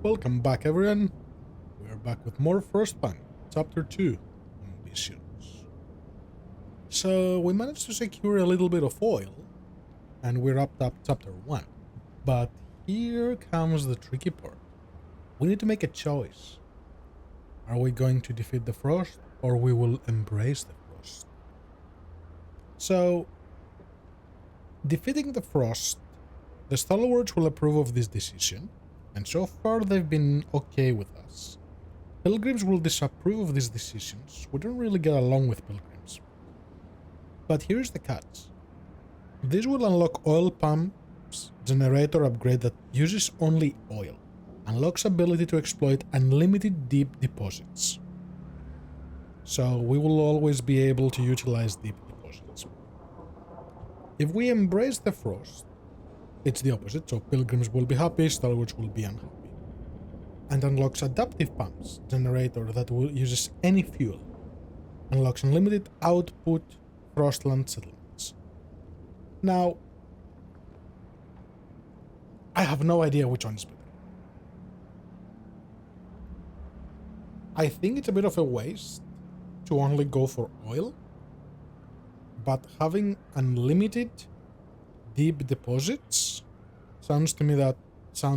Welcome back, everyone. We are back with more Frostpunk, Chapter 2, Ambitions. So, we managed to secure a little bit of oil, and we wrapped up Chapter 1. But here comes the tricky part. We need to make a choice. Are we going to defeat the Frost, or we will embrace the Frost? So, defeating the Frost, the Stalwarts will approve of this decision, and so far they've been okay with us. Pilgrims will disapprove of these decisions. We don't really get along with pilgrims. But here's the catch. This will unlock oil pumps generator upgrade that uses only oil. Unlocks ability to exploit unlimited deep deposits. So we will always be able to utilize deep deposits. If we embrace the Frost, it's the opposite, so pilgrims will be happy, stalwarts will be unhappy. And unlocks adaptive pumps generator that uses any fuel. Unlocks unlimited output Frostland settlements. Now, I have no idea which one is better. I think it's a bit of a waste to only go for oil, but having unlimited deep deposits sounds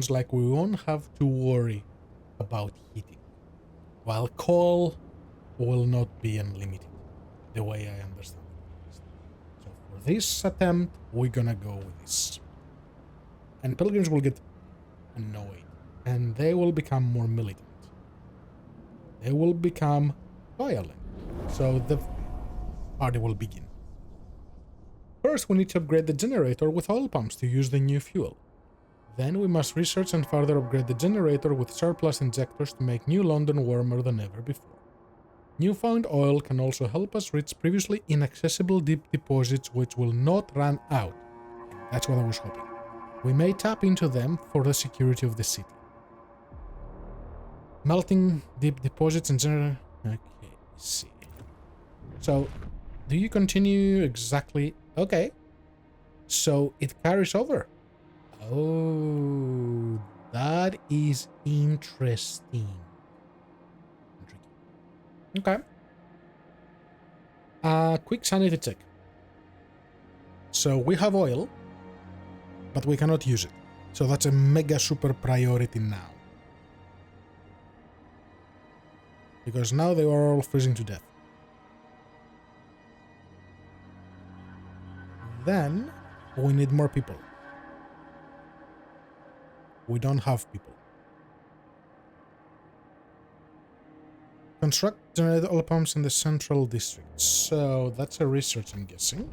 like we won't have to worry about heating, while coal will not be unlimited, the way I understand it. So for this attempt, we're gonna go with this. And pilgrims will get annoyed, and they will become more militant. They will become violent, so the party will begin. First, we need to upgrade the generator with oil pumps to use the new fuel. Then we must research and further upgrade the generator with surplus injectors to make New London warmer than ever before. Newfound oil can also help us reach previously inaccessible deep deposits which will not run out. That's what I was hoping. We may tap into them for the security of the city. Melting deep deposits and generator... Okay, let's see. So, do you continue exactly... Okay. So, it carries over. Oh, that is interesting. Okay. Quick sanity check. So, we have oil, but we cannot use it. So, that's a mega super priority now. Because now they are all freezing to death. Then, we need more people. We don't have people. Construct generator oil pumps in the central district. So, that's a research, I'm guessing.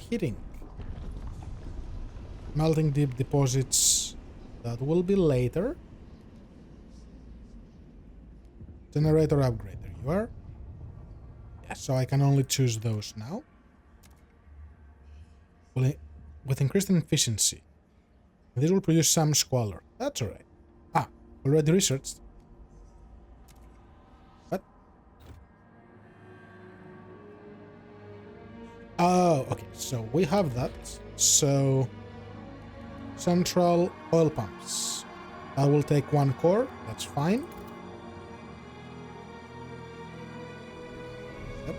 Heating. Melting deep deposits. That will be later. Generator upgrade. There you are. Yeah, so I can only choose those now. With increased efficiency. This will produce some squalor. That's alright. Already researched. What? Oh, okay. So we have that. So central oil pumps. I will take one core. That's fine. Yep.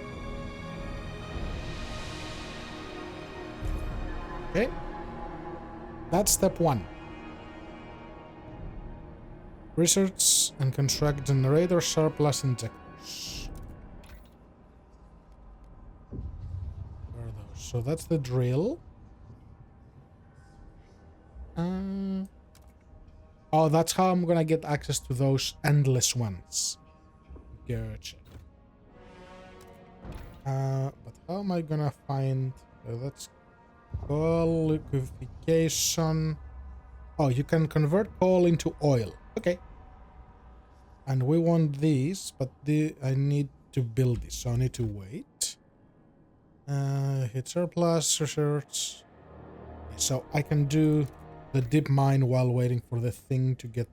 Okay. That's step 1. Research and construct generator surplus injectors. Where are those? So that's the drill. Oh, that's how I'm gonna get access to those endless ones. Gotcha. But how am I gonna find... that's coal liquefaction. Oh, you can convert coal into oil. Okay. And we want these, but I need to build this, so I need to wait. Hit surplus, research. So I can do the deep mine while waiting for the thing to get...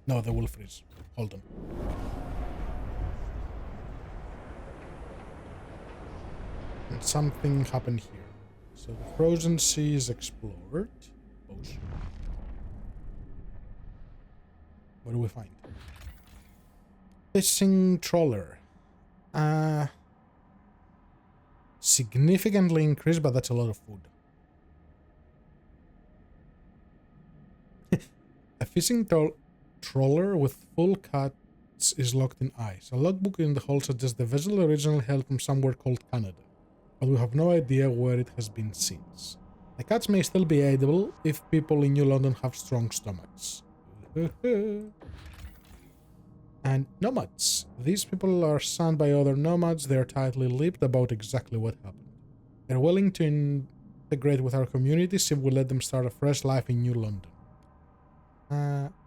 No, they will freeze. Hold on. And something happened here. So the frozen sea is explored. Potion. What do we find? Fishing trawler. Significantly increased, but that's a lot of food. A fishing trawler with full cuts is locked in ice. A logbook in the hold suggests the vessel originally hailed from somewhere called Canada, but we have no idea where it has been since. The cuts may still be edible if people in New London have strong stomachs. And nomads. These people are shunned by other nomads. They are tightly lipped about exactly what happened. They're willing to integrate with our communities if we let them start a fresh life in New London.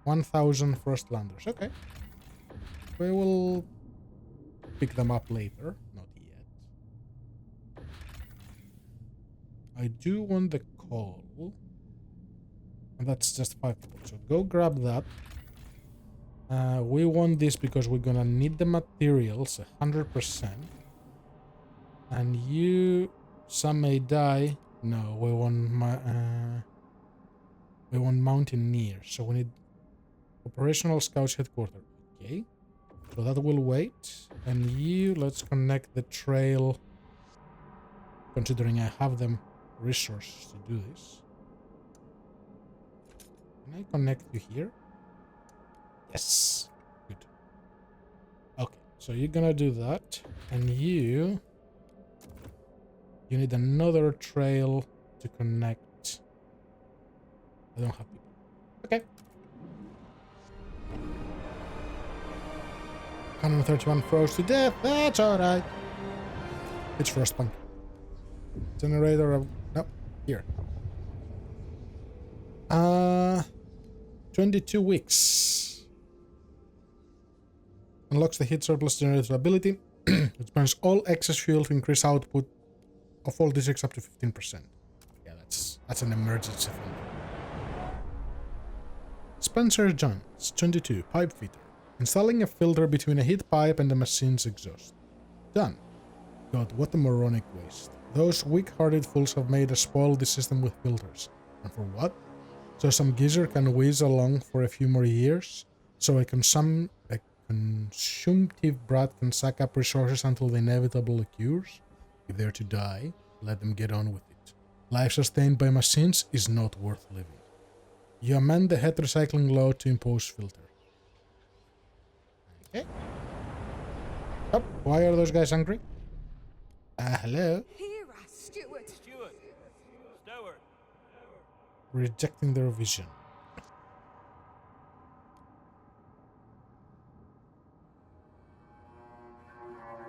1,000 Frostlanders. Okay. We will pick them up later. Not yet. I do want the coal. And that's just 5 people. So go grab that. We want this because we're gonna need the materials 100%. And you, some may die. No, we want mountaineer. So we need operational scouts headquarters. Okay, so that will wait. And you, let's connect the trail. Considering I have them resources to do this. Can I connect you here? Yes. Good. Okay, so you're gonna do that. And you need another trail to connect. I don't have people. Okay. 131 froze to death. That's alright. It's Frostpunk. Generator of... No, here. 22 weeks. Unlocks the heat surplus generator ability, which burns all excess fuel to increase output of all D6 up to 15%. Yeah, that's an emergency thing. Spencer Johns, 22, pipe fitter. Installing a filter between a heat pipe and the machine's exhaust. Done. God, what a moronic waste. Those weak-hearted fools have made us spoil the system with filters. And for what? So some geezer can whiz along for a few more years? So a consumptive brat can suck up resources until the inevitable occurs? If they're to die, let them get on with it. Life sustained by machines is not worth living. You amend the head recycling law to impose filter. Okay. Oh, why are those guys angry? Hello? Here, Steward. Rejecting their vision.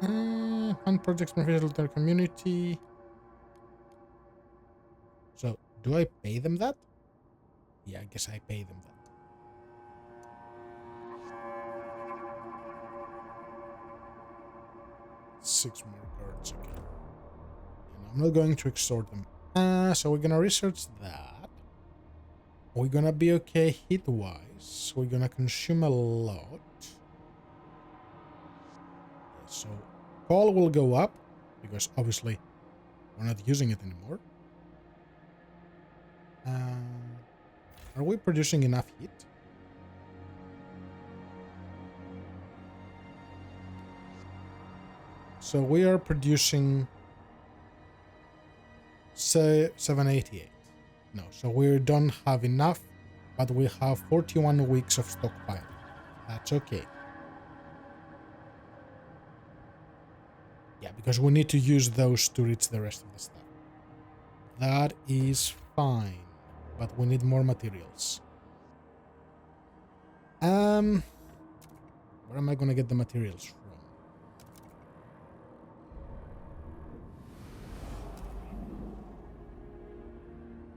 Fund projects beneficial to their community. So, do I pay them that? Yeah, I guess I pay them that. Six more cards, okay. And I'm not going to extort them. So we're gonna research that. We're gonna be okay hit-wise. We're gonna consume a lot. So, call will go up, because obviously we're not using it anymore. Are we producing enough heat? So we are producing, say, 788. No, so we don't have enough, but we have 41 weeks of stockpile. That's okay. Yeah, because we need to use those to reach the rest of the stuff. That is fine, but we need more materials. Where am I gonna get the materials from?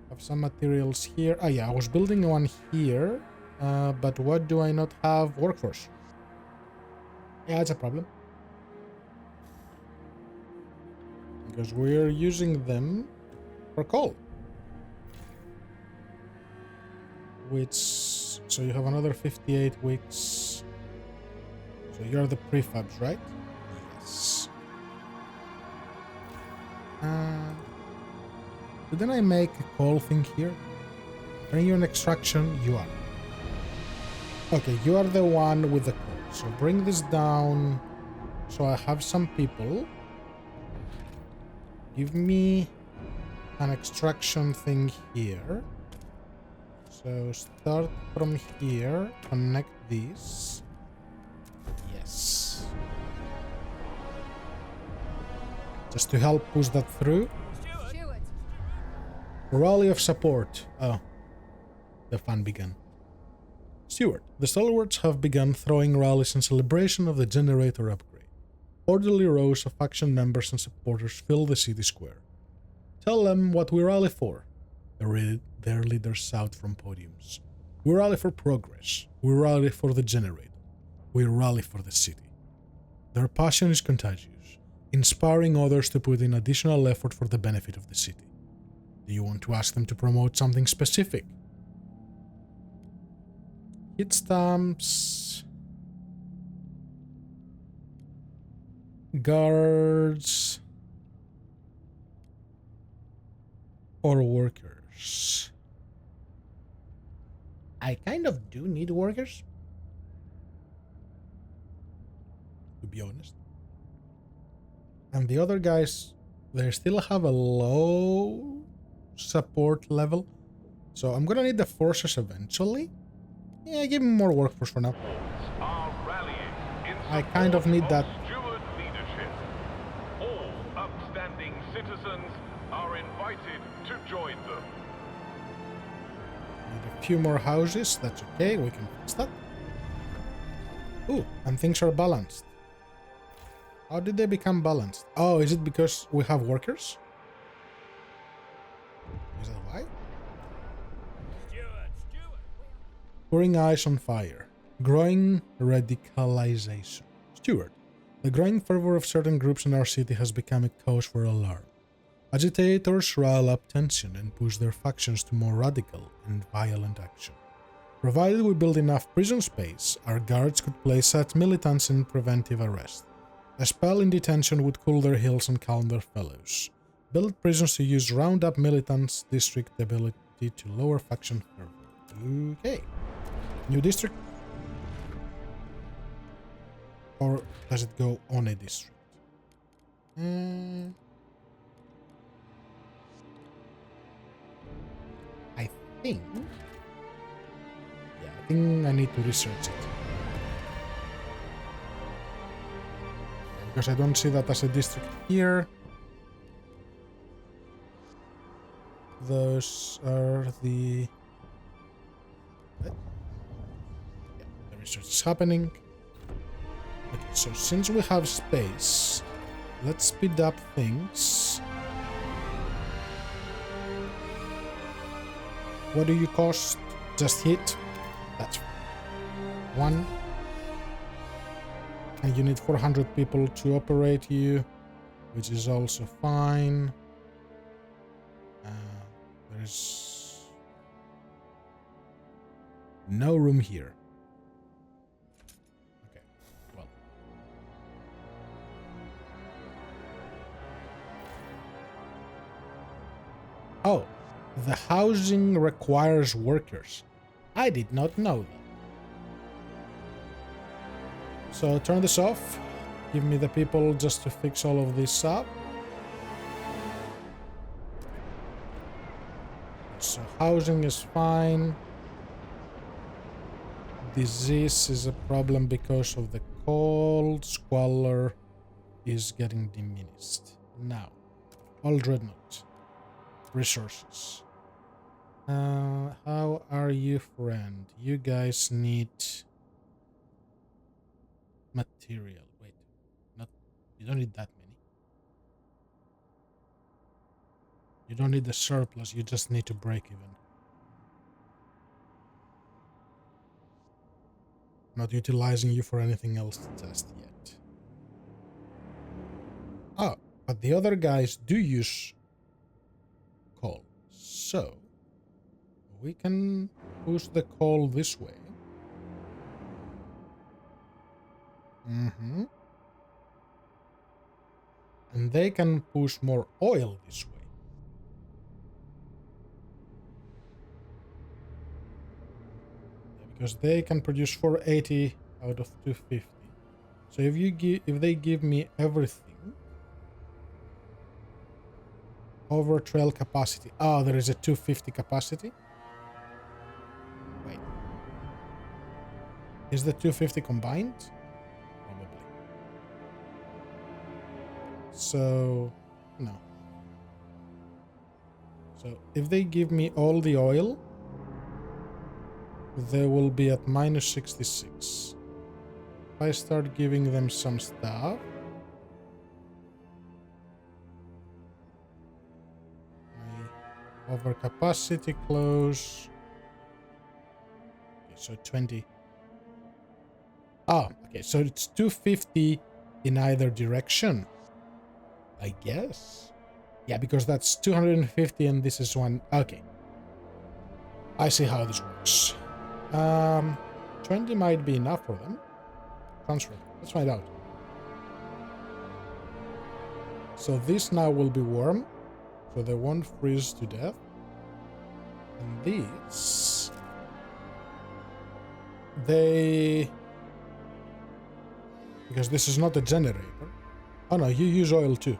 Have some materials here. Ah, yeah, I was building one here, but what do I not have? Workforce. Yeah, it's a problem. Because we're using them for coal. Which, so you have another 58 weeks. So you're the prefabs, right? Yes. Didn't I make a coal thing here? Are you an extraction? You are. Okay, you are the one with the code. So bring this down. So I have some people. Give me an extraction thing here. So start from here. Connect this. Yes. Just to help push that through. Rally of support. Oh. The fun began. Steward, the stalwarts have begun throwing rallies in celebration of the generator upgrade. Orderly rows of faction members and supporters fill the city square. Tell them what we rally for. Their leaders shout from podiums. We rally for progress. We rally for the generator. We rally for the city. Their passion is contagious, inspiring others to put in additional effort for the benefit of the city. Do you want to ask them to promote something specific? Hit stamps, guards, or workers. I kind of do need workers, to be honest. And the other guys, they still have a low support level, so I'm gonna need the forces eventually. Yeah, give me more workforce for now. I kind of need that. All upstanding citizens are invited to join them. Need a few more houses, that's okay, we can fix that. Ooh, and things are balanced. How did they become balanced? Oh, is it because we have workers? Is that why? Pouring ice on fire. Growing radicalization. Steward, the growing fervor of certain groups in our city has become a cause for alarm. Agitators rile up tension and push their factions to more radical and violent action. Provided we build enough prison space, our guards could place such militants in preventive arrest. A spell in detention would cool their heels and calm their fellows. Build prisons to use round-up militants, district ability to lower faction fervor. Okay. New district? Or does it go on a district? I think... Yeah, I think I need to research it. Because I don't see that as a district here. Those are the... What? Yeah, the research is happening. Okay, so since we have space, let's speed up things. What do you cost? Just hit. That's one. And you need 400 people to operate you, which is also fine. There's no room here. Okay, well. Oh, the housing requires workers. I did not know that. So turn this off. Give me the people just to fix all of this up. So housing is fine. Disease is a problem because of the cold. Squalor is getting diminished. Now, all dreadnoughts. Resources. How are you, friend? You guys need material. Wait, you don't need that many. You don't need the surplus, you just need to break even. Not utilizing you for anything else just yet. Oh, but the other guys do use coal. So, we can push the coal this way. And they can push more oil this way. because they can produce 480 out of 250. So if they give me everything over trail capacity. Oh, there is a 250 capacity. Wait. Is the 250 combined? Probably. So, no. So, if they give me all the oil, they will be at minus 66. If I start giving them some stuff, my overcapacity close. Okay, so 20. Oh, okay, so it's 250 in either direction, I guess. Yeah, because that's 250 and this is one. Okay. I see how this works. 20 might be enough for them. Transfer. Let's find out. So this now will be warm, so they won't freeze to death. And these... They... Because this is not a generator. Oh no, you use oil too.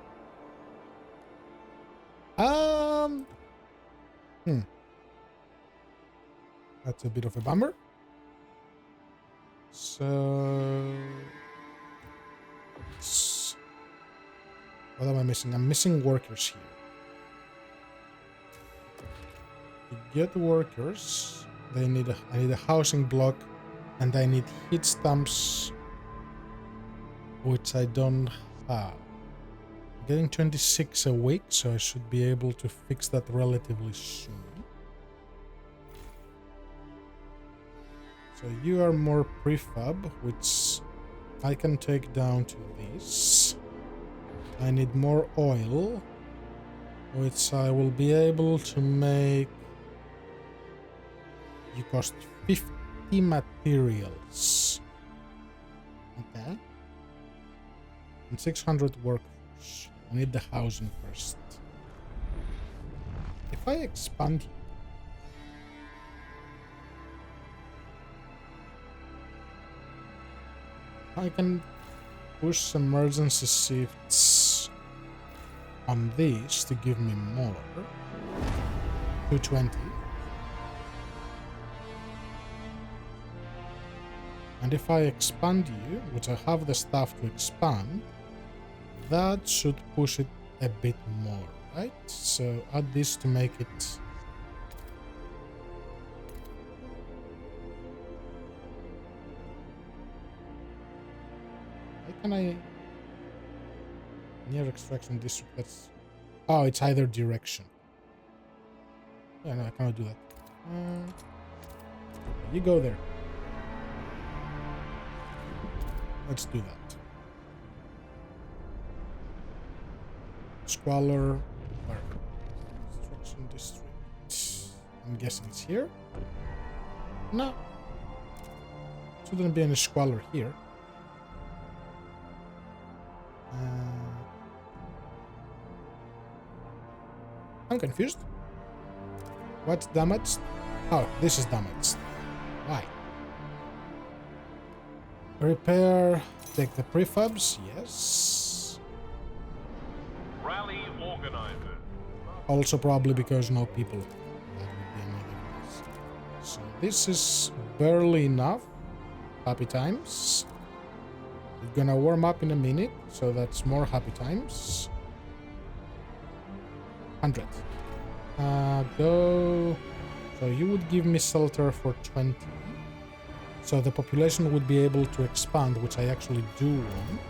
That's a bit of a bummer. So... What am I missing? I'm missing workers here. To get workers, I need a housing block, and I need heat stamps, which I don't have. I'm getting 26 a week, so I should be able to fix that relatively soon. So you are more prefab, which I can take down to this. I need more oil, which I will be able to make. You cost 50 materials. Okay. And 600 workforce. I need the housing first. If I expand here, I can push emergency shifts on these to give me more. 220. And if I expand you, which I have the stuff to expand, that should push it a bit more, right? So add this to make it... How can I... Near extraction district, that's... Oh, it's either direction. Yeah, no, I cannot do that. You go there. Let's do that. Squalor, where? Construction district. I'm guessing it's here? No. Shouldn't be any squalor here. I'm confused. What's damaged? Oh, this is damaged. Why? Repair. Take the prefabs. Yes. Rally organizers. Also probably because no people. That would be another case. So this is barely enough. Happy times. It's gonna warm up in a minute, so that's more happy times. 100. Go. So you would give me shelter for 20. So the population would be able to expand, which I actually do want.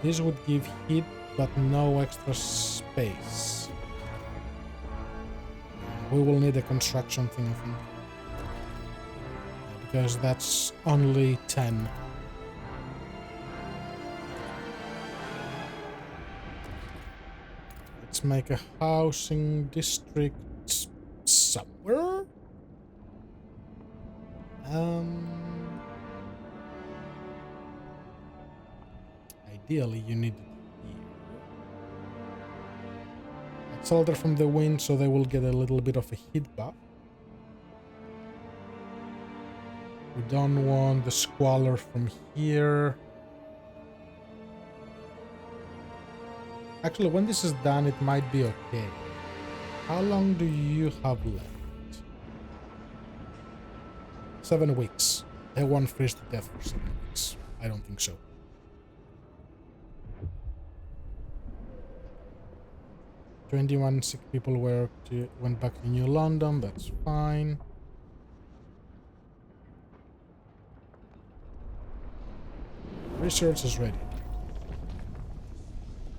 This would give heat, but no extra space. We will need a construction thing, I think. Because that's only 10. Let's make a housing district somewhere. Ideally, you need it here. Let's shelter from the wind, so they will get a little bit of a heat buff. We don't want the squalor from here. Actually, when this is done, it might be okay. How long do you have left? 7 weeks. They won't freeze to death for 7 weeks. I don't think so. "21 sick people went back to New London." That's fine. Research is ready.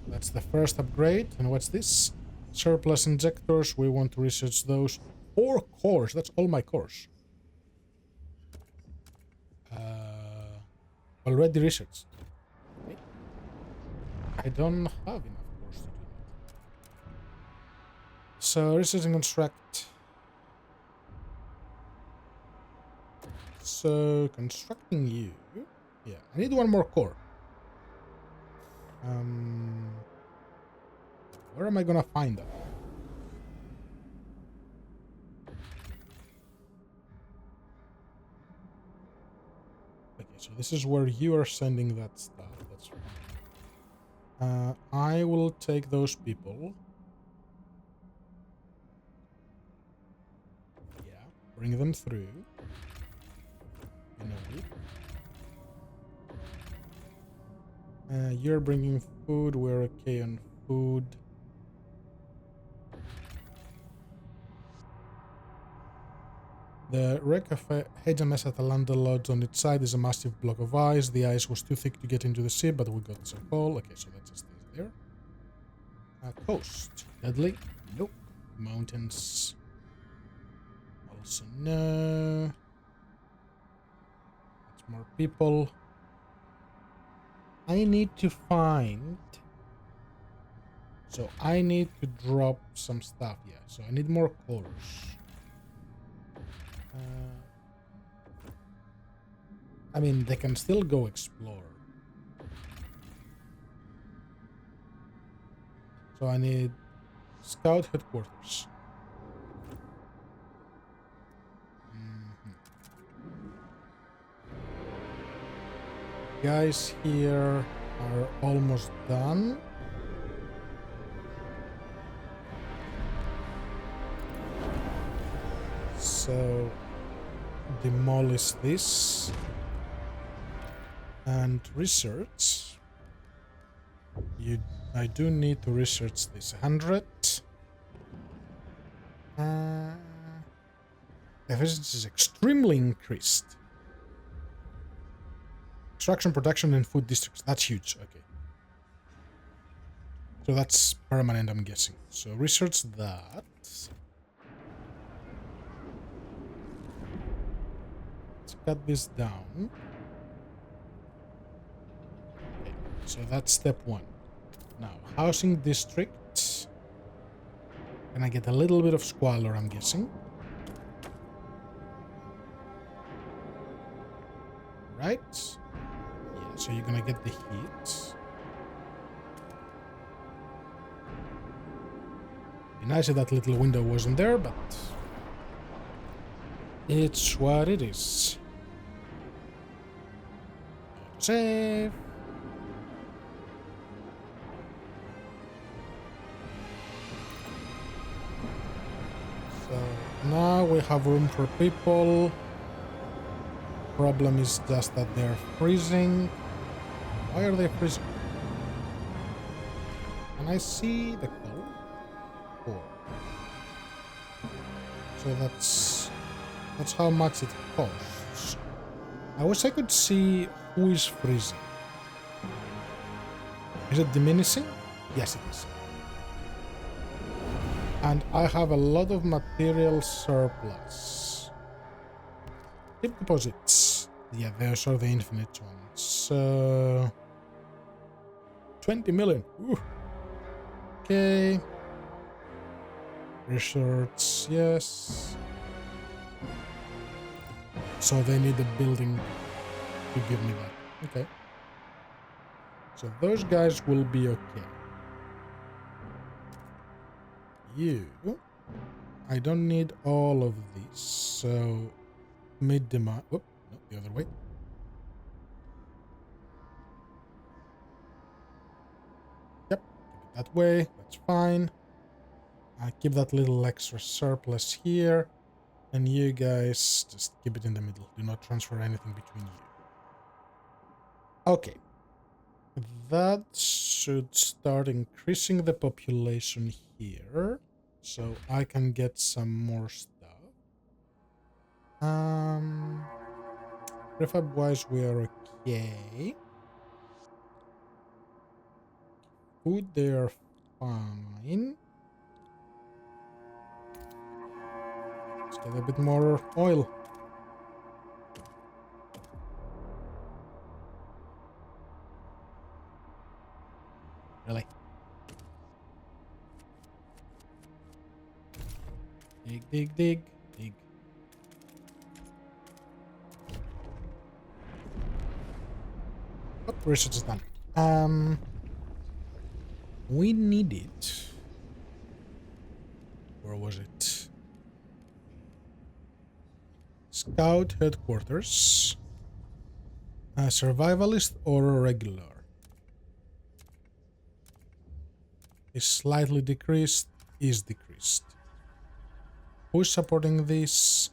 That's the first upgrade. And what's this? Surplus injectors. We want to research those. 4 cores. That's all my cores. Already researched. Okay. I don't have enough cores to do that. So research and construct. So constructing you. Yeah, I need 1 more core. Where am I gonna find that? Okay, so this is where you are sending that stuff. That's fine. I will take those people. Yeah, bring them through. In a week. You're bringing food. We're okay on food. The wreck of HMS Atalanta Lodge on its side is a massive block of ice. The ice was too thick to get into the ship, but we got some coal. Okay, so that just stays there. Coast. Deadly? Nope. Mountains. Also no. That's more people. I need to find... So I need to drop some stuff, yeah. So I need more cores. I mean, they can still go explore. So I need scout headquarters. Guys here are almost done. So demolish this and research. I do need to research this 100. Efficiency is extremely increased. Extraction, production, and food districts. That's huge. Okay. So that's permanent, I'm guessing. So research that. Let's cut this down. Okay. So that's step 1. Now, housing district. Can I get a little bit of squalor, I'm guessing? Right? Yeah, so you're gonna get the heat. Be nice if that little window wasn't there, but it's what it is. Save. So now we have room for people. Problem is just that they're freezing. Why are they freezing? Can I see the coal? 4. So that's how much it costs. I wish I could see who is freezing. Is it diminishing? Yes, it is. And I have a lot of material surplus. Tip deposits. Yeah, those are the infinite ones. 20 million. Ooh. Okay. Research, yes. So they need a building to give me that. Okay. So those guys will be okay. You... I don't need all of these, so... Mid-demand... Oh, No, the other way. Yep, keep it that way. That's fine. I keep that little extra surplus here. And you guys just keep it in the middle. Do not transfer anything between you. Okay. That should start increasing the population here. So I can get some more stuff. Prefab wise we are okay. Food they are fine. Let's get a bit more oil. Really? Dig, dig, dig, dig. Oh, research is done. We need it. Where was it? Scout headquarters. A survivalist or a regular? Is slightly decreased, is decreased. Who's supporting this?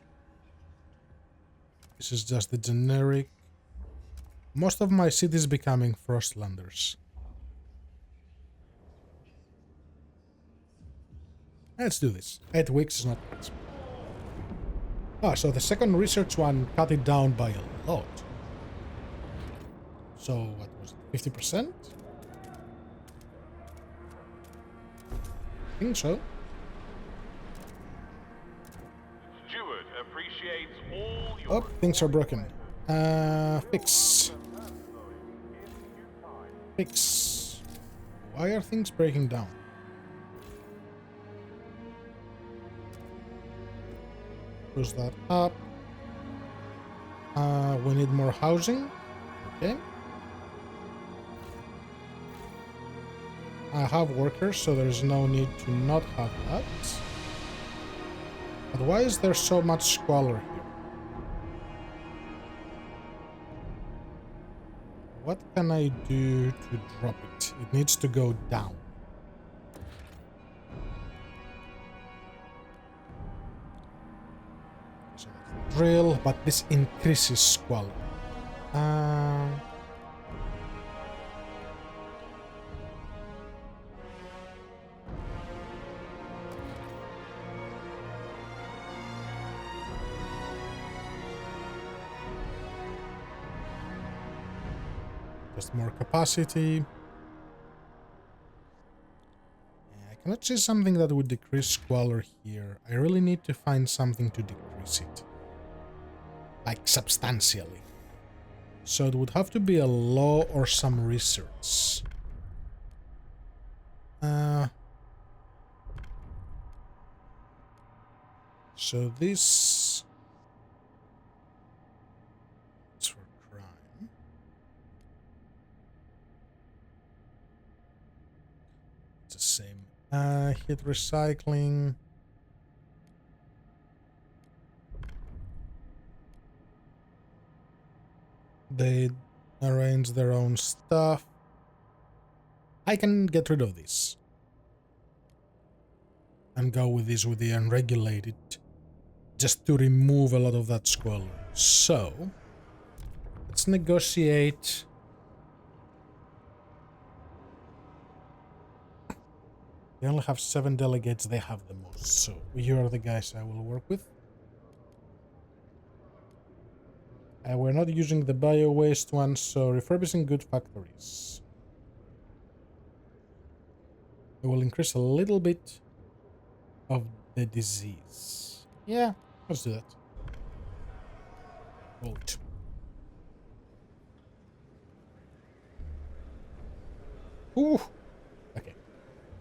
This is just the generic. Most of my cities becoming Frostlanders. Let's do this. 8 weeks is not bad. Ah, so the second research one cut it down by a lot. So what was it? 50%? I think so. Steward appreciates all your... Oh, things are broken. Fix. Fix. Why are things breaking down? Push that up. We need more housing. Okay. I have workers, so there's no need to not have that. But why is there so much squalor here? What can I do to drop it? It needs to go down. So that's the drill, but this increases squalor. Just more capacity. I cannot see something that would decrease squalor here. I really need to find something to decrease it. Like, substantially. So it would have to be a law or some research. So this... It's for crime. It's the same. Hit recycling. They arrange their own stuff. I can get rid of this. And go with this with the unregulated. Just to remove a lot of that squalor. So, let's negotiate. They only have 7 delegates, they have the most. So, you are the guys I will work with. We're not using the bio-waste one, so refurbishing good factories. It will increase a little bit of the disease. Yeah, let's do that. Vote. Ooh. Okay.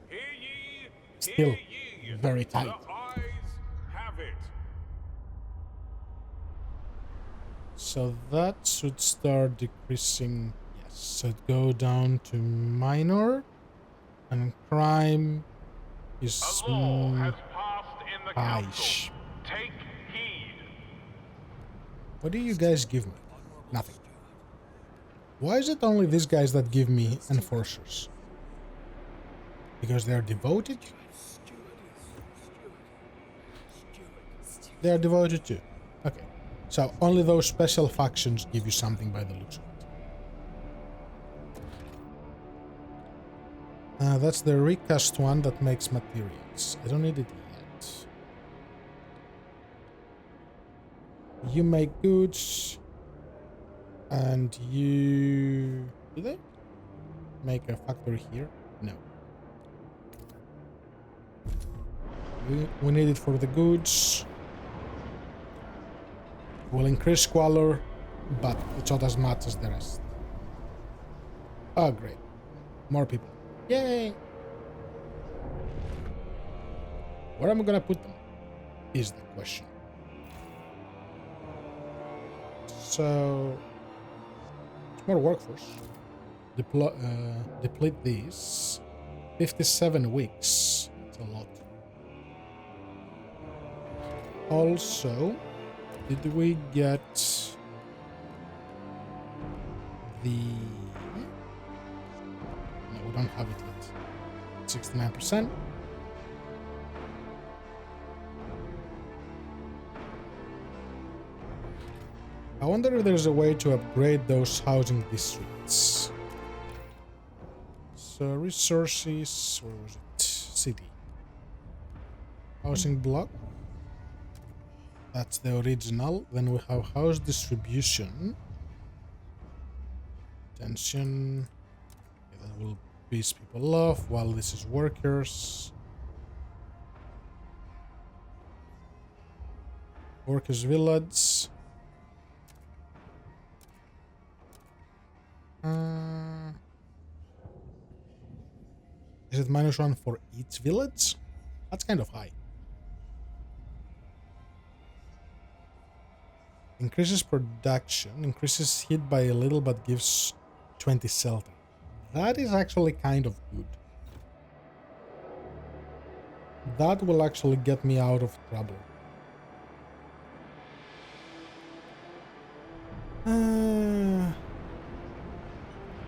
Hear ye, Still hear ye. very tight. The eyes have it. So that should start decreasing. Yes, so go down to minor. And crime is A law has passed in the high. council. Take heed. What do you guys give me? Nothing. Why is it only these guys that give me enforcers? Because they're devoted? They're devoted too. Okay. So only those special factions give you something by the looks of it. That's the recast one that makes materials. I don't need it yet. You make goods. And you... Do they make a factory here? No. We need it for the goods. We'll increase squalor, but it's not as much as the rest. Oh, great. More people. Yay! Where am I gonna put them? Is the question. So... more workforce. Deplete these. 57 weeks. That's a lot. Also, did we get the... No, we don't have it yet. 69%. I wonder if there's a way to upgrade those housing districts. So resources, where was it? City. Housing block. That's the original. Then we have house distribution. Tension. Okay, that will piss people off while this is workers. Workers village. Is it -1 for each village? That's kind of high. Increases production, increases heat by a little but gives 20 shelter. That is actually kind of good. That will actually get me out of trouble.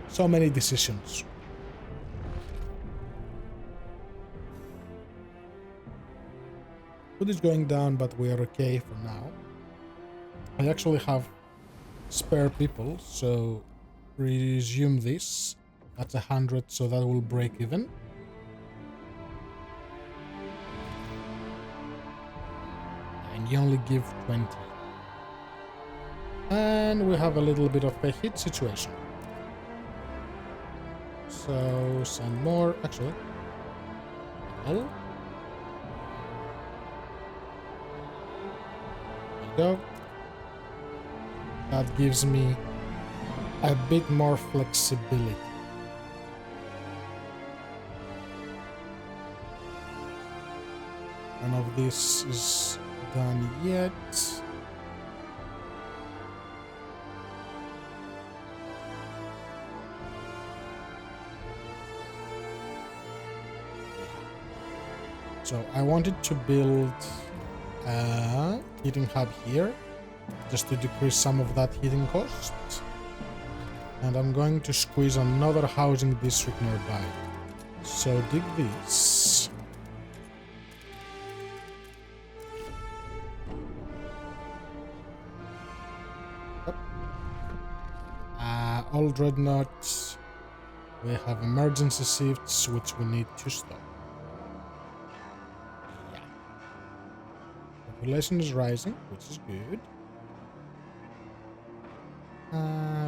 So many decisions. Food is going down, but we are okay for now. I actually have spare people, so resume this. That's 100, so that will break even. And you only give 20. And we have a little bit of a hit situation. So send more, actually. There you go. That gives me a bit more flexibility. None of this is done yet. So I wanted to build a heating hub here, just to decrease some of that heating cost. And I'm going to squeeze another housing district nearby. So dig this. Yep. All dreadnoughts. We have emergency shifts, which we need to stop. Population is rising, which is good.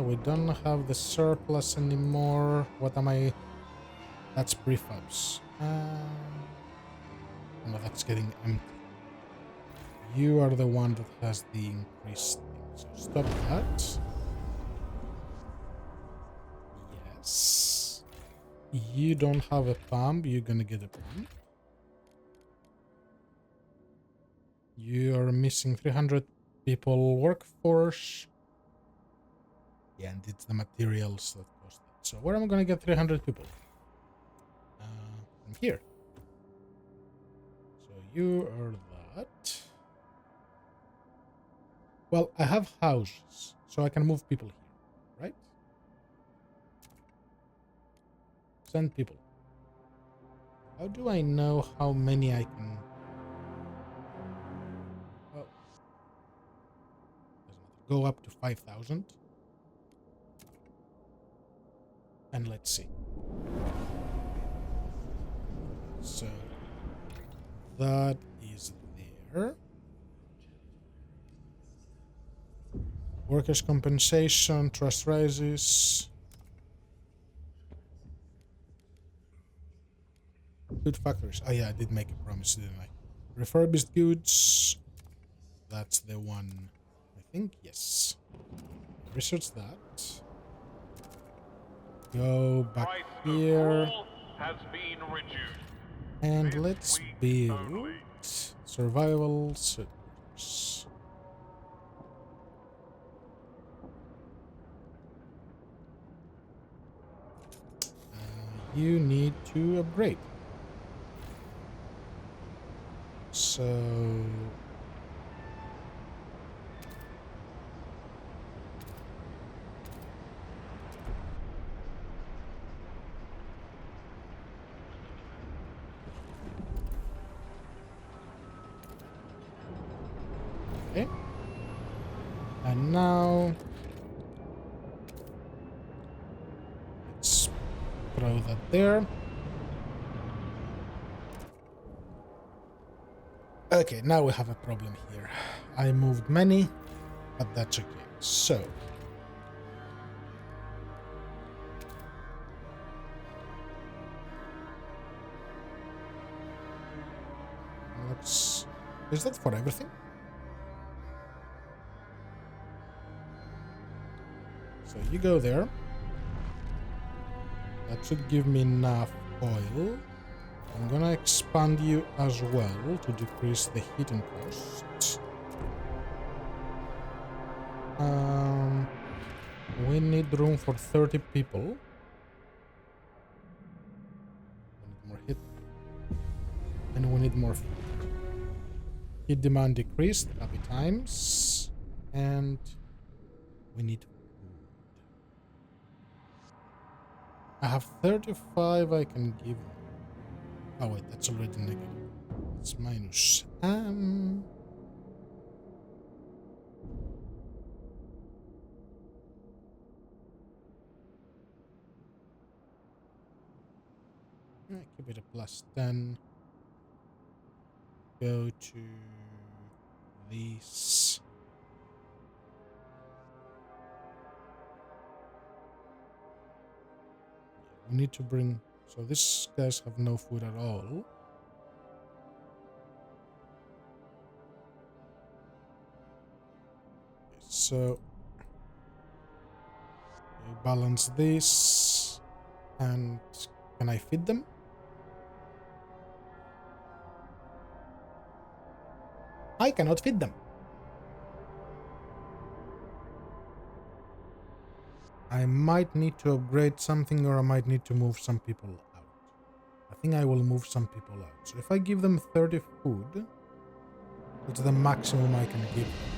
We don't have the surplus anymore. What am I? That's prefabs. No, that's getting empty. You are the one that has the increased thing, so stop that. Yes. You don't have a pump, you're gonna get a pump. You are missing 300 people workforce. Yeah, and it's the materials that cost it. So where am I going to get 300 people? From here. So you are that. Well, I have houses, so I can move people here, right? Send people. How do I know how many I can... Oh. Doesn't matter. Go up to 5,000. And let's see. So that is there. Workers' compensation, trust rises. Food factories. Oh yeah, I did make a promise, didn't I? Refurbished goods. That's the one. I think, yes. Research that. Go back Price here. of coal has been reduced. And This let's week build only. survival settlers. You need to upgrade. So okay. And now let's throw that there. Okay, now we have a problem here. I moved many, but that's okay. So let's... Is that for everything? So you go there. That should give me enough oil. I'm gonna expand you as well to decrease the heating costs. We need room for 30 people. We need more heat. And we need more food. Heat demand decreased, happy times. And we need food. I have 35 I can give them. Oh wait, that's already negative. It's minus. Keep it a plus 10. Go to these. We need to bring... So these guys have no food at all. So we balance this. And can I feed them? I cannot feed them. I might need to upgrade something, or I might need to move some people out. I think I will move some people out. So if I give them 30 food, that's the maximum I can give them.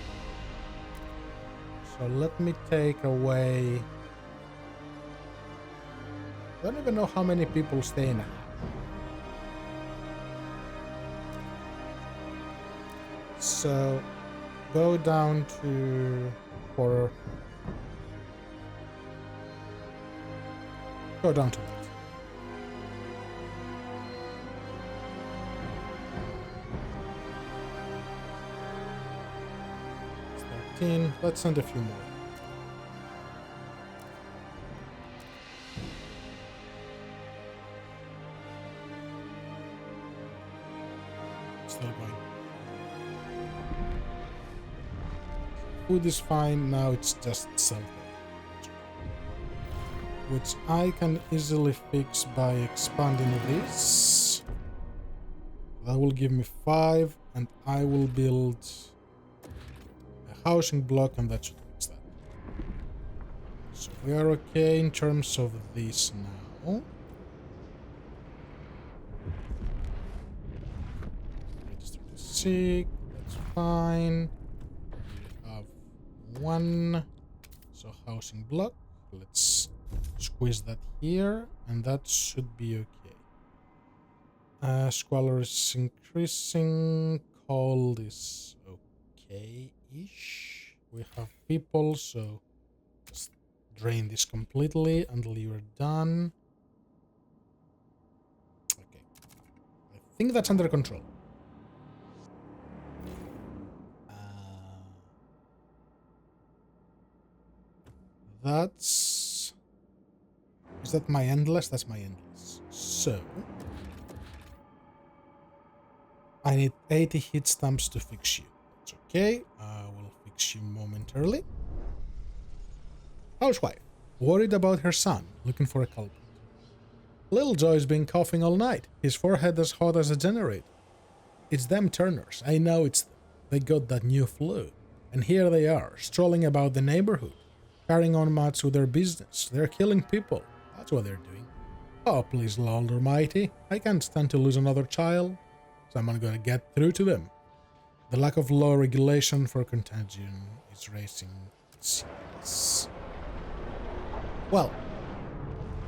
So let me take away... I don't even know how many people stay in a house. So go down to... Go down to that. 13. Let's send a few more. Still going. Food is fine, now it's just something. Which I can easily fix by expanding this. That will give me 5, and I will build a housing block, and that should fix that. So we are okay in terms of this now. Register to sick, that's fine. We have one. So housing block. Let's squeeze that here, and that should be okay. Squalor is increasing. Cold is okay-ish. We have people, so just drain this completely until you're done. Okay. I think that's under control. That's... Is that my endless? That's my endless. So... I need 80 hit stamps to fix you. That's okay. I will fix you momentarily. Housewife. Worried about her son. Looking for a culprit. Little Joy's been coughing all night. His forehead as hot as a generator. It's them Turners. I know it's them. They got that new flu. And here they are, strolling about the neighborhood. Carrying on much with their business. They're killing people. That's what they're doing. Oh, please, Lord Almighty. I can't stand to lose another child. Someone gonna get through to them. The lack of law regulation for contagion is raising seas. Well,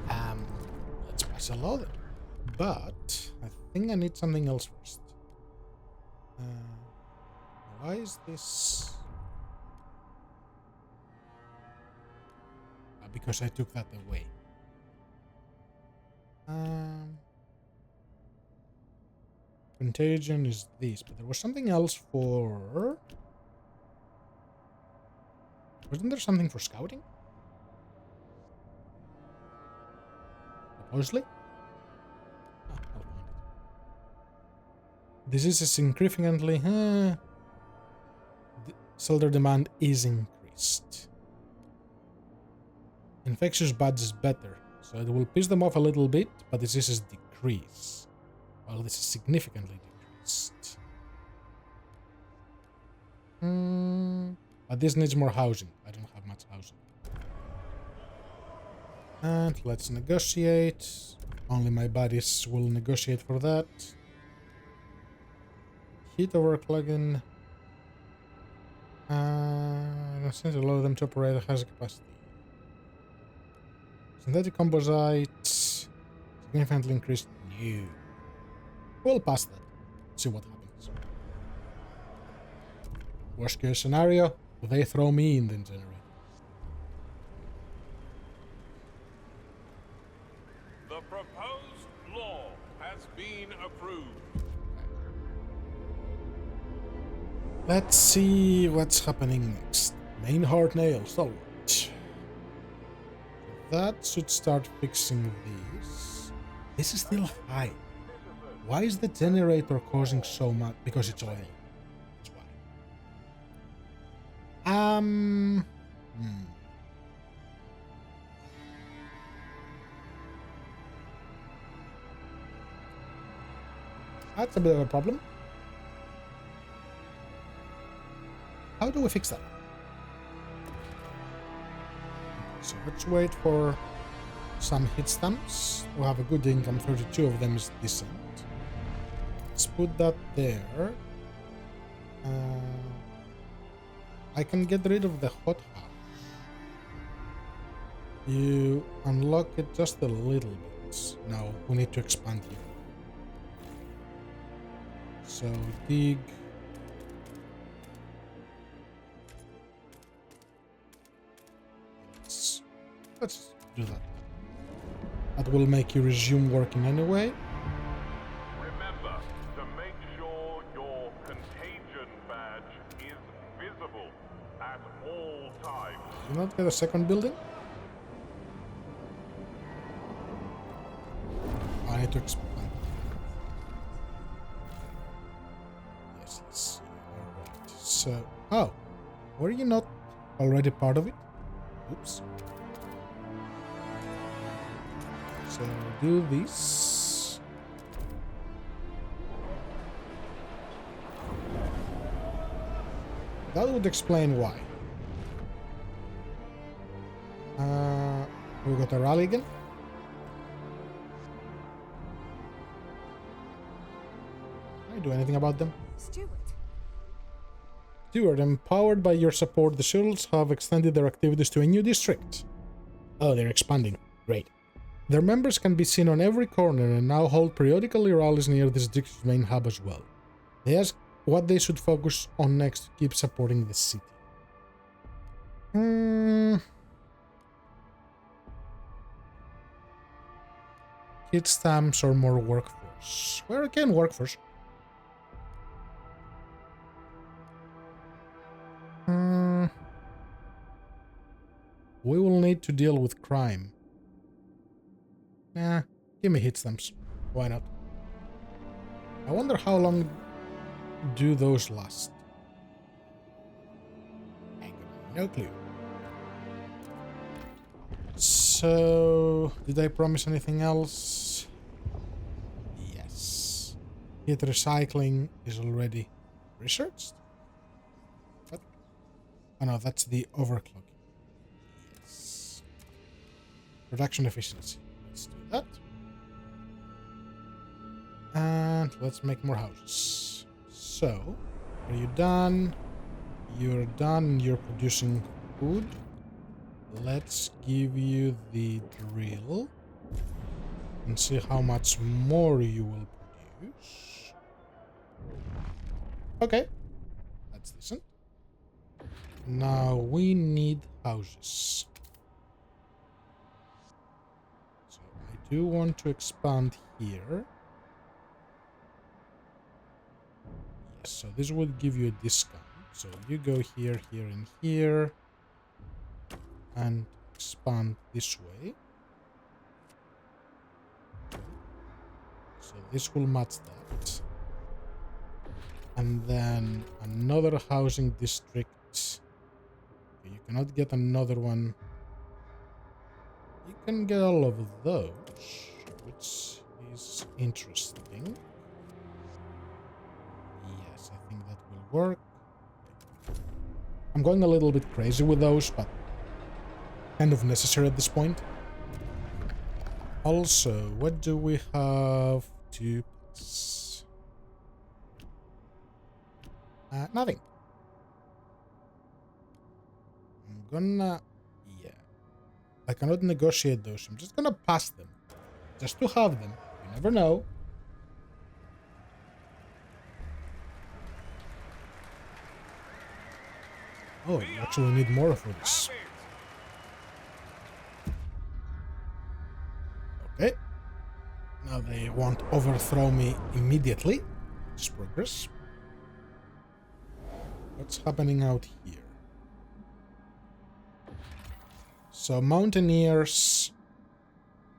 let's pass a law then. But I think I need something else first. Why is this? Because I took that away. Contagion is this, but there was something else for... Wasn't there something for scouting? Supposedly? I'll find it. Disease is significantly... Soldier demand is increased. Infectious badge is better, so it will piss them off a little bit, but diseases decrease. Well, this is significantly decreased. But this needs more housing. I don't have much housing. And let's negotiate. Only my buddies will negotiate for that. Heat overclocking. Since allow them to operate at high capacity. Synthetic composite. Significantly increased. New. We'll pass that. See what happens. Worst case scenario, they throw me in the generator. The proposed law has been approved. Let's see what's happening next. Main hard nail, stalwart. That should start fixing these. This is still high. Why is the generator causing so much? Because it's oil. That's why. That's a bit of a problem. How do we fix that? So let's wait for some hit stamps. We have a good income, 32 of them is decent. Let's put that there. I can get rid of the hot house. You unlock it just a little bit. No, we need to expand here. So dig. Let's do that. That will make you resume working anyway. Remember to make sure your contagion badge is visible at all times. Do not get a second building? I need to expand. Yes, let's see. Alright. So, oh, were you not already part of it? Oops. So do this. That would explain why. We got a rally again. Can I do anything about them? Stewart. Steward, empowered by your support, the Shields have extended their activities to a new district. Oh, they're expanding. Great. Their members can be seen on every corner and now hold periodically rallies near this district's main hub as well. They ask what they should focus on next to keep supporting the city. Hit stamps or more workforce? Where again, workforce? We will need to deal with crime. Nah, give me hit stamps. Why not? I wonder how long do those last? I got no clue. So, did I promise anything else? Yes. Hit recycling is already researched? What? Oh no, that's the overclock. Yes. Production efficiency. Let's do that. And let's make more houses. So, are you done? You're done. You're producing food. Let's give you the drill and see how much more you will produce. Okay, that's decent. Now we need houses. So I do want to expand here. Yes, so this will give you a discount. So you go here, here, and here. And expand this way. So this will match that. And then another housing district. You cannot get another one. You can get all of those, which is interesting. Yes, I think that will work. I'm going a little bit crazy with those, but kind of necessary at this point. Also, what do we have to pass? Nothing. I'm gonna... yeah. I cannot negotiate those. I'm just gonna pass them. Just to have them. You never know. Oh, you actually need more for this. Okay. Now they won't overthrow me immediately. Just progress. What's happening out here? So mountaineers,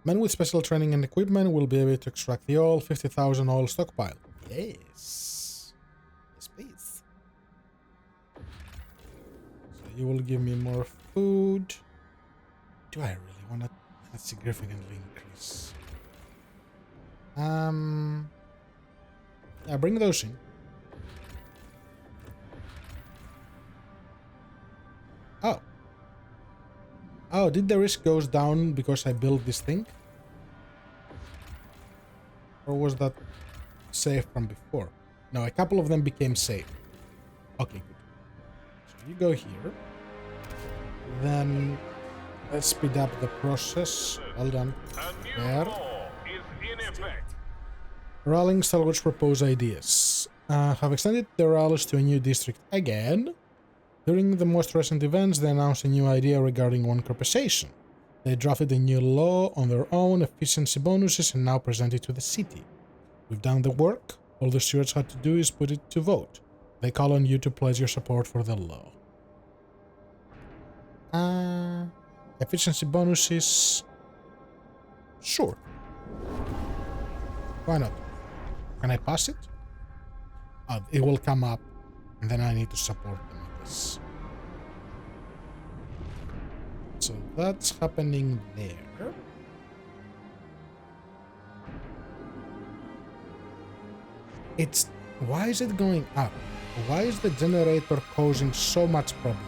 men with special training and equipment will be able to extract the oil, 50,000 oil stockpile. Yes. Yes, please. So you will give me more food. Do I really want to significantly increase? Yeah, bring those in. Oh. Oh, did the risk goes down because I built this thing? Or was that safe from before? No, a couple of them became safe. Okay, good. So you go here. Then let's speed up the process. Hold on. There. Rallying stalwarts propose ideas. Have extended their rallies to a new district again. During the most recent events, they announced a new idea regarding one compensation. They drafted a new law on their own, efficiency bonuses, and now present it to the city. We've done the work. All the stewards had to do is put it to vote. They call on you to pledge your support for the law. Efficiency bonuses. Sure. Why not? Can I pass it? Oh, it will come up, and then I need to support them with this. So that's happening there. It's... why is it going up? Why is the generator causing so much problem?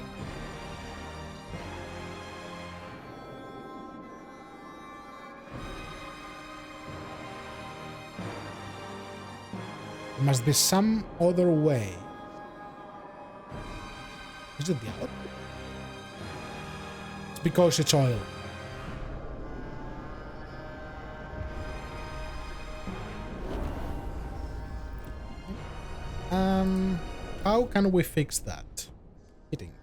There must be some other way Is it the out? It's because it's oil. How can we fix that? Heating.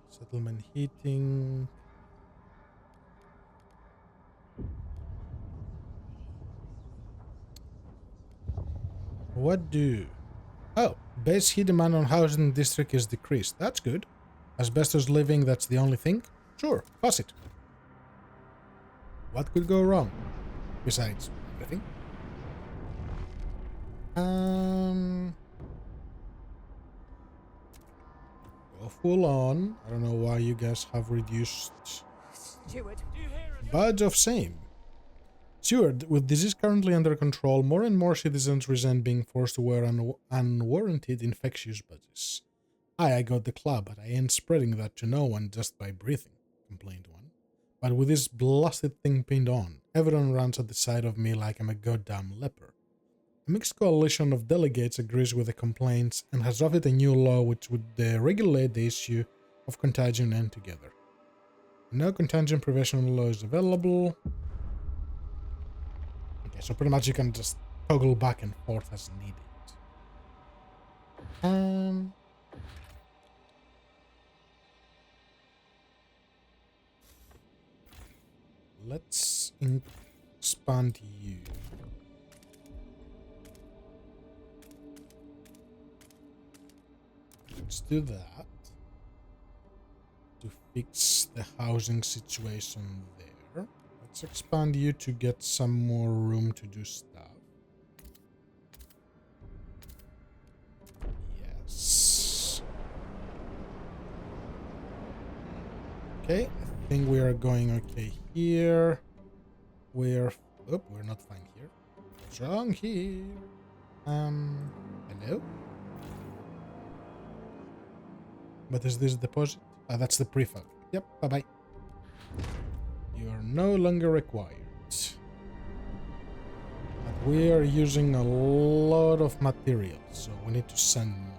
Settlement heating. What do? Oh, base heat demand on housing district is decreased. That's good. Asbestos living, that's the only thing? Sure, pass it. What could go wrong? Besides everything. Go full on. I don't know why you guys have reduced. Steward. Badge of same. Steward, with disease currently under control, more and more citizens resent being forced to wear unwarranted infectious badges. I got the club, but I ain't spreading that to no one just by breathing, complained one. But with this blasted thing pinned on, everyone runs at the side of me like I'm a goddamn leper. A mixed coalition of delegates agrees with the complaints and has drafted a new law which would regulate the issue of contagion altogether. No contagion prevention law is available. Okay, so pretty much you can just toggle back and forth as needed. Let's expand you. Let's do that to fix the housing situation there. Let's expand you to get some more room to do stuff. Yes. Okay, I think we are going okay here. We're not fine here. What's wrong here? Hello? But is this deposit? Ah, that's the prefab. Yep, bye-bye. You are no longer required. But we are using a lot of material, so we need to send more.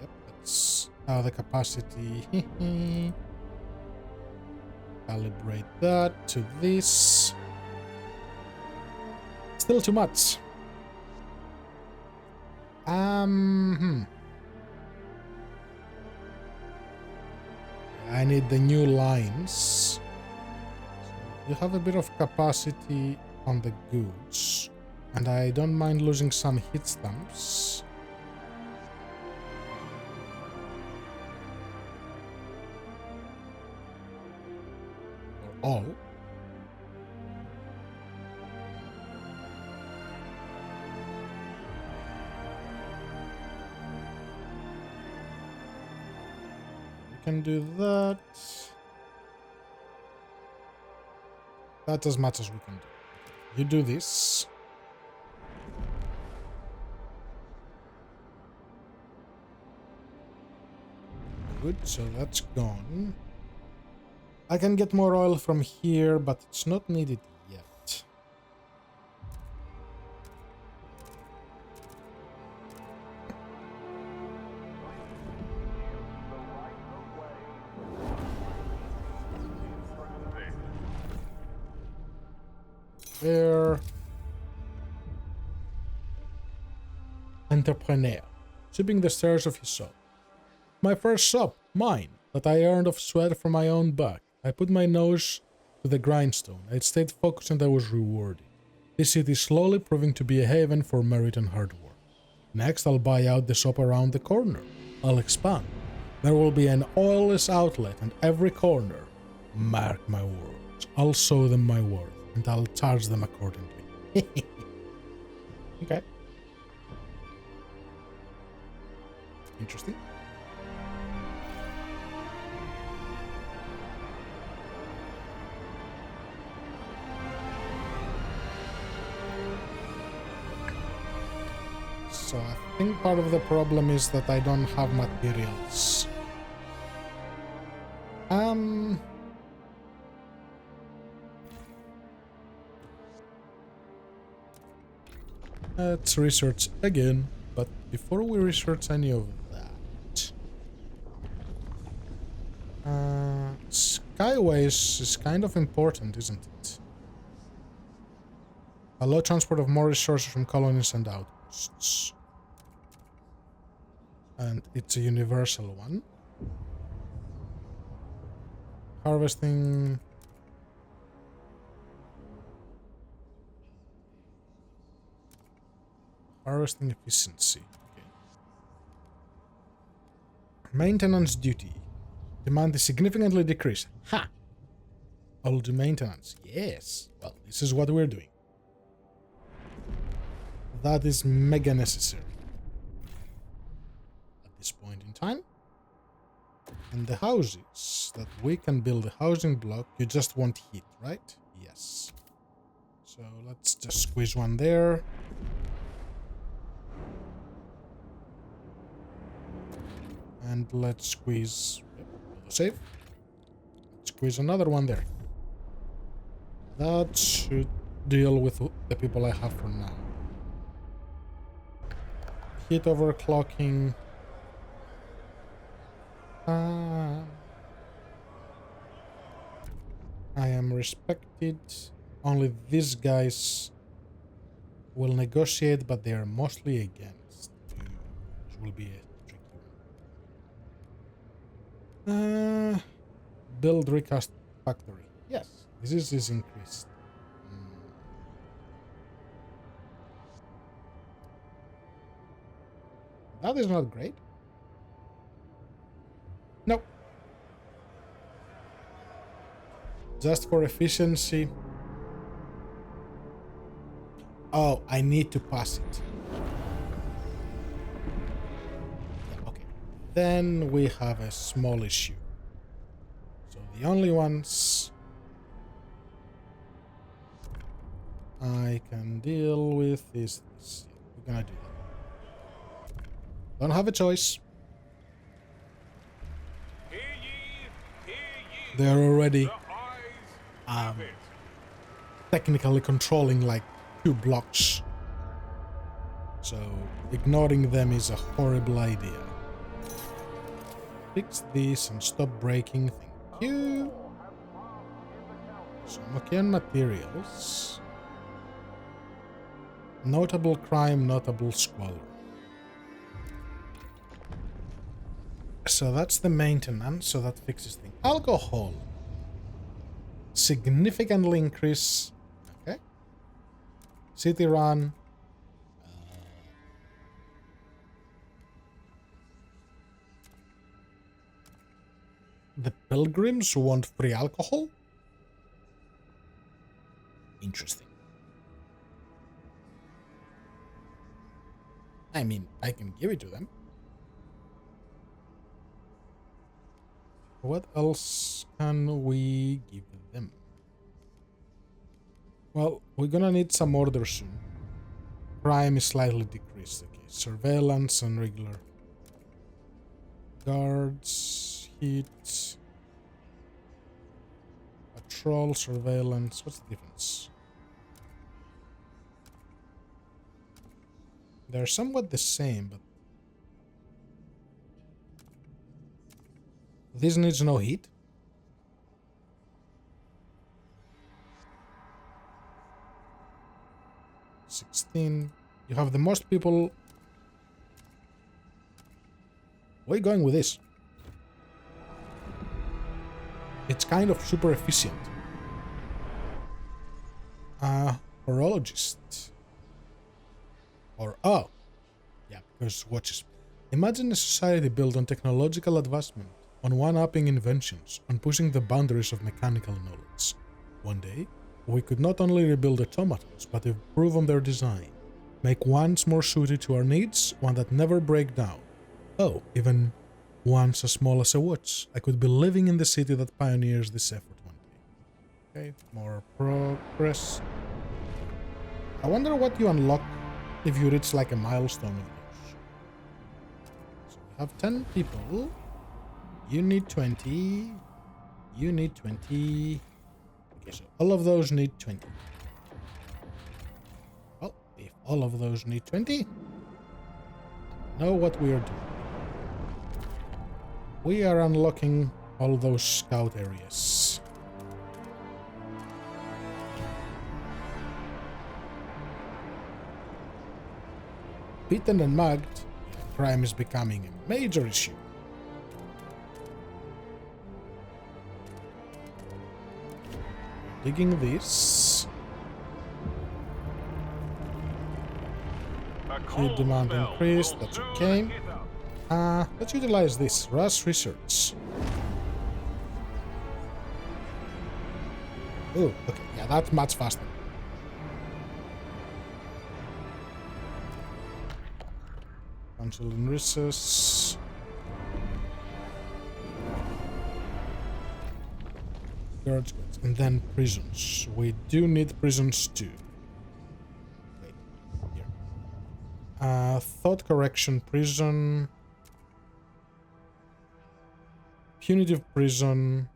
Yep, that's the capacity. Calibrate that to this. Still too much. I need the new lines. So you have a bit of capacity on the goods, and I don't mind losing some hit stamps. Or all. Can do that. That's as much as we can do. You do this. Good, so that's gone. I can get more oil from here, but it's not needed yet. There. Entrepreneur. Sweeping the stairs of his shop. My first shop, mine, that I earned of sweat from my own back. I put my nose to the grindstone. I stayed focused and I was rewarded. This city is slowly proving to be a haven for merit and hard work. Next, I'll buy out the shop around the corner. I'll expand. There will be an oilless outlet at every corner. Mark my words. I'll show them my worth, and I'll charge them accordingly. Okay. Interesting. So I I think part of the problem is that I don't have materials. Let's research again, but before we research any of that, skyways is kind of important, isn't it? Allow transport of more resources from colonies and outposts. And it's a universal one. Harvesting. Harvesting efficiency. Okay. Maintenance duty. Demand is significantly decreased. Ha! I'll do maintenance. Yes. Well, this is what we're doing. That is mega necessary. At this point in time. And the houses that we can build a housing block, you just want heat, right? Yes. So let's just squeeze one there. And let's squeeze, save. Let's squeeze another one there. That should deal with the people I have for now. Heat overclocking. I am respected. Only these guys will negotiate, but they are mostly against. Which will be a tricky one. Build recast factory. Yes, this is increased. That is not great. Nope. Just for efficiency. Oh, I need to pass it. Yeah, okay. Then we have a small issue. So the only ones I can deal with is this. We're gonna do that. Don't have a choice. They're already technically controlling like 2 blocks. So ignoring them is a horrible idea. Fix this and stop breaking. Thank you. So I'm okay on materials. Notable crime, notable squalor. So that's the maintenance, so that fixes things. Alcohol. Significantly increase. Okay. City run. The pilgrims want free alcohol? Interesting. I mean, I can give it to them. What else can we give them? Well, we're gonna need some order soon. Crime is slightly decreased. Okay, surveillance and regular guards, heat, patrol, surveillance. What's the difference? They're somewhat the same, but this needs no heat. $16. You have the most people. Where are you going with this? It's kind of super efficient. Horologist. Or, oh. Yeah, because watches. Imagine a society built on technological advancement, on one-upping inventions, on pushing the boundaries of mechanical knowledge. One day, we could not only rebuild automatons, but improve on their design. Make ones more suited to our needs, one that never break down. Oh, even ones as small as a watch. I could be living in the city that pioneers this effort one day. Okay, more progress. I wonder what you unlock if you reach like a milestone of those. have 10 people. You need 20. You need 20. Okay, so all of those need 20. Well, if all of those need 20, know what we are doing. We are unlocking all those scout areas. Beaten and mugged, crime is becoming a major issue. Digging this. Heat demand increased, that's okay. Let's utilize this. Rush research. Oh, okay, yeah, that's much faster. Council in recess. Guards, and then prisons. We do need prisons too. Wait, here. Thought correction prison. Punitive prison.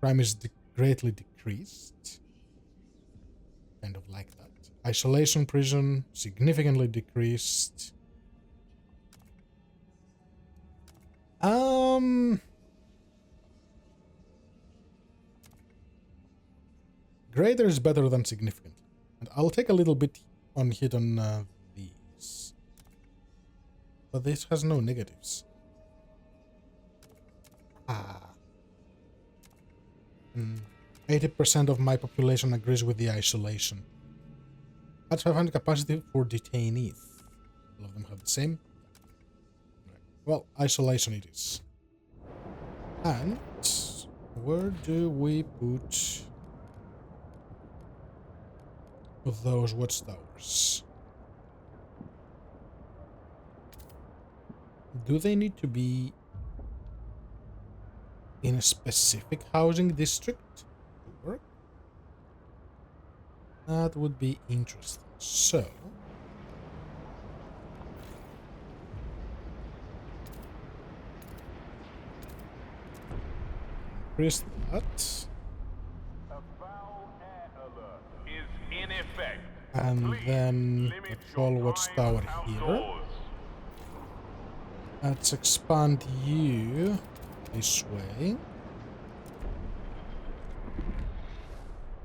Crime is greatly decreased. Kind of like that. Isolation prison. Significantly decreased. Greater is better than significant. And I'll take a little bit on hit on these. But this has no negatives. 80% of my population agrees with the isolation. At 500 capacity for detainees. All of them have the same. Well, isolation it is. And where do we put those watchtowers? Do they need to be in a specific housing district to work? That would be interesting. So increase that. A foul air alert is in effect. And Please then limit patrol your watchtower time here. outdoors. Let's expand you this way.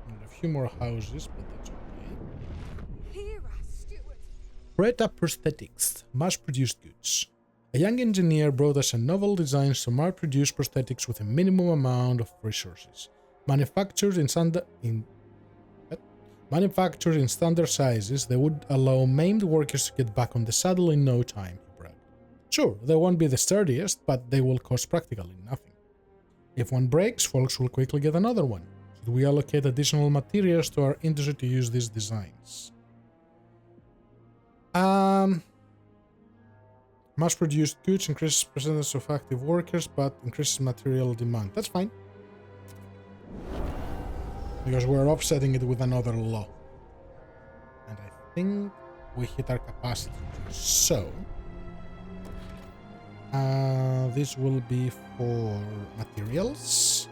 And a few more houses, but that's okay. Here, Stewart. Preta Prosthetics, mass-produced goods. A young engineer brought us a novel design to mass-produce prosthetics with a minimum amount of resources. Manufactured in standard sizes, they would allow maimed workers to get back on the saddle in no time, he bragged. Sure, they won't be the sturdiest, but they will cost practically nothing. If one breaks, folks will quickly get another one. Should we allocate additional materials to our industry to use these designs? Mass-produced goods increases percentage of active workers, but increases material demand. That's fine. Because we're offsetting it with another law. And I think we hit our capacity. So this will be for materials.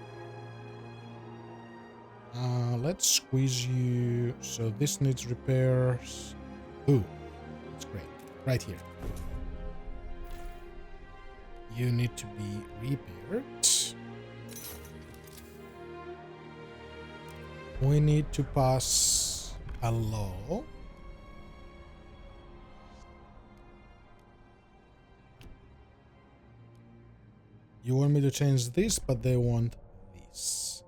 Let's squeeze you. So this needs repairs. Ooh, that's great. Right here. You need to be repaired. We need to pass a law. You want me to change this, but they want this.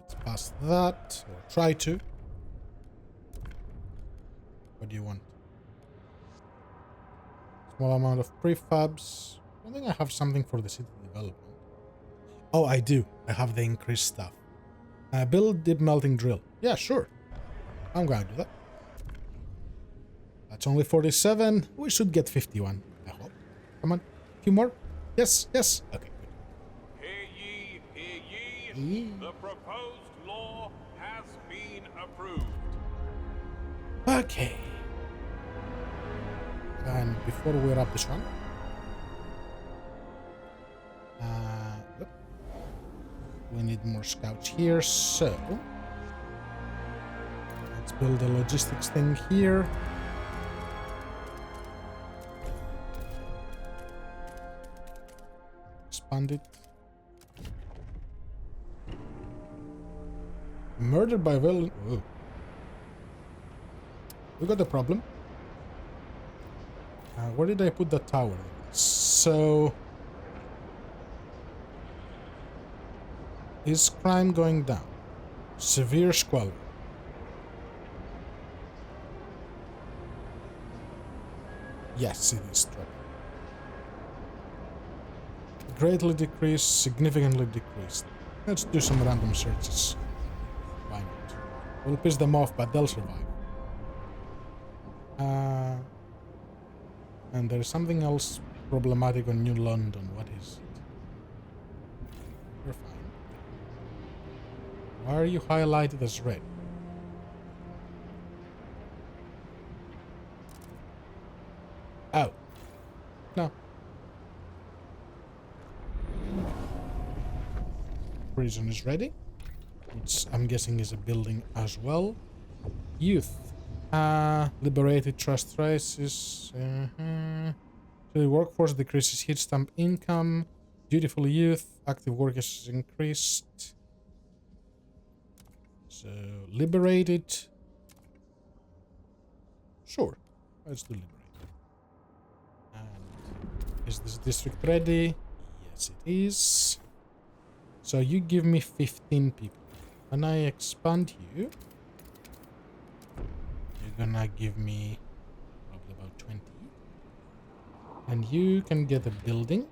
Let's pass that, or try to. What do you want? Small amount of prefabs. I think I have something for the city development. Oh, I do. I have the increased stuff. Build deep melting drill. Yeah, sure. I'm going to do that. That's only 47. We should get 51, I hope. Come on. A few more. Yes, yes. Okay, good. Hear ye. The proposed law has been approved. Okay. And before we wrap this one, we need more scouts here, so let's build a logistics thing here. Expand it. Murdered by violent. Whoa. We got a problem. Where did I put the tower? So, is crime going down? Severe squalor. Yes, it is dropping. Greatly decreased, significantly decreased. Let's do some random searches. Why not? We'll piss them off, but they'll survive. And there's something else problematic on New London. What is it? We're fine. Why are you highlighted as red? Oh. No. Prison is ready. Which I'm guessing is a building as well. Youth. Liberated trust traces. So the workforce decreases heat stamp income. Dutiful youth. Active workers is increased. So liberated. Sure. Let's do liberated. And is this district ready? Yes, it is. So you give me 15 people. When I expand you, you're gonna give me probably about 20. And you can get a building.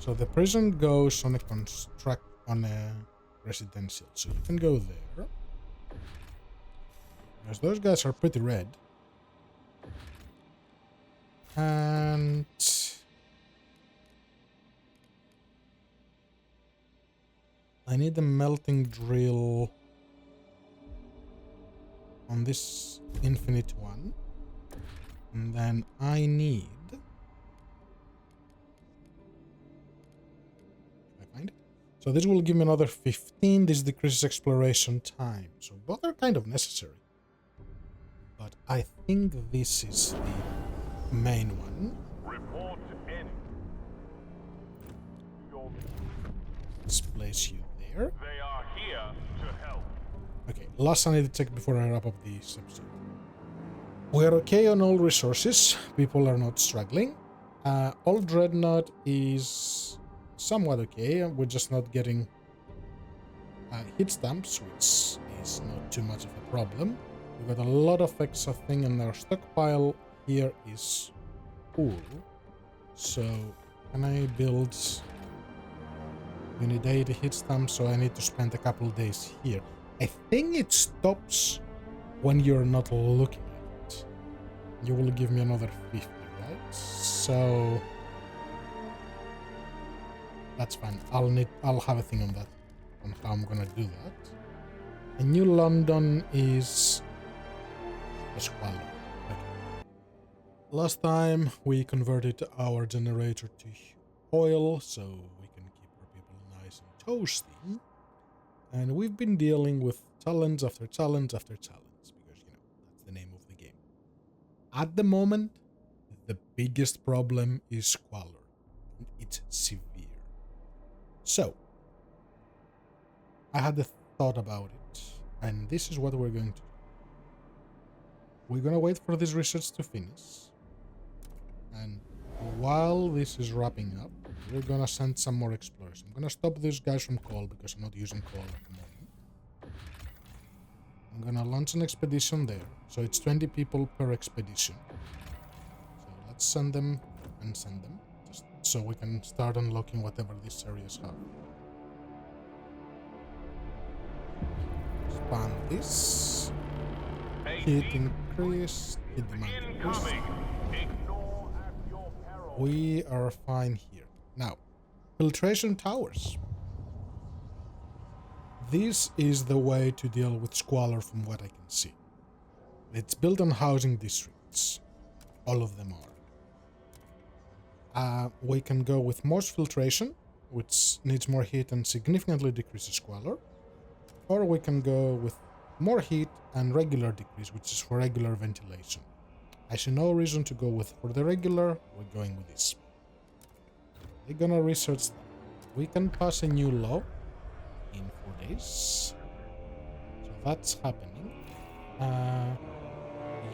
So the prison goes on a residential. So you can go there. Because those guys are pretty red. And I need a melting drill on this infinite one. And then I need... Can I find it? So this will give me another 15. This decreases exploration time. So both are kind of necessary. But I think this is the main one. Report in. Let's place you there. They are here to help. Okay, last I need to check before I wrap up this episode. We are okay on all resources. People are not struggling. All Dreadnought is somewhat okay. We're just not getting hit stamps, which is not too much of a problem. We've got a lot of extra thing, and our stockpile here is full. So, can I build... We need 80 hit stamps, so I need to spend a couple days here. I think it stops when you're not looking at it. You will give me another 50, right? So... That's fine. I'll have a thing on that, on how I'm gonna do that. And New London is... Squalor. Okay. Last time we converted our generator to oil, so we can keep our people nice and toasty. And we've been dealing with challenge after challenge after challenge, because, you know, that's the name of the game. At the moment, the biggest problem is squalor. It's severe. So, I had a thought about it, and this is what we're going to do. We're gonna wait for this research to finish, and while this is wrapping up, we're gonna send some more explorers. I'm gonna stop these guys from coal because I'm not using coal at the moment. I'm gonna launch an expedition there, so it's 20 people per expedition. So let's send them and send them, just so we can start unlocking whatever these areas have. Expand this. Hit increase, hit demand increase. Ignore at your peril. We are fine here. Now, filtration towers. This is the way to deal with squalor from what I can see. It's built on housing districts. All of them are. We can go with most filtration, which needs more heat and significantly decreases squalor. Or we can go with more heat and regular decrease, which is for regular ventilation. I see no reason to go with for the regular, we're going with this. We're gonna research that. We can pass a new law in 4 days. So that's happening.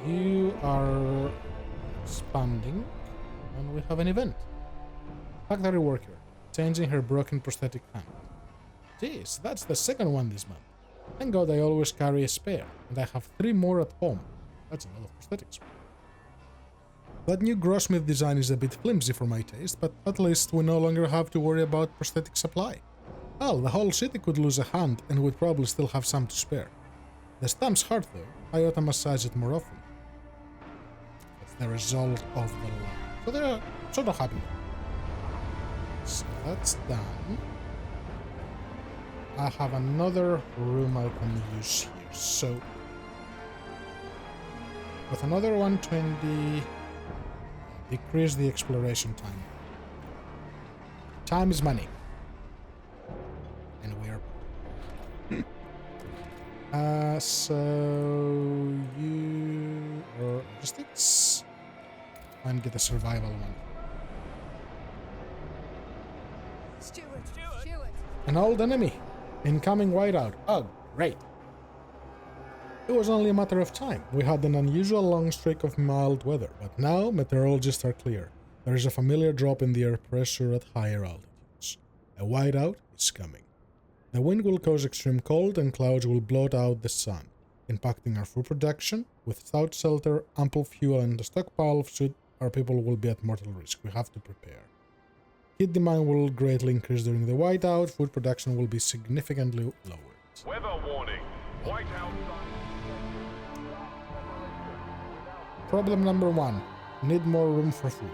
You are expanding, and we have an event. Factory worker, changing her broken prosthetic hand. Jeez, that's the second one this month. Thank God I always carry a spare, and I have 3 more at home. That's a lot of prosthetics. That new Grossmith design is a bit flimsy for my taste, but at least we no longer have to worry about prosthetic supply. Well, the whole city could lose a hand, and we'd probably still have some to spare. The stamp's hard though, I ought to massage it more often. That's the result of the law. So they're sort of happy. So that's done. I have another room I can use here, so with another 120, decrease the exploration time. Time is money. And we're so you or logistics and get a survival one. Steward. An old enemy. Incoming whiteout. Oh, great. It was only a matter of time. We had an unusual long streak of mild weather, but now meteorologists are clear. There is a familiar drop in the air pressure at higher altitudes. A whiteout is coming. The wind will cause extreme cold and clouds will blot out the sun, impacting our food production. Without shelter, ample fuel and a stockpile of food, our people will be at mortal risk. We have to prepare. Heat demand will greatly increase during the whiteout. Food production will be significantly lowered. Weather warning. Whiteout. Problem number 1. Need more room for food.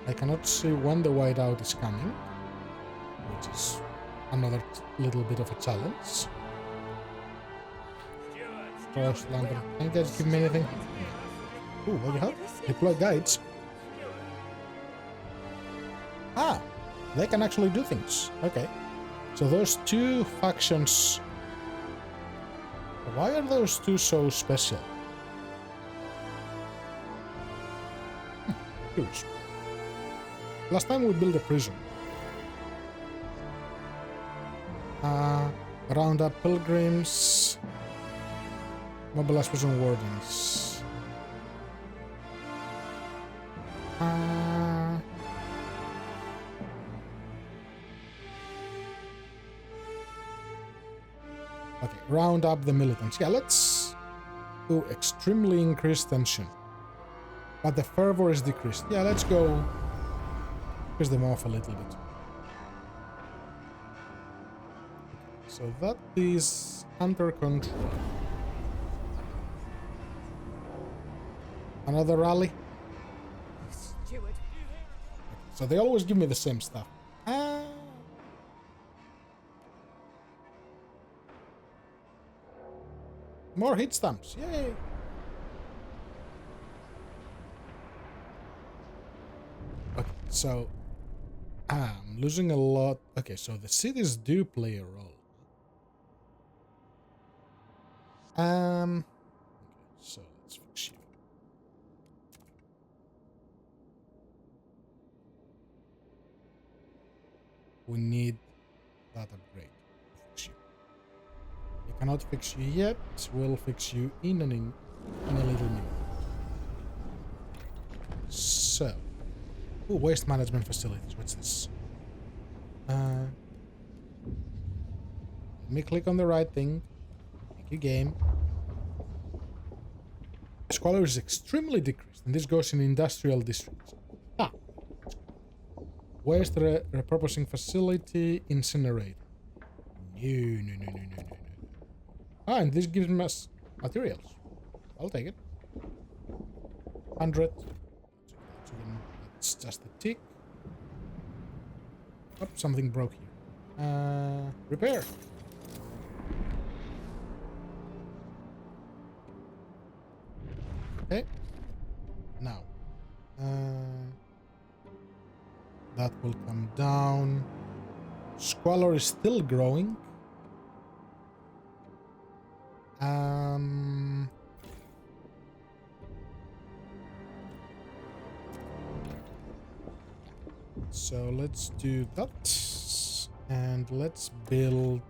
I cannot see when the whiteout is coming, which is another little bit of a challenge. Frost lantern. Can you guys give me anything? Ooh, what do you have? Deploy guides. Ah, they can actually do things. Okay. So those 2 factions. Why are those 2 so special? Curious. Last time we built a prison. Round up pilgrims. Mobilize prison wardens. Okay, round up the militants. Yeah, let's do extremely increased tension. But the fervor is decreased. Yeah, let's go piss them off a little bit. So that is under control. Another rally. Steward. So they always give me the same stuff. More hit stamps. Yay! Okay, so I'm losing a lot. Okay, so the cities do play a role. Okay, so let's fix you. We need that upgrade to fix you. We cannot fix you yet. We'll fix you in a little minute. So, waste management facilities. What's this? Let me click on the right thing. Make a game. Squalor is extremely decreased, and this goes in industrial districts. Waste repurposing facility, incinerator. No. And this gives us materials. I'll take it. 100. That's just a tick. Oh, something broke here. Repair. Okay. now. That will come down. Squalor is still growing. So let's do that. And let's build...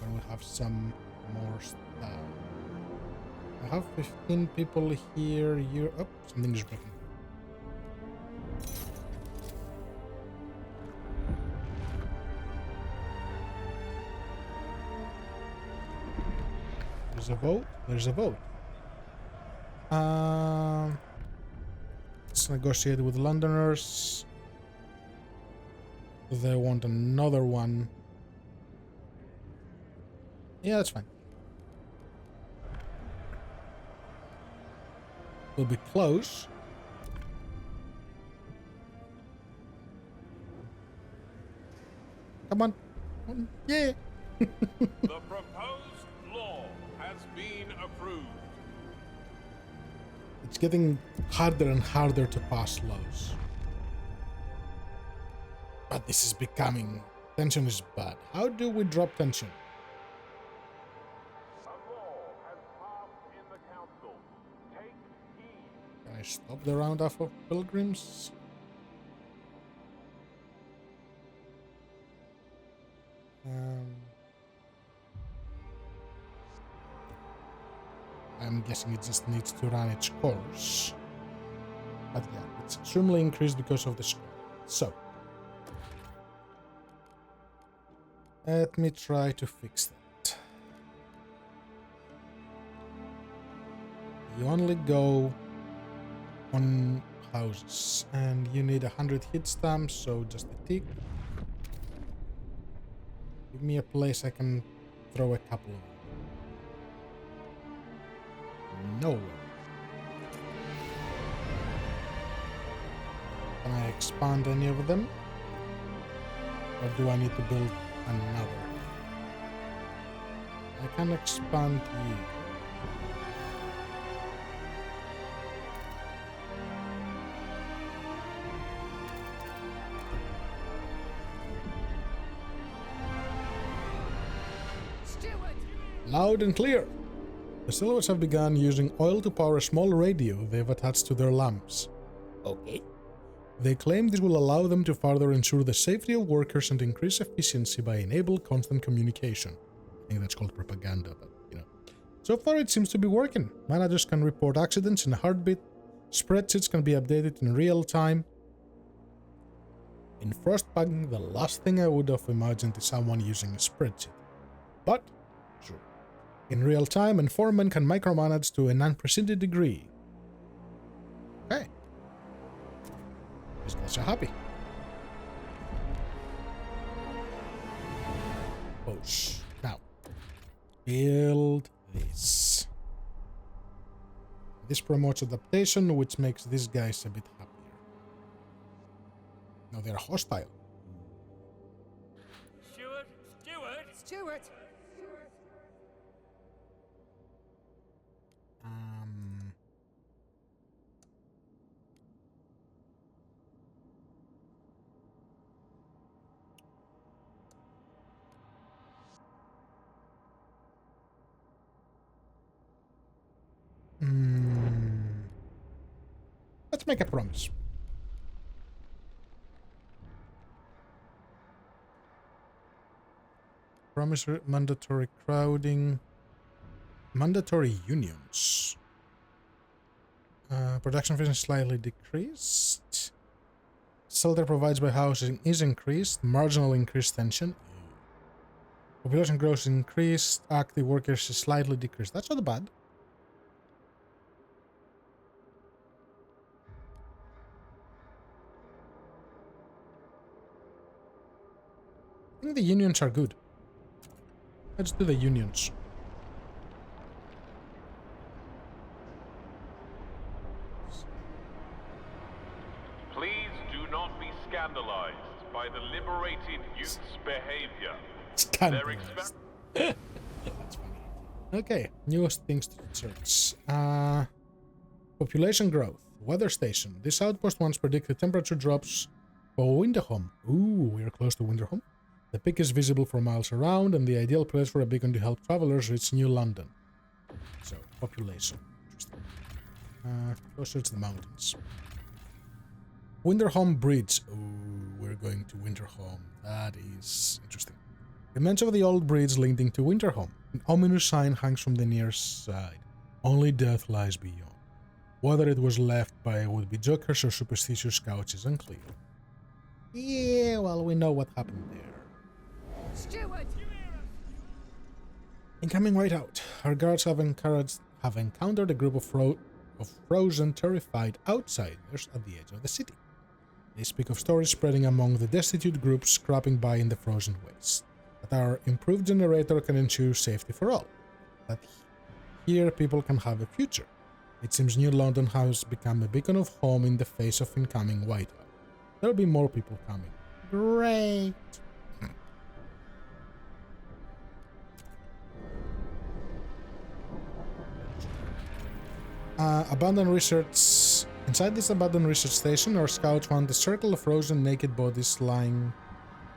and we'll have some more stuff. I have 15 people here. You're... oh, something is broken. There's a vote. There's a vote. Let's negotiate with Londoners. They want another one. Yeah, that's fine. We'll be close. Come on. Yeah. The proposed law has been approved. It's getting harder and harder to pass laws. But this is becoming... tension is bad. How do we drop tension? A law has passed in the council. Take heed. Can I stop the roundup of pilgrims? I'm guessing it just needs to run its course. But yeah, it's extremely increased because of the score. So, let me try to fix that. You only go on houses, and you need 100 hit stamps, so just a tick. Give me a place I can throw a couple of them. Nowhere. Can I expand any of them? Or do I need to build another? I can expand you. Steward! Loud and clear! The Silvers have begun using oil to power a small radio they've attached to their lamps. Okay. They claim this will allow them to further ensure the safety of workers and increase efficiency by enabling constant communication. I think that's called propaganda, but you know. So far it seems to be working. Managers can report accidents in a heartbeat. Spreadsheets can be updated in real time. In Frostpunk, the last thing I would have imagined is someone using a spreadsheet. But, sure. In real time, and foremen can micromanage to an unprecedented degree. Okay. These guys are happy. Push. Now, build this. This promotes adaptation, which makes these guys a bit happier. Now they're hostile. Steward! Steward! Steward! Let's make a promise. Promise mandatory crowding. Mandatory unions. Production efficiency slightly decreased. Shelter provides by housing is increased. Marginal increased tension. Population growth is increased. Active workers is slightly decreased. That's not bad. I think the unions are good. Let's do the unions. Please do not be scandalized by the liberated youth's behavior. Scandalous. That's funny. Okay, newest things to search. Population growth. Weather station. This outpost once predicted temperature drops for Winterholm. Ooh, we are close to Winterholm. The peak is visible for miles around and the ideal place for a beacon to help travelers reach New London. So, population. Interesting. Closer to the mountains. Winterholm Bridge. Ooh, we're going to Winterholm. That is interesting. Remains of the old bridge leading to Winterholm. An ominous sign hangs from the near side. Only death lies beyond. Whether it was left by would-be jokers or superstitious scouts is unclear. Yeah, well, we know what happened there. Steward! Incoming right out. Our guards have encountered a group of frozen, terrified outsiders at the edge of the city. They speak of stories spreading among the destitute groups scrapping by in the frozen waste. That our improved generator can ensure safety for all. That here people can have a future. It seems New London has become a beacon of home in the face of incoming whiteout. There'll be more people coming. Great! Abandoned research. Inside this abandoned research station, our scouts found a circle of frozen naked bodies lying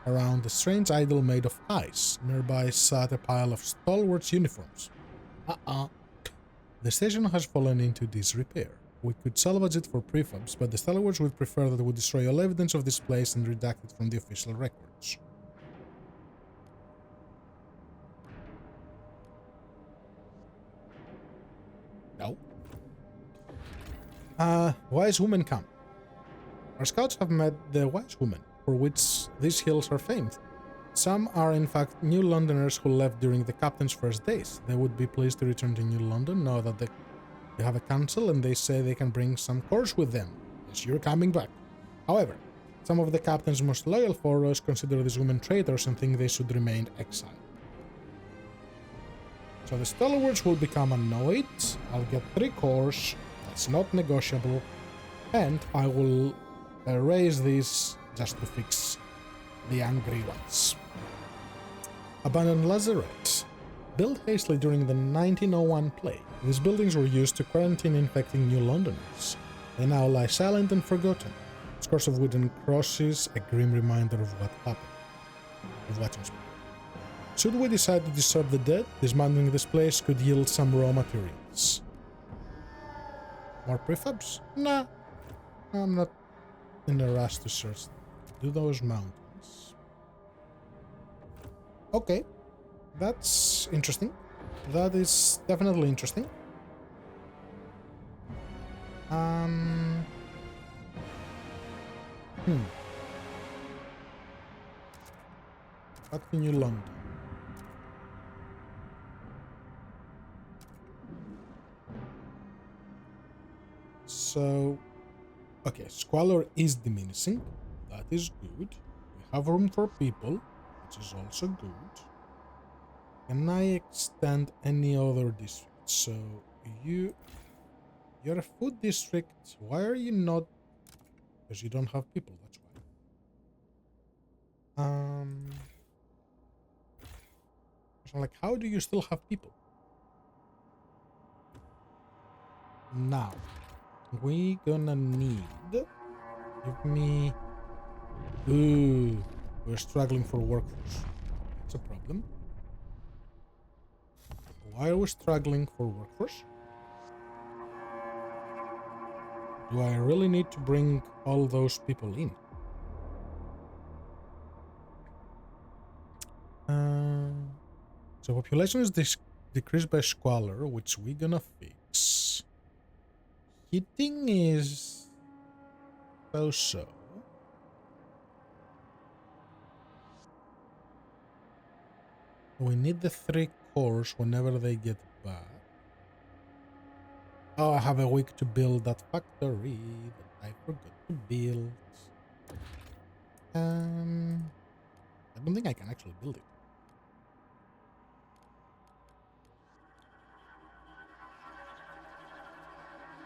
around a strange idol made of ice. Nearby sat a pile of stalwarts' uniforms. The station has fallen into disrepair. We could salvage it for prefabs, but the stalwarts would prefer that we destroy all evidence of this place and redact it from the official records. No. Wise woman come. Our scouts have met the wise woman, for which these hills are famed. Some are in fact New Londoners who left during the captain's first days. They would be pleased to return to New London now that they have a council and they say they can bring some course with them, as you're coming back. However, some of the captain's most loyal followers consider these women traitors and think they should remain exiled. So the stalwarts will become annoyed. I'll get 3 cores. That's not negotiable. And I will erase these just to fix the angry ones. Abandoned Lazarette. Built hastily during the 1901 plague, these buildings were used to quarantine infecting New Londoners. They now lie silent and forgotten. Scores of wooden crosses, a grim reminder of what happened. Of what transpired. Should we decide to disturb the dead, dismantling this place could yield some raw materials. More prefabs? Nah. I'm not in a rush to search. Do those mountains. Okay. That's interesting. That is definitely interesting. Back to New London. So, okay, squalor is diminishing. That is good. We have room for people, which is also good. Can I extend any other district? So, you're a food district. Why are you not? Because you don't have people, that's why. So like, how do you still have people? Now, we gonna need... Give me... Ooh, we're struggling for workforce. That's a problem. Why are we struggling for workforce? Do I really need to bring all those people in? So population is decreased by squalor, which we're gonna fix. Heating is so-so. We need the 3 cores whenever they get back. Oh, I have a week to build that factory that I forgot to build. I don't think I can actually build it.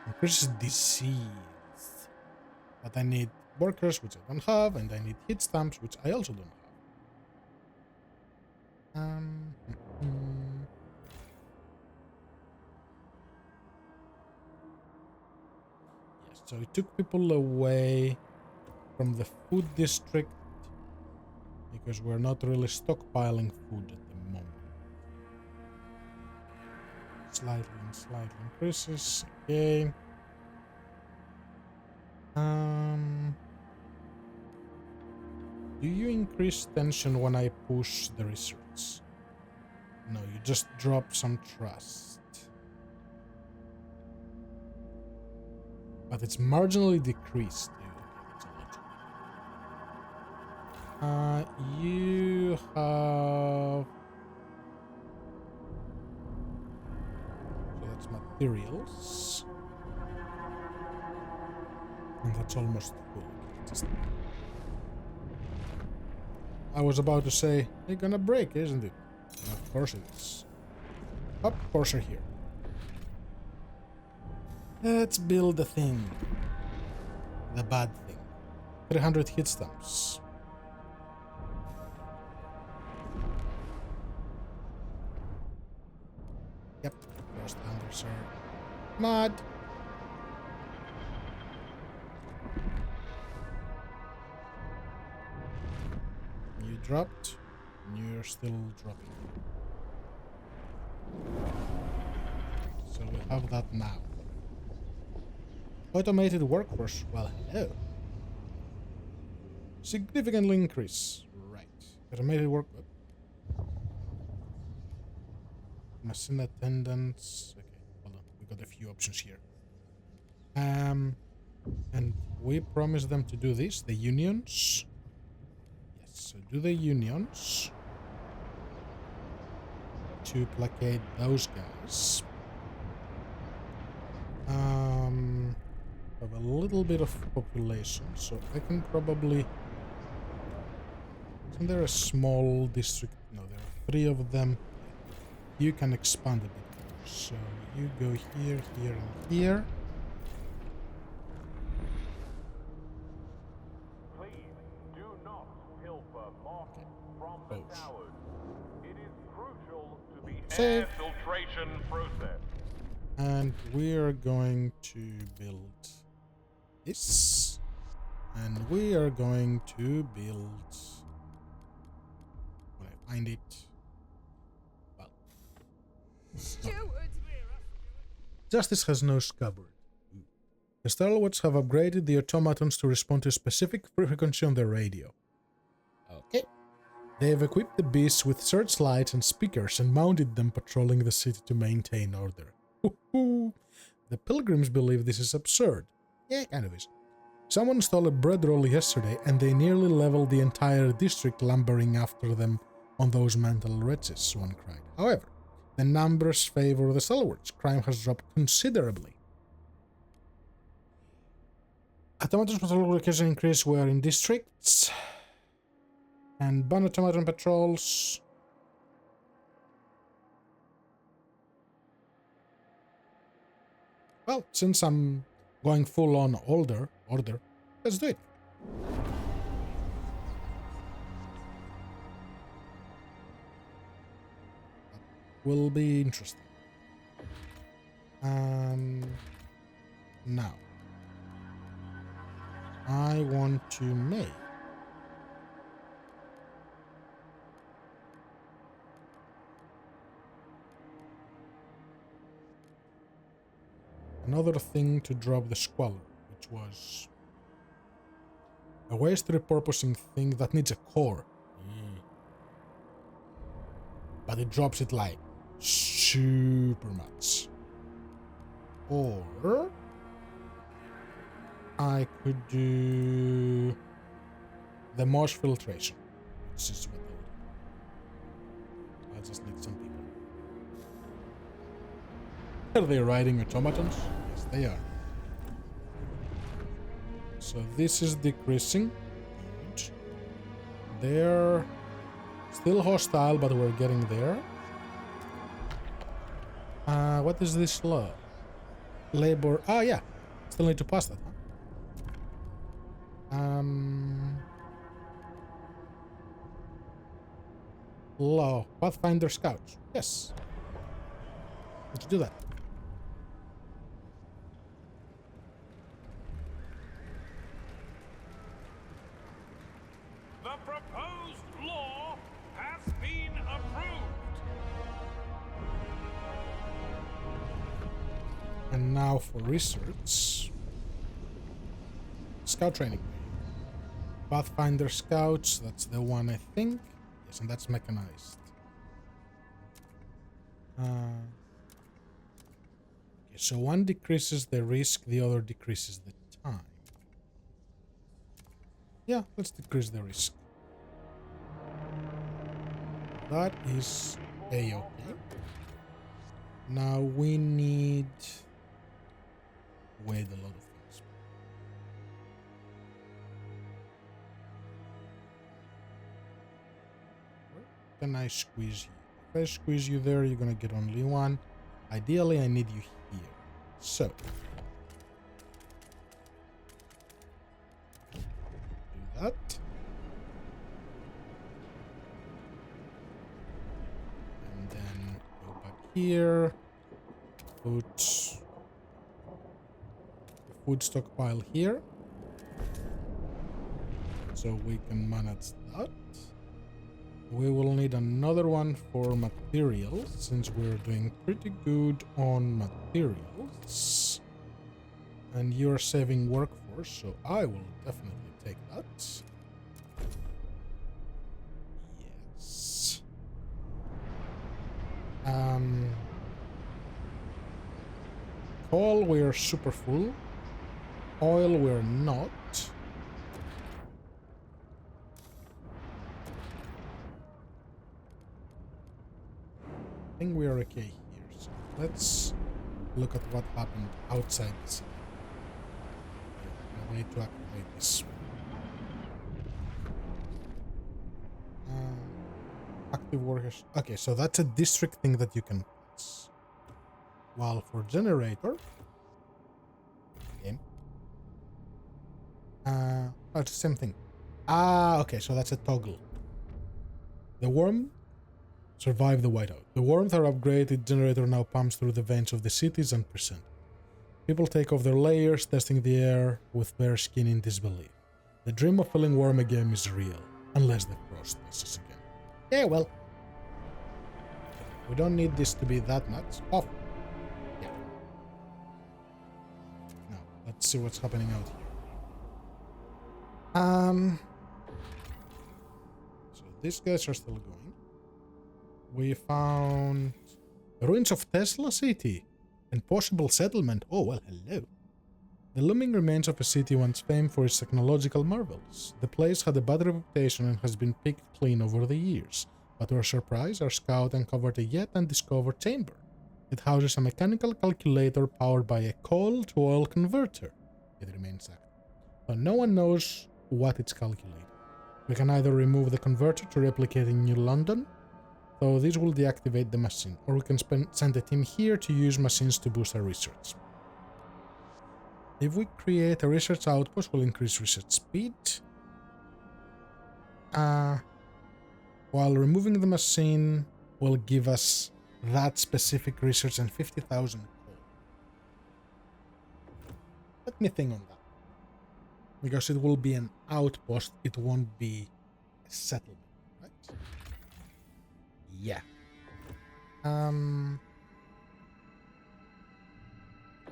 Increases disease. But I need workers, which I don't have, and I need heat stamps, which I also don't have. So it took people away from the food district because we're not really stockpiling food at the moment. Slightly increases. Okay. Do you increase tension when I push the research? No, you just drop some trust. But it's marginally decreased. You have... So that's materials. And that's almost full. I was about to say, they're gonna break, isn't it? And of course it is. Of course, here. Let's build the thing. The bad thing. 300 hit stamps. Yep, first unders are mud. You dropped, and you're still dropping. So we have that now. Automated workforce, well, hello. Significantly increase. Right. Automated work. Machine attendants. Okay, hold on. We got a few options here. And we promised them to do this. The unions. Yes. So do the unions to placate those guys. Have a little bit of population, so I can probably... Isn't there a small district? No, there are 3 of them. You can expand a bit more. So you go here, here, and here. Please do not pilfer moss from the towers. It is crucial to the air filtration process. And we're going to build this. And we are going to build... When I find it... Well... Steward! Justice has no scabbard. The stalwarts have upgraded the automatons to respond to a specific frequency on their radio. Okay. They have equipped the beasts with searchlights and speakers and mounted them patrolling the city to maintain order. The pilgrims believe this is absurd. Yeah, kind of is. Someone stole a bread roll yesterday and they nearly leveled the entire district lumbering after them on those mental wretches, one cried. However, the numbers favor the stalwarts. Crime has dropped considerably. Automaton patrol location increase were in districts. And ban automaton patrols. Well, since I'm going full on order, let's do it. That will be interesting. Now, I want to make another thing to drop the squalor, which was a waste repurposing thing that needs a core. But it drops it like super much. Or I could do the moss filtration, which is what I just need some people. Are they riding automatons? Yes, they are. So this is decreasing. Good. They're still hostile, but we're getting there. What is this law? Labor. Ah, yeah. Still need to pass that, huh? Law. Pathfinder Scouts. Yes. Let's do that. And now for research. Scout training. Pathfinder Scouts, that's the one I think. Yes, and that's mechanized. Okay, so one decreases the risk, the other decreases the time. Yeah, let's decrease the risk. That is A-okay. Now we need... wait a lot of things. Where can I squeeze you? If I squeeze you there, you're gonna get only one. Ideally, I need you here. So... do that. And then go back here. Put the food stockpile here. So we can manage that. We will need another one for materials, since we're doing pretty good on materials. And you're saving workforce, so I will definitely take that. Yes. Coal, we're super full. Oil, we're not. I think we're okay here. So let's look at what happened outside the city. We need to activate this. Active workers. Okay, so that's a district thing that you can pass. While for generator... okay. It's the same thing. Okay, so that's a toggle. The worm survived the whiteout. The warmth or upgraded generator now pumps through the veins of the cities and percent. People take off their layers, testing the air with bare skin in disbelief. The dream of feeling warm again is real, unless the frost messes again. Yeah, well. We don't need this to be that much. Off. Yeah. Now, let's see what's happening out here. So these guys are still going. We found the ruins of Tesla City and possible settlement. Oh, well, hello. The looming remains of a city once famed for its technological marvels. The place had a bad reputation and has been picked clean over the years. But to our surprise, our scout uncovered a yet undiscovered chamber. It houses a mechanical calculator powered by a coal-to-oil converter. It remains active, but no one knows what it's calculating. We can either remove the converter to replicate in New London, though this will deactivate the machine, or we can send a team here to use machines to boost our research. If we create a research outpost, we'll increase research speed. While removing the machine will give us that specific research and 50,000 coal. Let me think on that. Because it will be an outpost, it won't be a settlement, right? Yeah.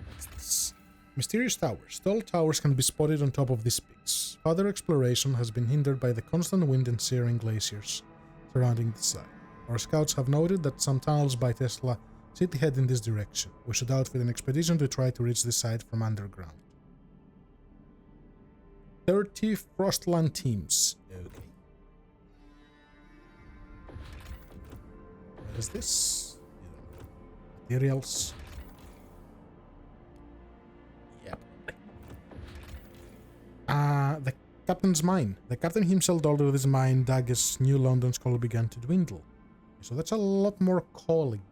What's this? Mysterious towers. Tall towers can be spotted on top of these peaks. Further exploration has been hindered by the constant wind and searing glaciers surrounding the site. Our scouts have noted that some tunnels by Tesla City head in this direction. We should outfit an expedition to try to reach the site from underground. 30 Frostland teams. Okay. What is this? Materials. Yep. The captain's mine. The captain himself ordered this mine dug as New London's coal began to dwindle. So that's a lot more coal again.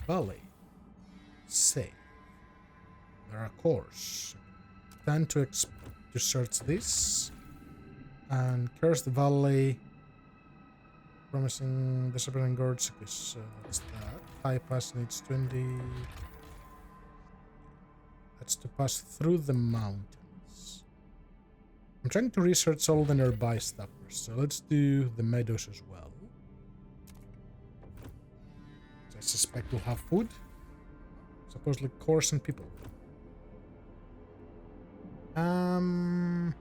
Valley. Save. There are cores. Time to search this. And Cursed Valley. Promising disappearing guards. Okay, so that's that. High pass needs 20. That's to pass through the mountains. I'm trying to research all the nearby stuff first, so let's do the meadows as well. suspect we'll have food. Supposedly cores and people. I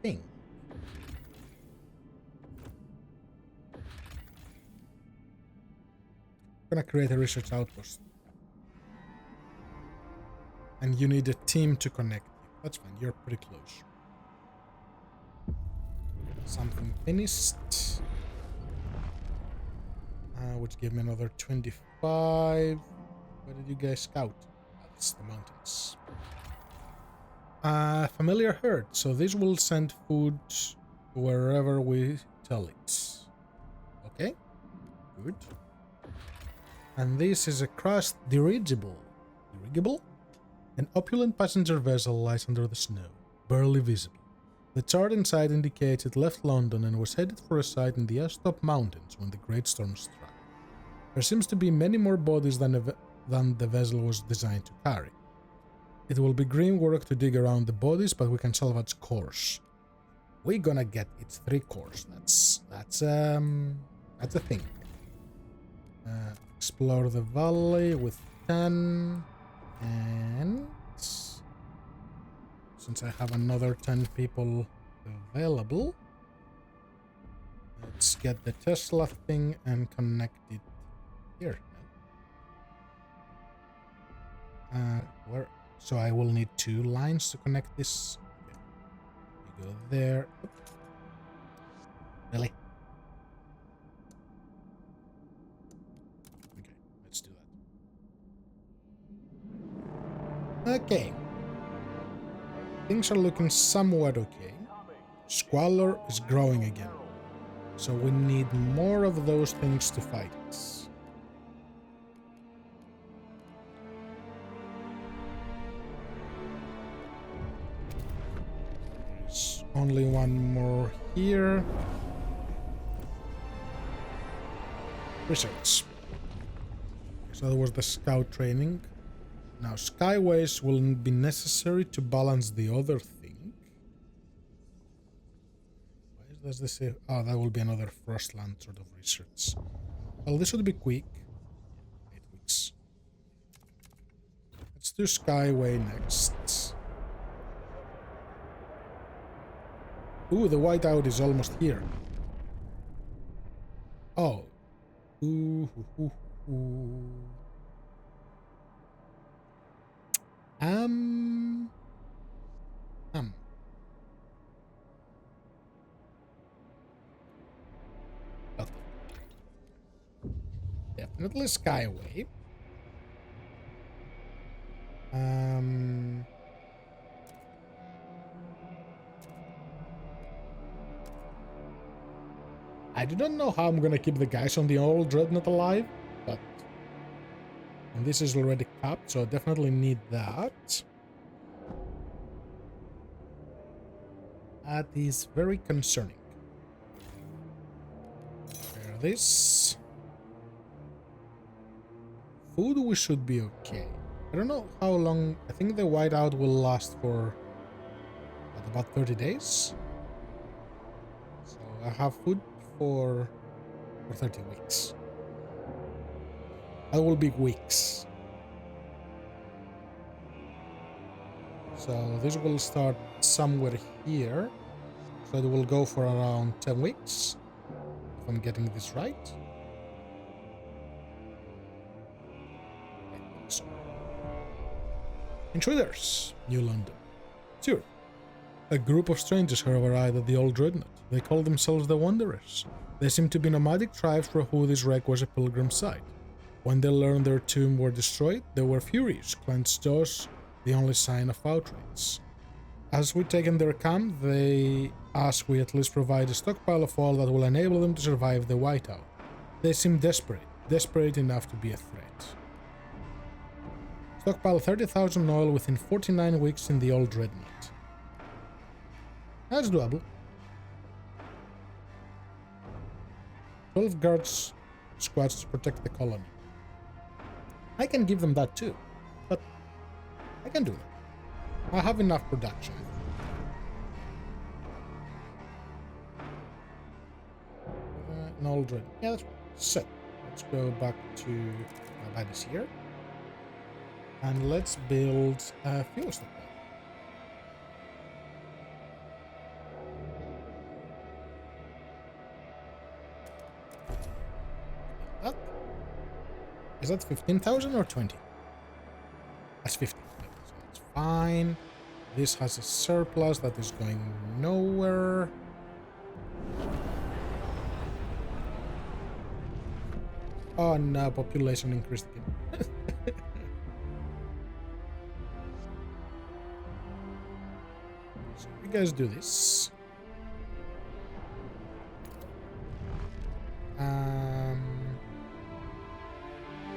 think I'm gonna create a research outpost. And you need a team to connect. That's fine, you're pretty close. Something finished. Which gave me another 25. Where did you guys scout? That's the mountains. Familiar herd. So this will send food wherever we tell it. Okay, good. And this is a crashed dirigible. Dirigible? An opulent passenger vessel lies under the snow, barely visible. The chart inside indicates it left London and was headed for a site in the Astop Mountains when the Great Storm struck. There seems to be many more bodies than the vessel was designed to carry. It will be grim work to dig around the bodies, but we can salvage cores. We're gonna get its 3 cores. That's a thing. Explore the valley with 10, and since I have another 10 people available, let's get the Tesla thing and connect it here. Where? So I will need 2 lines to connect this. Okay. You go there. Really? Okay, let's do that. Okay. Things are looking somewhat okay. Squalor is growing again. So we need more of those things to fight us. There's only one more here. Research. So that was the scout training. Now skyways will be necessary to balance the other thing. Why does this say? Oh, that will be another Frostland sort of research. Well, this would be quick. 8 weeks. Let's do Skyway next. Ooh, the whiteout is almost here. Oh. Ooh. Okay. Definitely Skyway. I do not know how I'm gonna keep the guys on the old Dreadnought alive, but and this is already capped, so I definitely need that. That is very concerning. Repair this. Food, we should be okay. I don't know how long. I think the whiteout will last for what, about 30 days. So I have food for 30 weeks. That will be weeks. So this will start somewhere here. So it will go for around 10 weeks. If I'm getting this right. So. Intruders, New London. Sure. A group of strangers have arrived at the old Dreadnought. They call themselves the Wanderers. They seem to be nomadic tribes for who this wreck was a pilgrim site. When they learned their tomb were destroyed, they were furious, clenched jaws, the only sign of outrage. As we take in their camp, they ask we at least provide a stockpile of oil that will enable them to survive the whiteout. They seem desperate enough to be a threat. Stockpile 30,000 oil within 49 weeks in the old Dreadnought. That's doable. 12 guards squads to protect the colony. I can give them that too, but I can do that. I have enough production. already. Yeah, that's right. So, let's go back to Buddy's here. And let's build a fuel stockpile. That. Is that 15,000 or 20? That's 15. Okay, so that's fine. This has a surplus that is going nowhere. Oh no, population increased again. So you guys do this.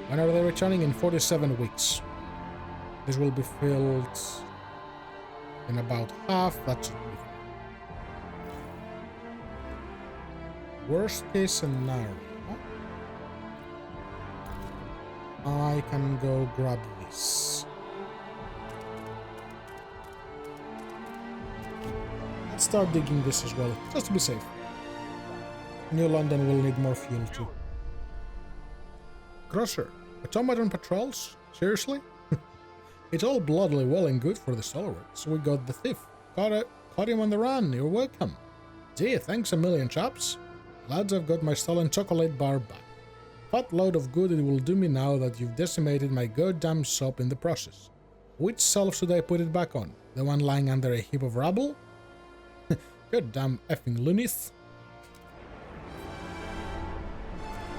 When are they returning? In 47 weeks. This will be filled in about half. That should be fine. Worst case scenario. I can go grab this. Let's start digging this as well, just to be safe. New London will need more fuel too. Crusher, automaton patrols? Seriously? It's all bloodily well and good for the stalwarts. We got the thief. Caught him on the run. You're welcome. Gee, thanks a million, chaps. Lads, I've got my stolen chocolate bar back. Fat load of good it will do me now that you've decimated my goddamn shop in the process. Which shelf should I put it back on? The one lying under a heap of rubble? Goddamn effing loonies.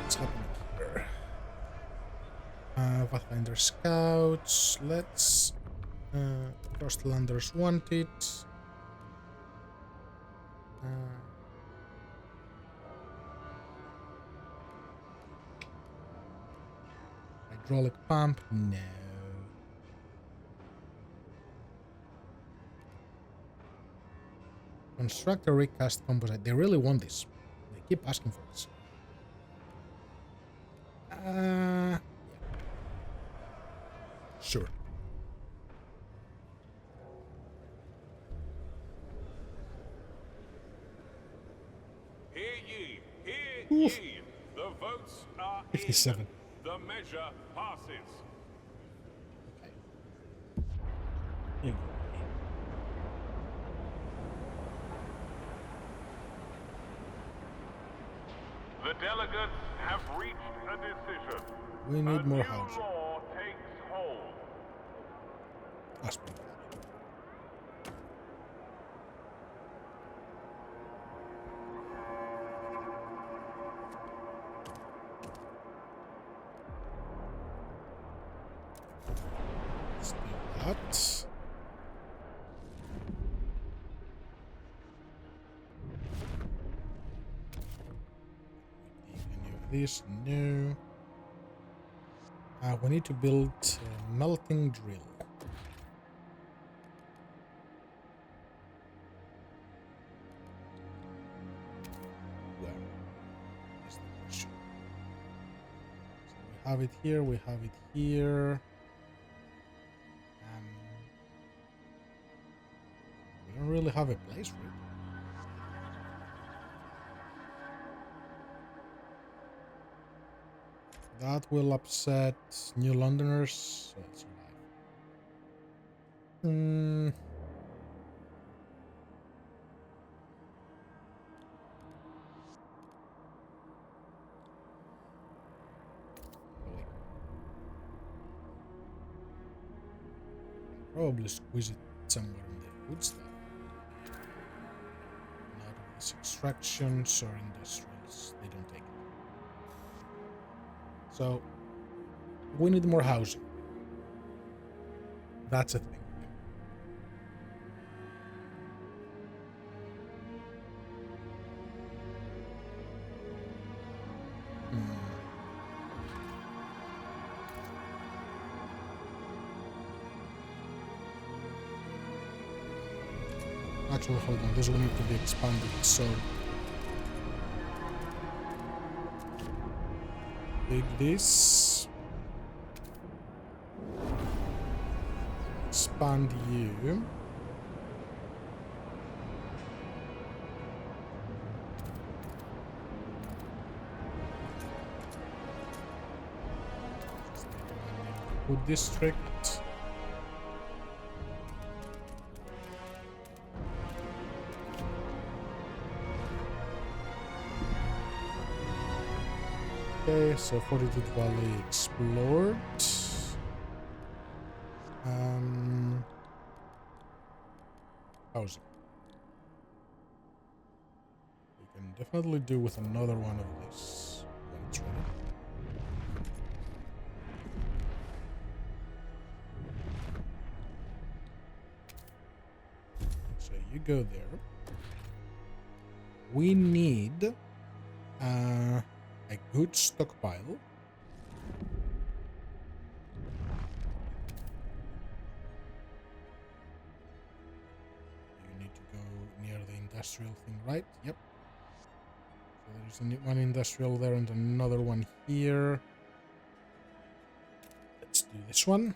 What's happening here? Pathfinder Scouts. Let's... Frostlanders wanted. Hydraulic pump? No. Construct a recast composite. They really want this. They keep asking for this. Yeah. Sure. Hear ye, hear Oof. ye. The votes are 57. in. The measure passes. Okay. Here you go. The delegates have reached a decision. We need more New housing. law takes hold. Hospital. Let's do that. Any of this? No. We need to build a melting drill. Where is the question? So we have it here, we have it here. We don't really have a place for it. That will upset New Londoners, so I'll survive. Probably squeeze it somewhere in the food stuff. Not of these extractions or industrials, they don't take it. So, we need more housing. That's a thing. Actually, hold on, this will need to be expanded, so... Take this. Expand you. food district. Okay, so Fortitude Valley explored. Housing. We can definitely do with another one of this when it's ready. So you go there. We need a good stockpile. Near the industrial thing, right? Yep. So there's one industrial there and another one here. Let's do this one.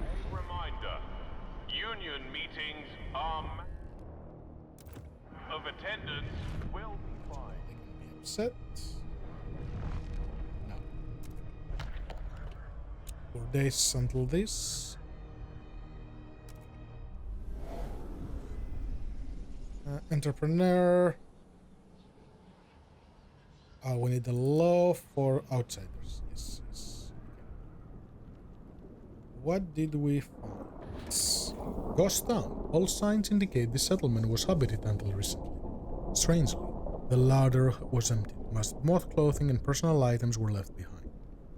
A reminder, union meetings of attendance will be fine. They can be upset. No. 4 days until this. Entrepreneur. We need a law for outsiders. Yes, yes. What did we find? Ghost Town. All signs indicate this settlement was habited until recently. Strangely, the larder was empty. Moth clothing and personal items were left behind.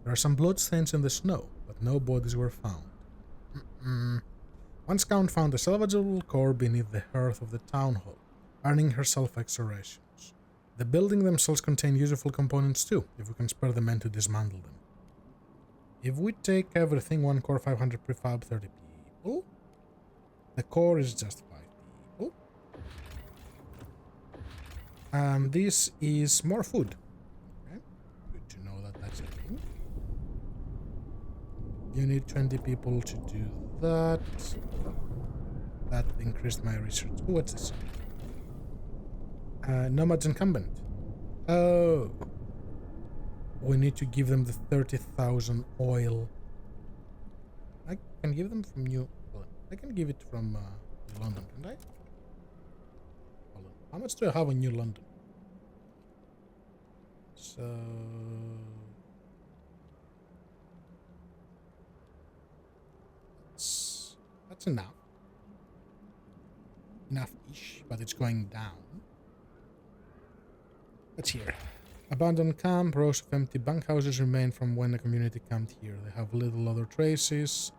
There are some bloodstains in the snow, but no bodies were found. One scout found a salvageable core beneath the hearth of the town hall, earning herself extra rations. The building themselves contain useful components too, if we can spare the men to dismantle them. If we take everything, 1 core, 500 prefab, 30 people. The core is just 5 people. And this is more food. Okay. Good to know that that's a thing. You need 20 people to do that. That increased my research. Oh, what's this? Nomad's incumbent. Oh. We need to give them the 30,000 oil. I can give them from New... Well, I can give it from London, can't I? Hold on. How much do I have on New London? So... That's enough. Enough-ish, but it's going down. What's here? Abandoned camp, rows of empty bunkhouses remain from when the community camped here. They have little other traces.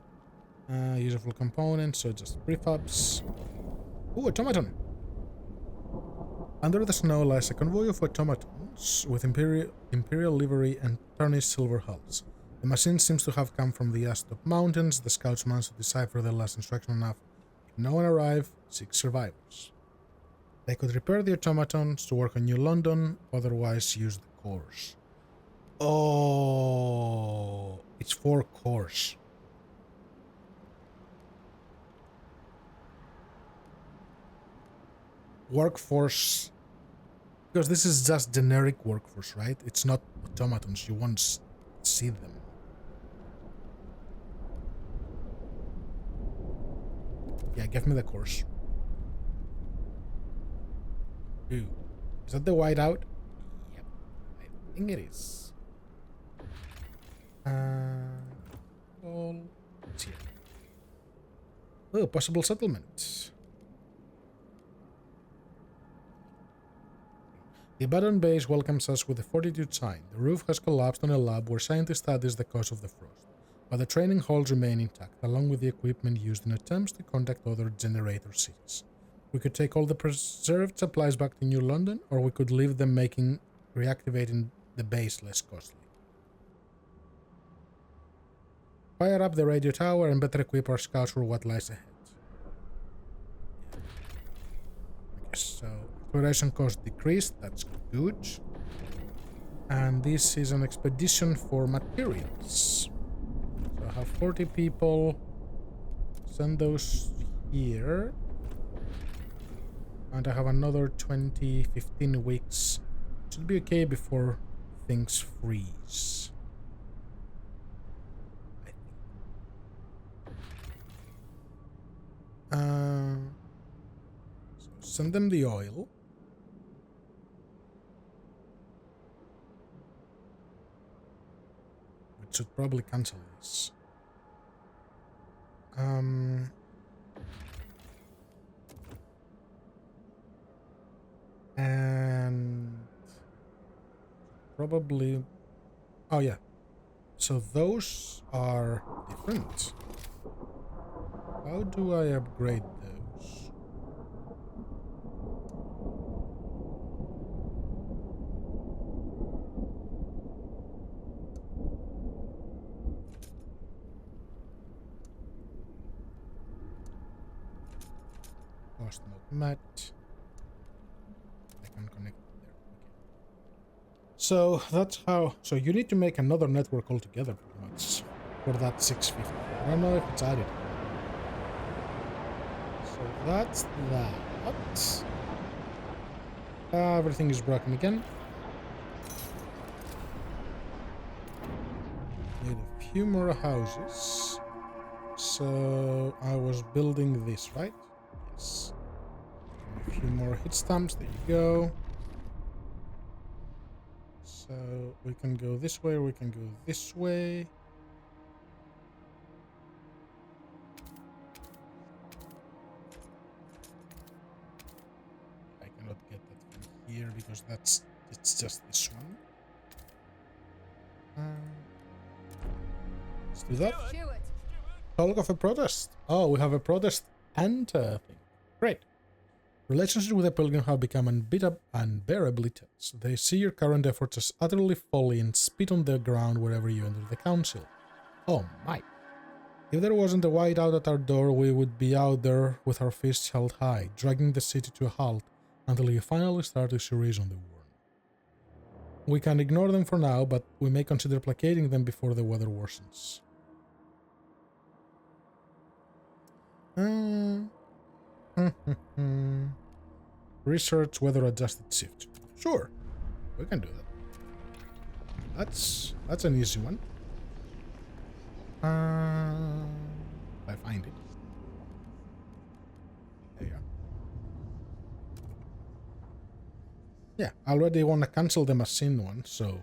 Useful components, so just prefabs. Ooh, automaton! Under the snow lies a convoy of automatons with imperial livery and tarnished silver hulls. The machine seems to have come from the Astop Mountains. The scouts managed to decipher their last instruction enough. If no one arrived, 6 survivors. They could repair the automatons to work on New London, otherwise use the cores. Oh, it's 4 cores. Workforce, because this is just generic workforce, right? It's not automatons, you won't see them. Yeah, give me the course. Ooh. Is that the whiteout? Yep, I think it is. Well, let's see. Oh, possible settlement. The abandoned base welcomes us with a fortitude sign. The roof has collapsed on a lab where scientists studies the cause of the frost, but the training halls remain intact, along with the equipment used in attempts to contact other generator cities. We could take all the preserved supplies back to New London, or we could leave them, making reactivating the base less costly. Fire up the radio tower and better equip our scouts for what lies ahead. Okay, so exploration cost decreased, that's good. And this is an expedition for materials. So I have 40 people. Send those here. And I have another 15 weeks. Should be okay before things freeze. So send them the oil. Which should probably cancel this. And probably... Oh, yeah. So those are different. How do I upgrade those? Cost not met. I can connect it there. Okay. So that's how... So you need to make another network altogether, pretty much, for that 650. I don't know if it's added. So that's that. Everything is broken again. Need a few more houses. So I was building this, right? Yes. A few more hit stamps. There you go. So we can go this way, or we can go this way. I cannot get that from here because it's just this one. Let's do that. Do it. Talk of a protest. Oh, we have a protest enter thing. Great. Relationships with the pilgrim have become unbearably tense. They see your current efforts as utterly folly and spit on the ground wherever you enter the council. Oh my. If there wasn't a whiteout at our door, we would be out there with our fists held high, dragging the city to a halt until you finally start to see reason the warn. We can ignore them for now, but we may consider placating them before the weather worsens. Research weather adjusted shift. Sure, we can do that. That's an easy one. I find it. There you are. Yeah, I already want to cancel the machine one, so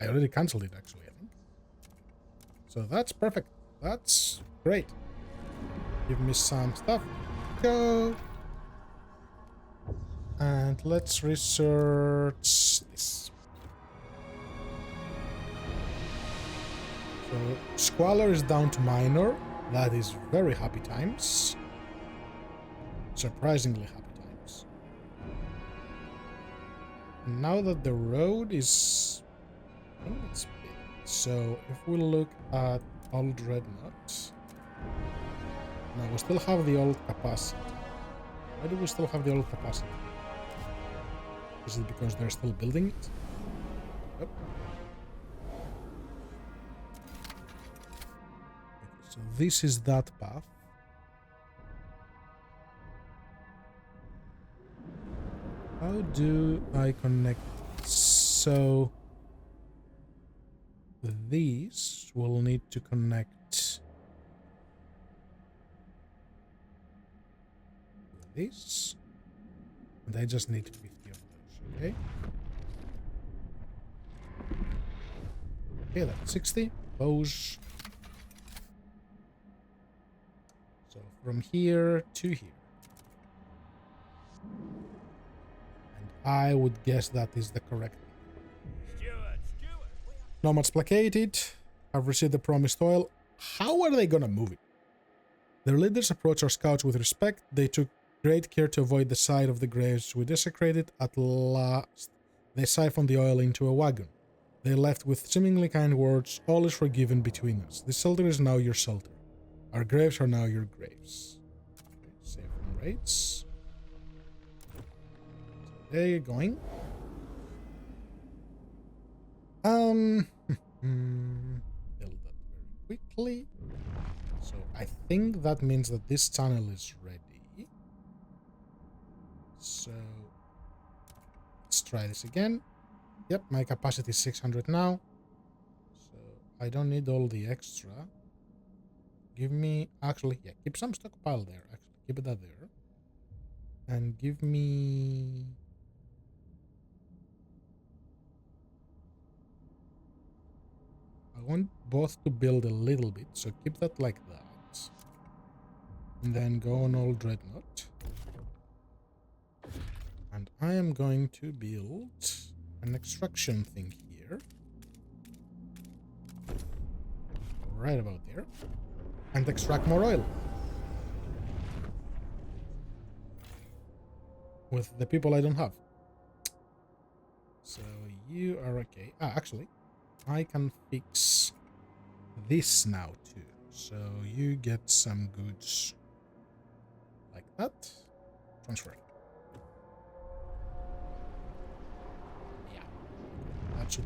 I already cancelled it actually, I think. So that's perfect. That's great. Give me some stuff. Go. And let's research this. So Squalor is down to minor. That is very happy times. Surprisingly happy times. And now that the road is... I think it's big. So if we look at Old Dreadnought... Now we still have the old capacity. Why do we still have the old capacity? Is it because they're still building it? Yep. Okay, so this is that path. How do I connect this? So these will need to connect with this. And I just need 50 of those, okay? Okay, that's 60. Those. So from here to here. And I would guess that is the correct thing. Nomads placated. Have received the promised oil. How are they gonna move it? Their leaders approach our scouts with respect. They took great care to avoid the site of the graves we desecrated. At last, they siphoned the oil into a wagon. They left with seemingly kind words. All is forgiven between us. The shelter is now your shelter. Our graves are now your graves. Okay, save from rates. So there you're going. Build that very quickly. So I think that means that this channel is ready. So let's try this again. Yep, my capacity is 600 now. So I don't need all the extra. give me... Actually, yeah, keep some stockpile there. Actually, keep that there. And give me... I want both to build a little bit, so keep that like that. And then go on all dreadnought. And I am going to build an extraction thing here. Right about there. And extract more oil. With the people I don't have. So you are okay. Ah, actually, I can fix this now too. So you get some goods like that. Transfer. Yeah. That should...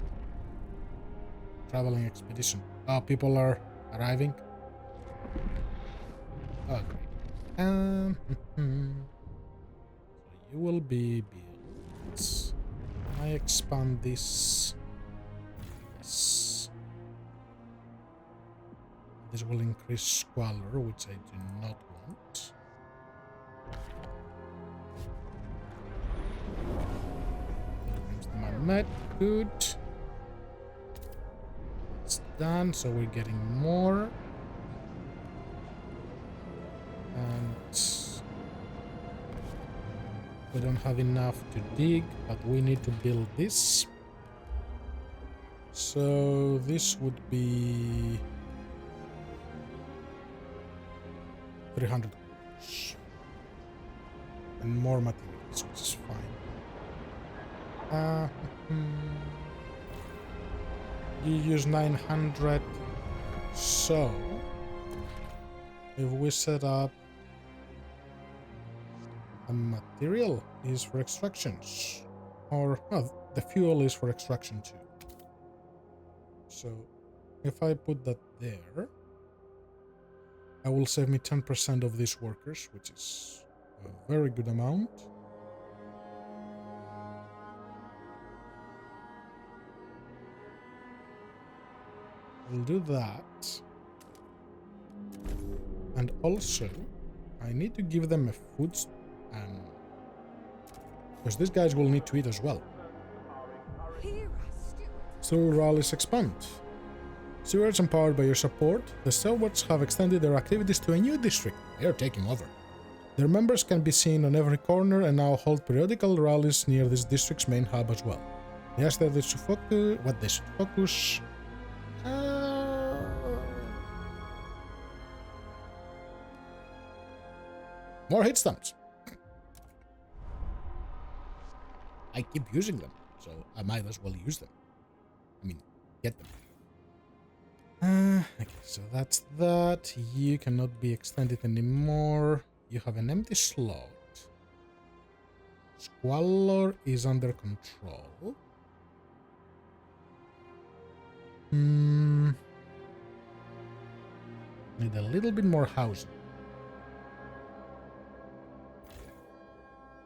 Traveling expedition. Ah, people are arriving. Oh, great. So you will be built. I expand this. Yes. This will increase squalor, which I do not want. Pilgrims to my met. Good. It's done, so we're getting more. And we don't have enough to dig, but we need to build this. So this would be 300 crores. And more materials, which is fine. You use 900. So if we set up a material is for extractions, or the fuel is for extraction too. So if I put that there, I will save me 10% of these workers, which is a very good amount. We'll do that. And also, I need to give them a food, because these guys will need to eat as well. Sewer rallies expand. Sewers empowered by your support, the Stalwarts have extended their activities to a new district. They are taking over. Their members can be seen on every corner and now hold periodical rallies near this district's main hub as well. They asked that they should focus... what they should focus... more hit stamps. I keep using them, so I might as well use them. I mean, get them. Okay, so that's that. You cannot be extended anymore. You have an empty slot. Squalor is under control. Need a little bit more housing.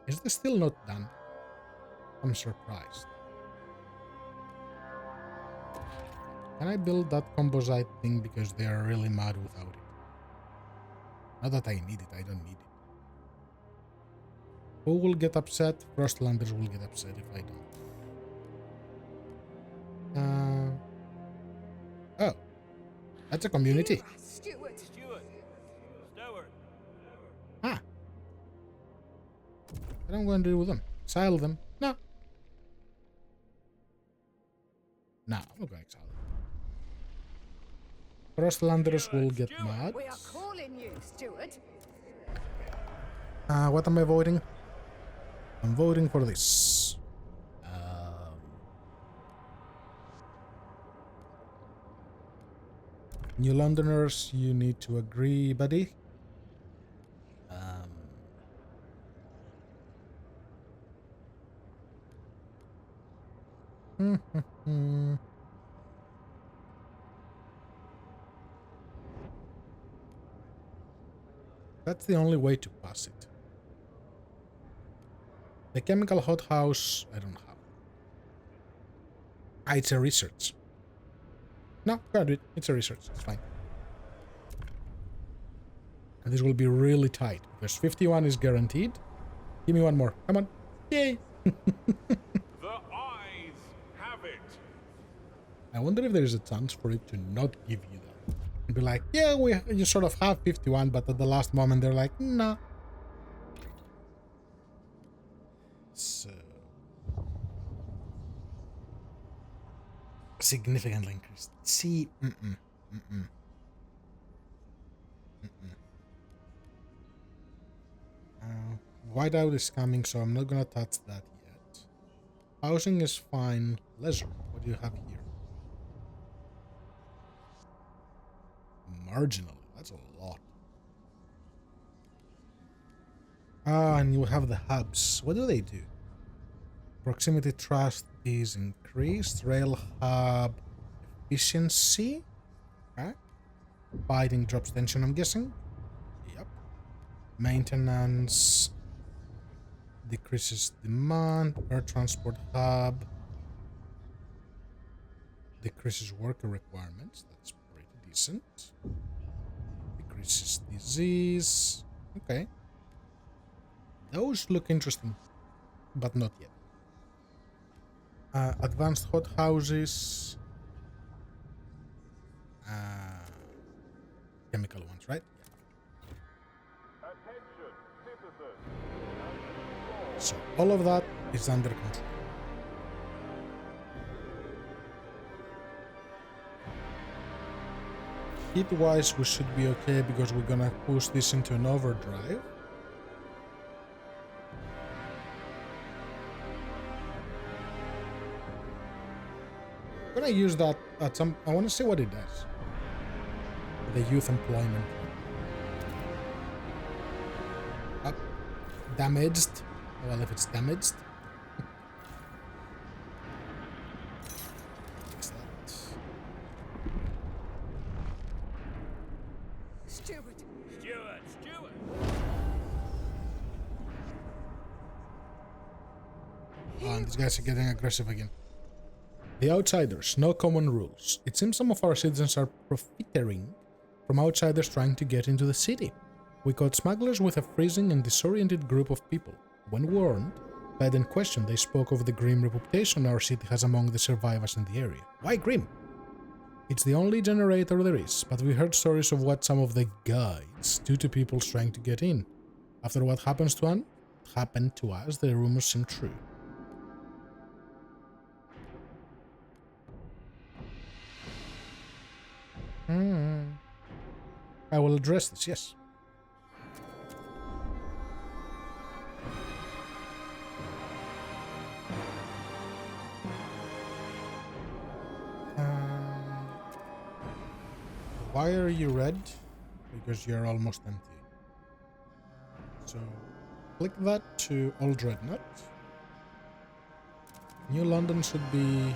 Is this still not done? I'm surprised. Can I build that composite thing because they are really mad without it? Not that I need it, I don't need it. Who will get upset? Frostlanders will get upset if I don't. Oh. That's a community. Steward. Ah. What am I going to do with them? Exile them? No. No, I'm not going to exile them. Frostlanders will get mad. We are calling you, Steward. What am I voting? I'm voting for this. New Londoners, you need to agree, buddy. That's the only way to pass it. The chemical hothouse, I don't have. Ah, it's a research. No, gotta do it. It's a research. It's fine. And this will be really tight, because 51 is guaranteed. Give me one more. Come on. Yay! The eyes have it. I wonder if there is a chance for it to not give you that. And be like, yeah, you sort of have 51, but at the last moment they're like, nah. So... significantly increased. See, Whiteout is coming, so I'm not gonna touch that yet. Housing is fine. Leisure, what do you have here? Marginally, that's a lot. Ah, and you have the hubs. What do they do? Proximity trust is increased. Rail hub efficiency. Okay. Fighting drops tension, I'm guessing. Yep. Maintenance decreases demand. Air transport hub decreases worker requirements. That's pretty decent. Decreases disease. Okay. Those look interesting, but not yet. Advanced hothouses. Chemical ones, right? Yeah. Attention, citizens. So all of that is under control. Heat-wise, we should be okay because we're gonna push this into an overdrive. I'm gonna use that at some... I want to see what it does. The youth employment. Up. Damaged. Well, if it's damaged. Fix that. Steward. Steward. Oh, and these guys are getting aggressive again. The outsiders, no common rules. It seems some of our citizens are profiteering from outsiders trying to get into the city. We caught smugglers with a freezing and disoriented group of people. When warned, by then questioned, they spoke of the grim reputation our city has among the survivors in the area. Why grim? It's the only generator there is, but we heard stories of what some of the guides do to people trying to get in. After what happened to us, the rumors seem true. I will address this, yes. Why are you red? Because you're almost empty. So, click that to all dreadnought. New London should be...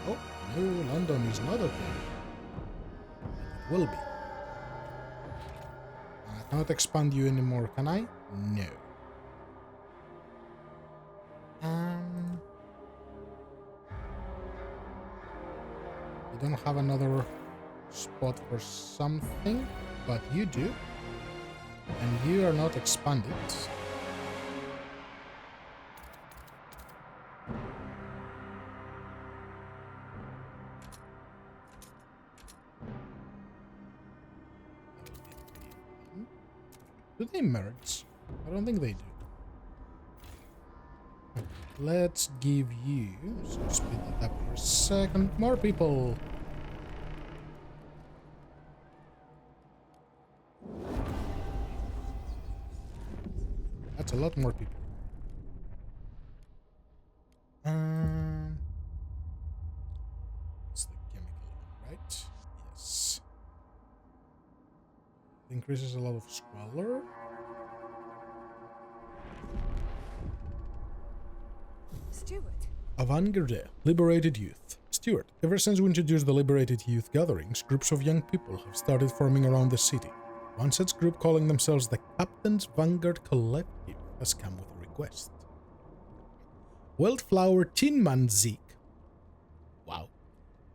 Oh, New London is not okay. It will be. I cannot expand you anymore, can I? No. You don't have another spot for something, but you do. And you are not expanded. Do they merge? I don't think they do. Let's give you... So speed that up for a second. More people! That's a lot more people. It's the chemical one, right? Yes. It increases a lot of squalor. Steward. Avant-garde, liberated youth. Steward, ever since we introduced the liberated youth gatherings, groups of young people have started forming around the city. One such group, calling themselves the Captain's Vanguard Collective, has come with a request. Wildflower Tin Man Zeke. Wow.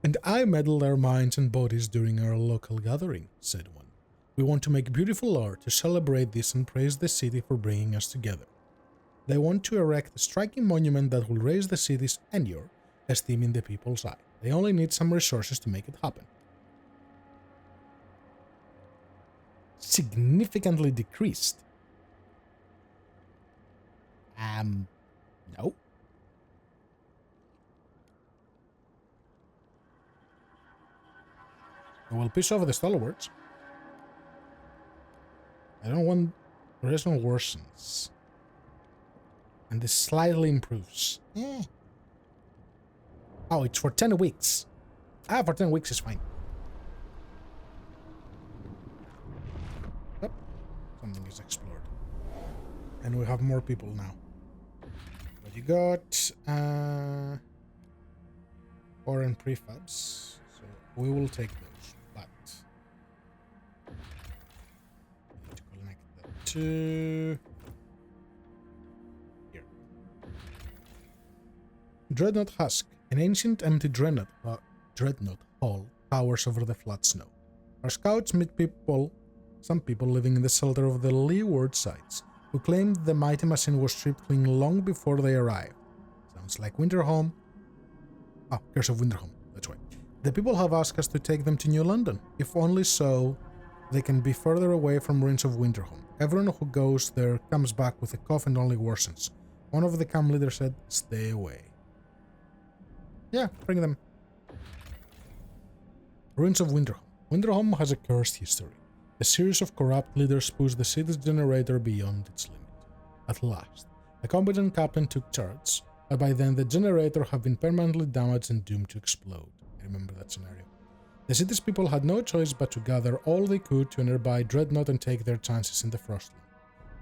And I meddle their minds and bodies during our local gathering, said one. We want to make beautiful art to celebrate this and praise the city for bringing us together. They want to erect a striking monument that will raise the city's and your esteem in the people's eye. They only need some resources to make it happen. Significantly decreased. No. I will piss off the stalwarts. I don't want duration worsens. And this slightly improves. Oh, it's for 10 weeks. For 10 weeks is fine. Yep. Something is explored. And we have more people now. What you got? Foreign prefabs. So we will take those. But we need to connect that to here. Dreadnought Husk. An ancient empty dreadnought hall towers over the flat snow. Our scouts meet some people living in the shelter of the leeward sides, who claimed the mighty machine was stripped clean long before they arrived. Sounds like Winterhome. Curse of Winterhome, that's right. The people have asked us to take them to New London, if only so they can be further away from ruins of Winterhome. Everyone who goes there comes back with a cough and only worsens. One of the camp leaders said, stay away. Yeah, bring them. Ruins of Winterhome. Winterhome has a cursed history. A series of corrupt leaders pushed the city's generator beyond its limit. At last, a competent captain took charge, but by then the generator had been permanently damaged and doomed to explode. I remember that scenario. The city's people had no choice but to gather all they could to a nearby dreadnought and take their chances in the Frostland.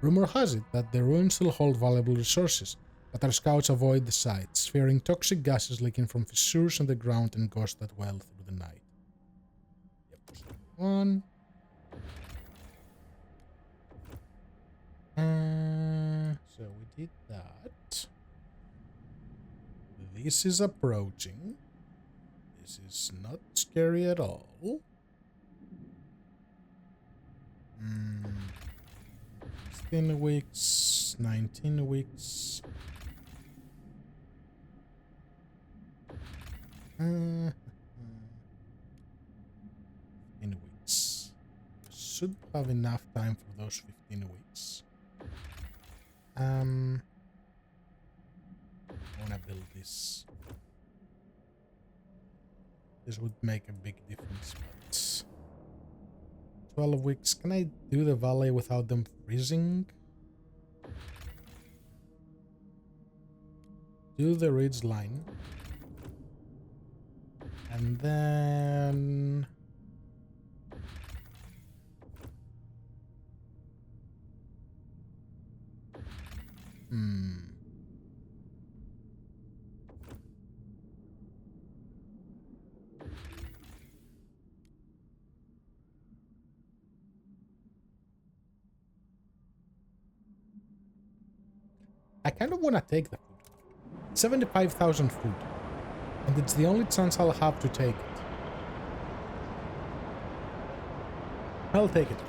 Rumor has it that the ruins still hold valuable resources, but our scouts avoid the sites, fearing toxic gases leaking from fissures in the ground and ghosts that wail through the night. Yep, one. So we did that. This is approaching. This is not scary at all. 16 weeks, 19 weeks. 15 weeks. Should have enough time for those 15 weeks. I wanna build this. This would make a big difference, but 12 weeks. Can I do the valley without them freezing? Do the ridge line. And then I kind of want to take the food. 75,000 food. And it's the only chance I'll have to take it. I'll take it.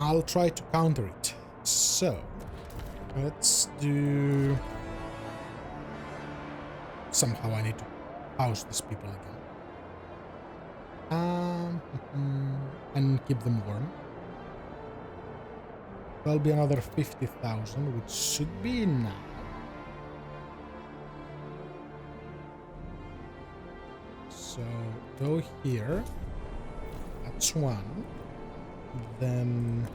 I'll try to counter it. So, let's do... Somehow I need to house these people again. And keep them warm. There'll be another 50,000, which should be enough. So, go here. That's one. Then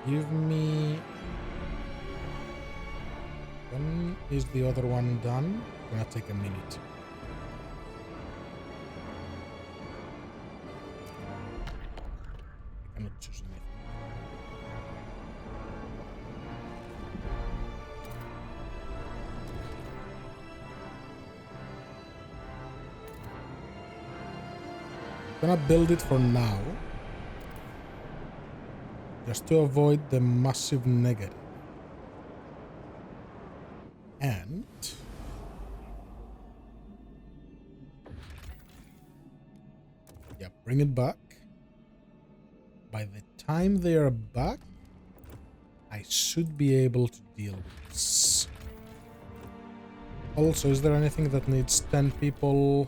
give me... When is the other one done? Gonna take a minute. I cannot choose anything. Gonna build it for now, just to avoid the massive negative. And yeah, bring it back. by the time they are back, I should be able to deal with this. Also, is there anything that needs 10 people?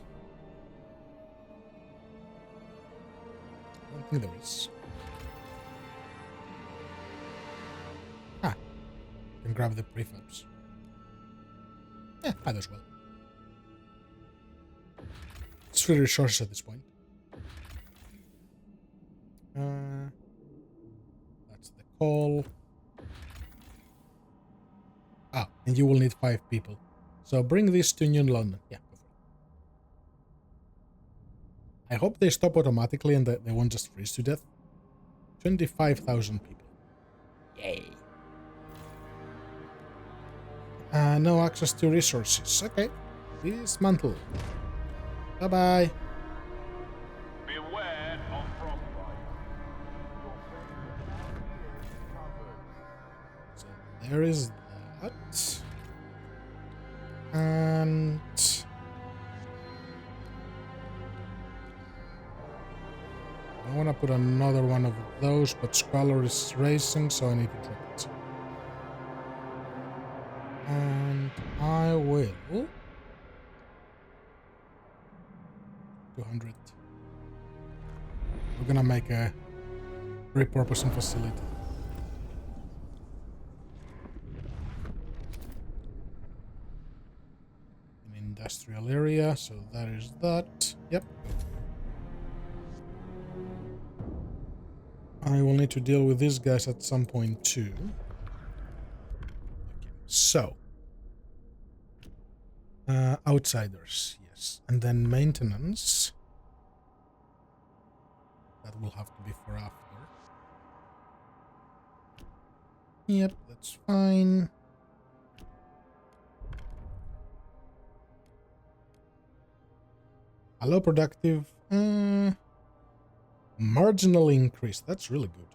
I don't think there is. Ah, I can grab the prefabs. Yeah, might as well. It's 3 resources at this point. That's the call. Ah, and you will need 5 people. So bring this to New London. Yeah, go for it. I hope they stop automatically and that they won't just freeze to death. 25,000 people. Yay. No access to resources. Okay. Dismantle. Bye-bye. Beware of frostbite. So there is that. And I want to put another one of those, but Squalor is racing, so I need to drop it. And I will 200. We're gonna make a repurposing facility. Industrial area, so that is that. Yep. I will need to deal with these guys at some point too. Okay. So, outsiders, yes, and then maintenance. That will have to be for after. Yep, that's fine. Allow productive. Marginal increase. That's really good.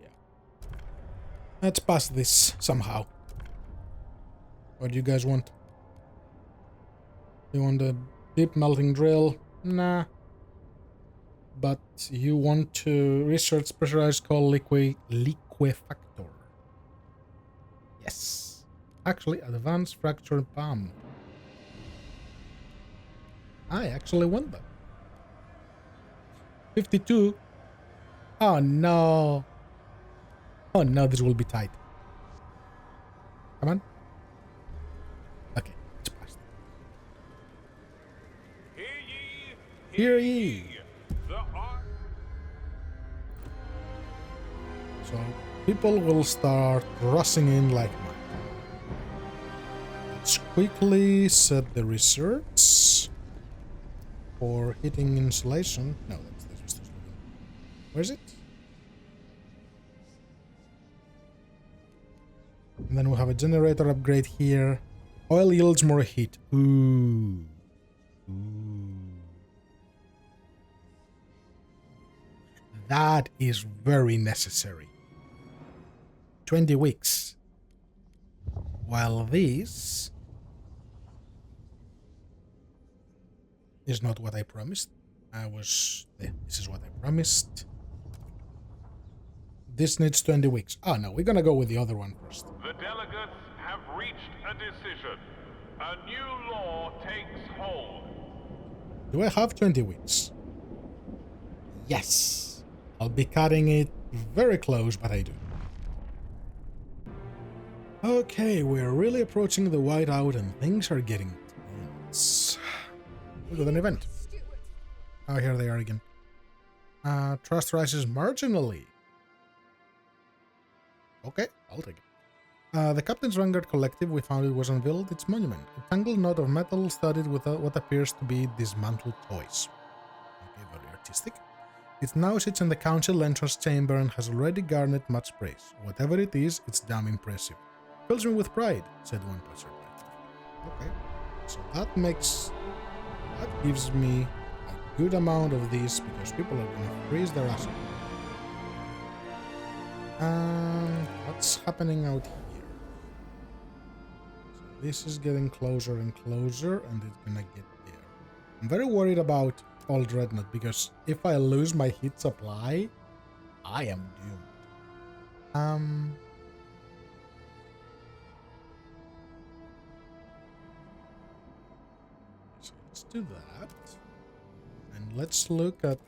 Yeah. Let's pass this somehow. What do you guys want? You want a deep melting drill? Nah. But you want to research pressurized coal liquefactor. Yes. Actually, advanced fractured palm. I actually want that. 52. Oh no. Oh no, this will be tight. Come on. Okay, it's passed. Hear ye. So people will start rushing in like mad. Let's quickly set the research for hitting insulation. No, that's just where is it? And then we'll have a generator upgrade here. Oil yields more heat. Ooh. That is very necessary. 20 weeks. While this is not what I promised. This is what I promised. This needs 20 weeks. Oh no, we're gonna go with the other one first. The delegates have reached a decision. A new law takes hold. Do I have 20 weeks? Yes. I'll be cutting it very close, but I do. Okay, we're really approaching the whiteout and things are getting tense. Look at an event. Oh, here they are again. Trust rises marginally. Okay, I'll take it. The Captain's Vanguard Collective, we found it was unveiled its monument. A tangled knot of metal studded with what appears to be dismantled toys. Okay, very artistic. It now sits in the council entrance chamber and has already garnered much praise. Whatever it is, it's damn impressive. Fills me with pride, said one passerby. Okay, so that gives me a good amount of these because people are gonna freeze their ass off. What's happening out here? This is getting closer and closer, and it's gonna get there. I'm very worried about Old Dreadnought, because if I lose my heat supply, I am doomed. So let's do that. And let's look at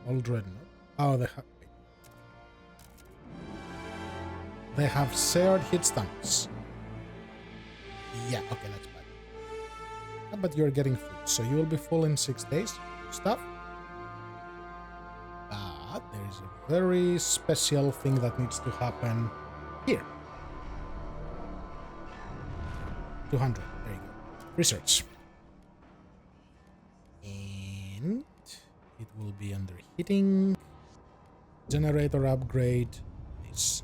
Old Dreadnought. Oh, they have shared hit stunts. Yeah, okay, that's bad. Yeah, but you're getting food, so you will be full in 6 days. Stuff. But there is a very special thing that needs to happen here. 200. There you go. Research. And it will be under heating. Generator upgrade. This.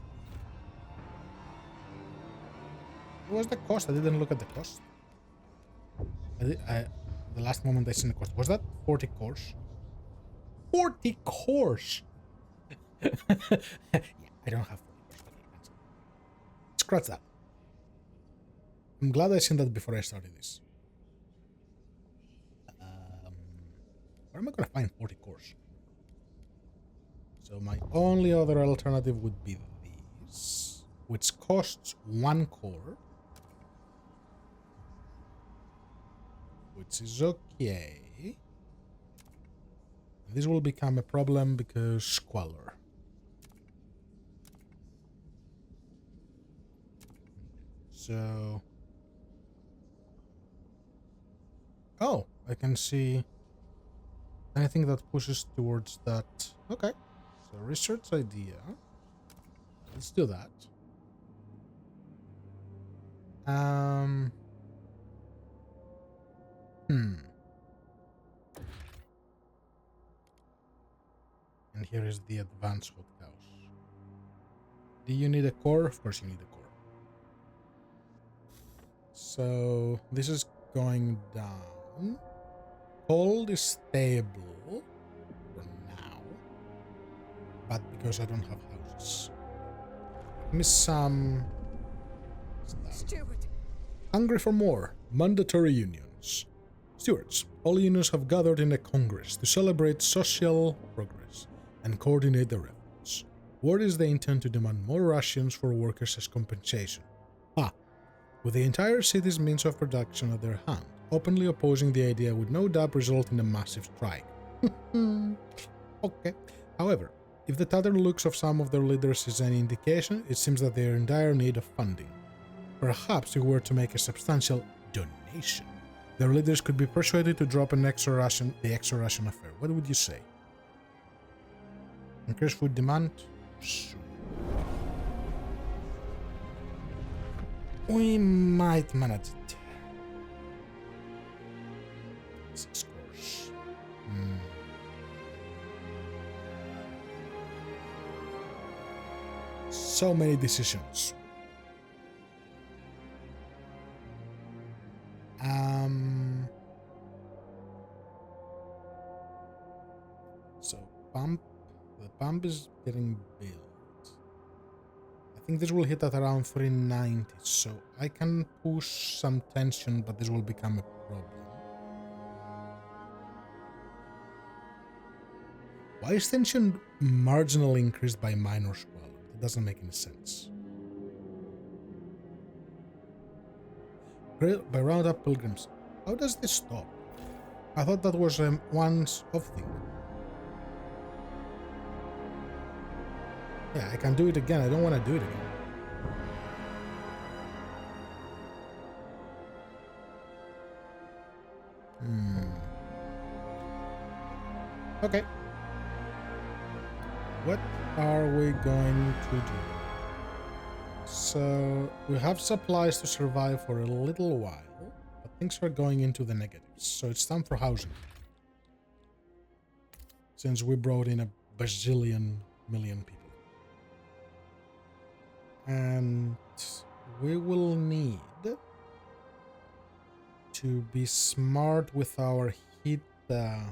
What was the cost? I didn't look at the cost. The last moment I seen the cost. Was that 40 cores? 40 cores! Yeah, I don't have 40 cores. Okay, scratch that. I'm glad I seen that before I started this. Where am I gonna find 40 cores? So my only other alternative would be this, which costs 1 core. Which is okay. This will become a problem because Squalor. So... Oh, I can see anything that pushes towards that. Okay. So research idea. Let's do that. And here is the advanced hothouse. Do you need a core? Of course you need a core. So this is going down. Cold is stable for now, but because I don't have houses. Give me some stuff. Steward. Hungry for more. Mandatory unions. Stewards, all unions have gathered in a congress to celebrate social progress and coordinate their efforts. Word is they intend to demand more rations for workers as compensation. With the entire city's means of production at their hand, openly opposing the idea would no doubt result in a massive strike. Okay. However, if the tattered looks of some of their leaders is any indication, it seems that they are in dire need of funding. Perhaps if we were to make a substantial donation, their leaders could be persuaded to drop the extra ration affair. What would you say? Increase food demand? Sure. We might manage it. 6 cores. So many decisions. So the pump is getting built. I think this will hit at around 390, so I can push some tension, but this will become a problem. Why is tension marginally increased by minor squalor? That doesn't make any sense. By round up pilgrims. How does this stop? I thought that was a once-off thing. Yeah, I can do it again. I don't want to do it again. Okay. What are we going to do? So, we have supplies to survive for a little while, but things are going into the negatives, so it's time for housing. Since we brought in a bazillion million people. And we will need to be smart with our heat. Where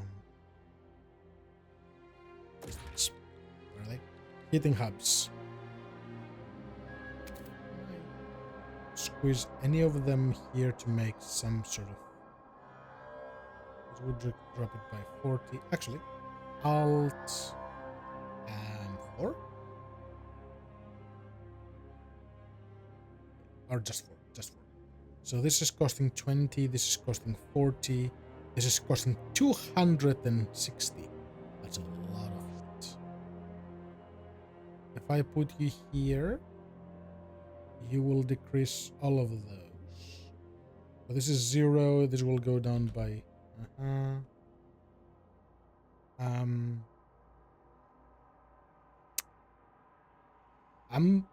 are they? Heating hubs. squeeze any of them here to make some sort of... It would drop it by 40. Actually, Alt and 4. Or just 4. Just 4. So this is costing 20. This is costing 40. This is costing 260. That's a lot of it. If I put you here, you will decrease all of those. So this is 0. This will go down by... I'm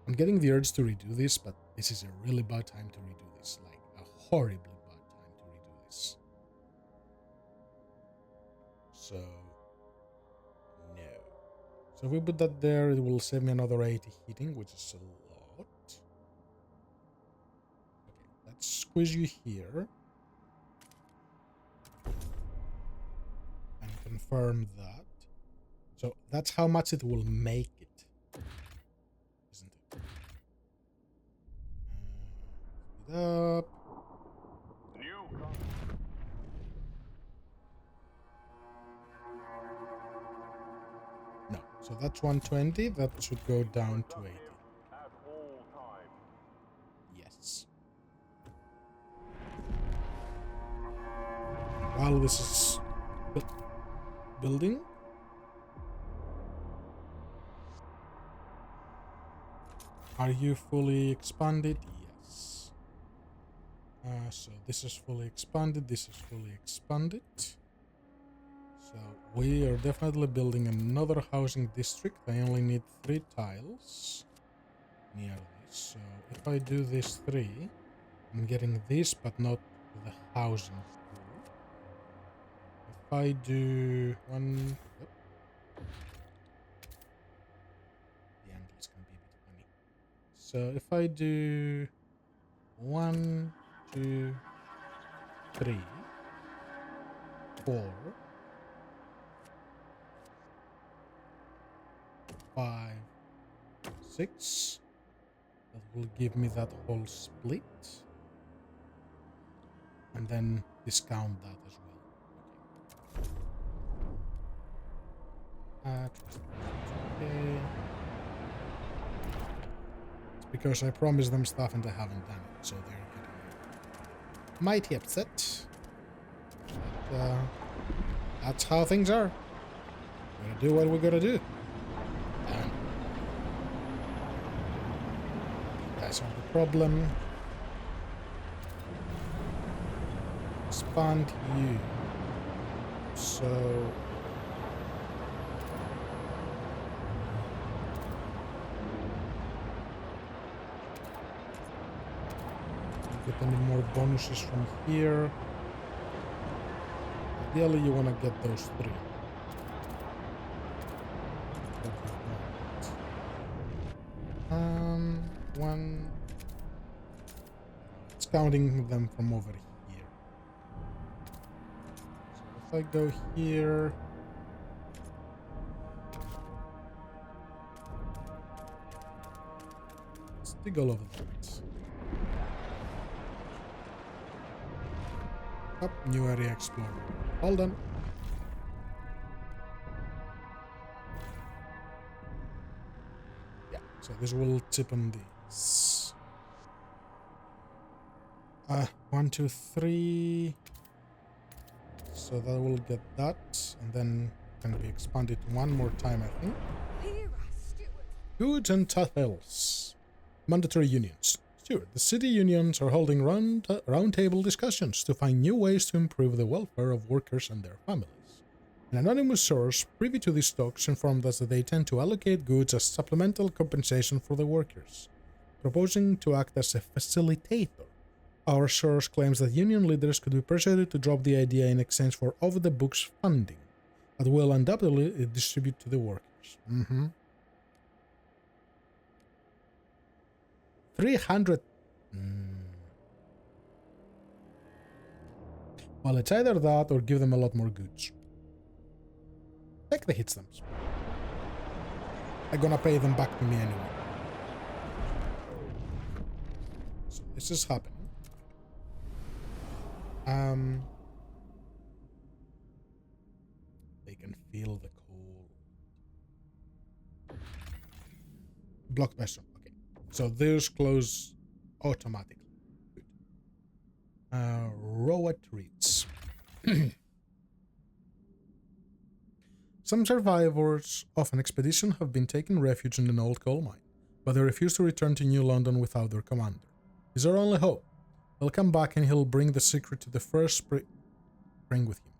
I'm getting the urge to redo this, but this is a really bad time to redo this. Like a horribly bad time to redo this. So no. So if we put that there, it will save me another 80 heating, which is a lot. Okay, let's squeeze you here. And confirm that. So that's how much it will make it. Isn't it? Speed up. No, so that's 120. That should go down to 80. At all times. Yes. While this is building, are you fully expanded? Yes. So this is fully expanded. This is fully expanded. So we are definitely building another housing district. I only need 3 tiles near this. So if I do this 3, I'm getting this, but not the housing pool. If I do 1... Yep. The angles can be a bit funny. So if I do 1, 2, 3, 4, 5, 6. That will give me that whole split. And then discount that as well. Okay. It's because I promised them stuff and I haven't done it, so they're getting mighty upset. But, that's how things are. We're gonna do what we're gonna do. That's not the problem. Expand you. So get any more bonuses from here. Ideally you want to get those 3. One. It's counting them from over here. So if I go here, let's dig all over that. Up, new area explored. Hold on. Yeah, so this will tip on these. 1, 2, 3. So that will get that, and then can be expanded one more time, I think. Here, Steward. Goods and titles. Mandatory unions. Steward, the city unions are holding round-table discussions to find new ways to improve the welfare of workers and their families. An anonymous source privy to these talks informed us that they intend to allocate goods as supplemental compensation for the workers, proposing to act as a facilitator. Our source claims that union leaders could be persuaded to drop the idea in exchange for off-the-books funding that will undoubtedly distribute to the workers. 300. Well, it's either that or give them a lot more goods. Take the hit stamps. I'm gonna pay them back to me anyway. So this is happening. They can feel the cold. Blocked by storm. Okay. So those close automatically. Good. Rowa treats. Some survivors of an expedition have been taking refuge in an old coal mine, but they refuse to return to New London without their commander. He's our only hope. He'll come back and he'll bring the secret to the first spring with him.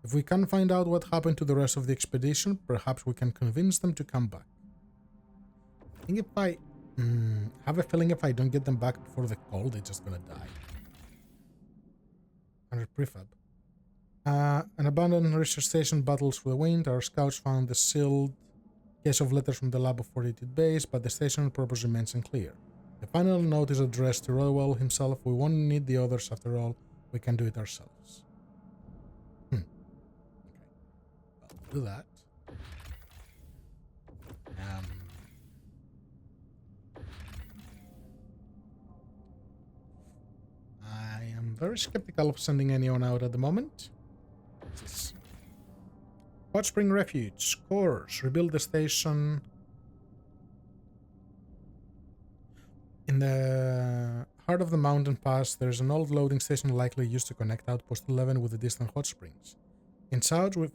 If we can find out what happened to the rest of the expedition, perhaps we can convince them to come back. I think if I have a feeling if I don't get them back before the call, they're just gonna die. 100 prefab. An abandoned research station battles for the wind. Our scouts found the sealed case of letters from the lab of 42nd base, but the station purpose remains unclear. The final note is addressed to Rowell himself. We won't need the others after all. We can do it ourselves. Okay. I'll do that. I am very skeptical of sending anyone out at the moment. Hot Spring Refuge, Cores, rebuild the station. In the heart of the mountain pass, there is an old loading station likely used to connect Outpost 11 with the distant hot springs. Inside we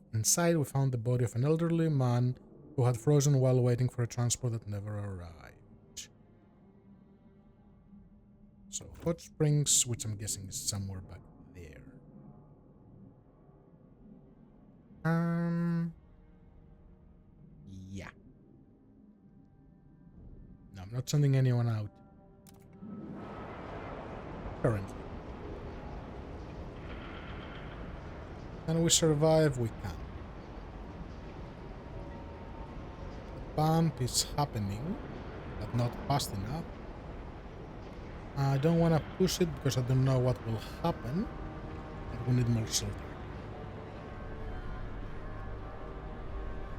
found the body of an elderly man who had frozen while waiting for a transport that never arrived. So hot springs, which I'm guessing is somewhere back there. Yeah. No, I'm not sending anyone out. Currently. Can we survive? We can. The bump is happening, but not fast enough. I don't want to push it because I don't know what will happen, but we need more shelter.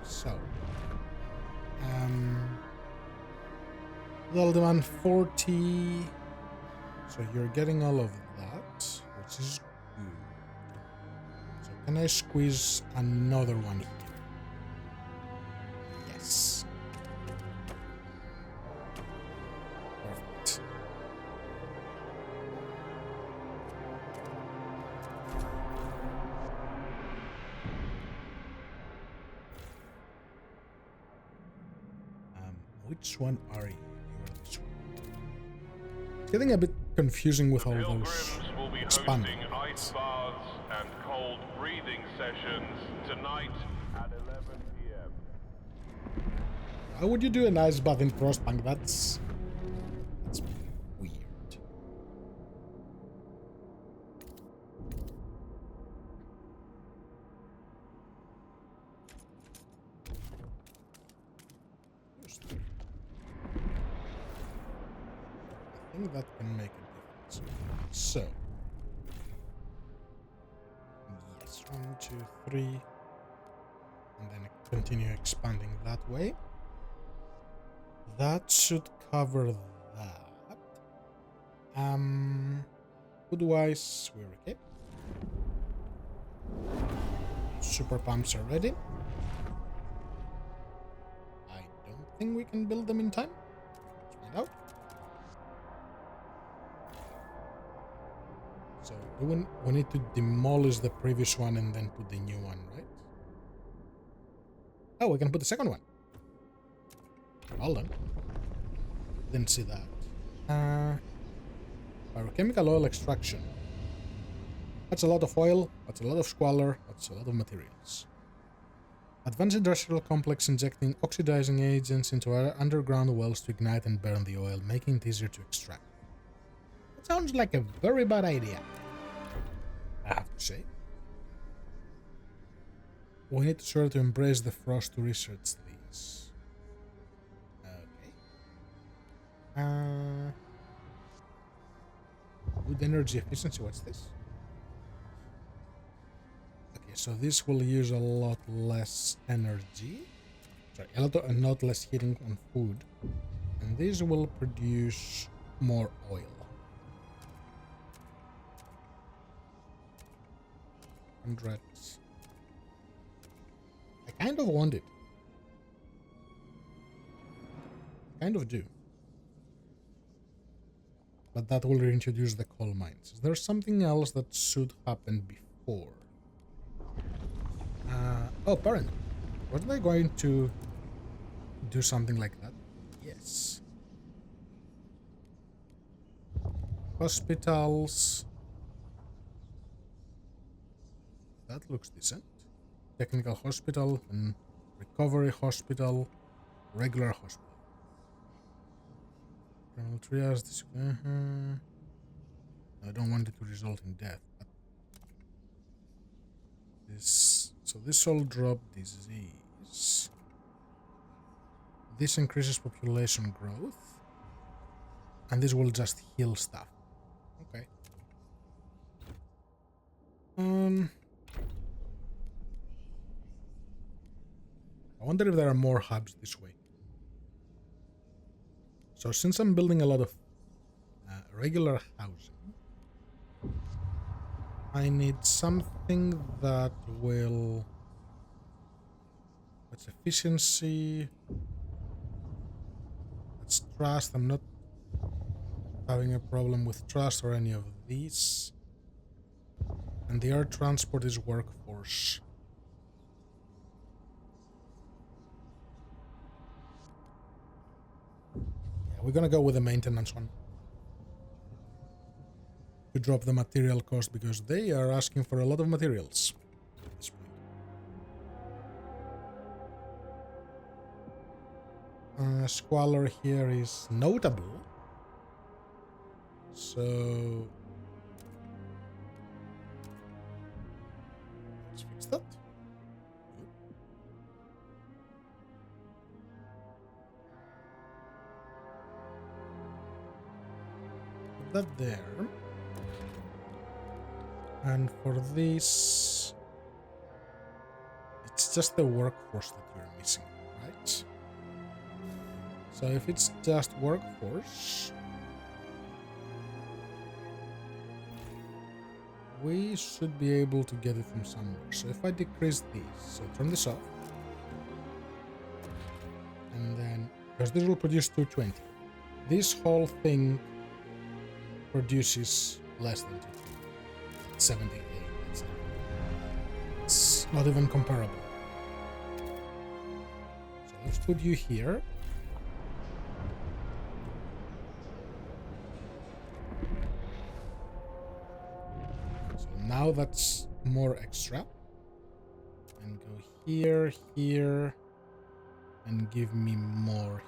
So, they'll demand 40. So you're getting all of that, which is good. So can I squeeze another one here? Yes. Perfect. Which one are you? You're this one. It's getting a bit confusing with all those Will be expanding. hosting ice baths and cold breathing sessions tonight at 11 p.m. Why would you do an ice bath in Frostpunk? That's weird. I think that can make a difference. So, yes, 1, 2, 3, and then continue expanding that way. That should cover that. Food-wise, we're okay. Super pumps are ready. I don't think we can build them in time. Let's find out. So we need to demolish the previous one and then put the new one, right? Oh, we can put the second one. Well done. Didn't see that. Pyrochemical oil extraction. That's a lot of oil, that's a lot of squalor, that's a lot of materials. Advanced industrial complex injecting oxidizing agents into our underground wells to ignite and burn the oil, making it easier to extract. That sounds like a very bad idea, I have to say. We need to sure to embrace the frost to research these. Okay. Good energy efficiency, what's this? Okay, so this will use a lot less energy. Sorry, a lot less heating on food. And this will produce more oil. Hundreds. I kind of want it. Kind of do. But that will reintroduce the coal mines. Is there something else that should happen before? Oh, apparently. Was I going to do something like that? Yes. Hospitals. That looks decent. Technical hospital and recovery hospital. Regular hospital. Criminal triage. This, I don't want it to result in death. But this. So this will drop disease. This increases population growth. And this will just heal stuff. Okay. I wonder if there are more hubs this way. So since I'm building a lot of regular housing, I need something that will... That's efficiency. That's trust. I'm not having a problem with trust or any of these. And the air transport is workforce. Yeah, we're gonna go with the maintenance one. To drop the material cost because they are asking for a lot of materials at this point. Squalor here is notable. So let's fix that. Put that there. And for this, it's just the workforce that you're missing, right? So if it's just workforce, we should be able to get it from somewhere. So if I decrease this, so turn this off, and then, because this will produce 220, this whole thing produces less than 220. 78. It's not even comparable. So let's put you here. So now that's more extra. And go here, here, and give me more here.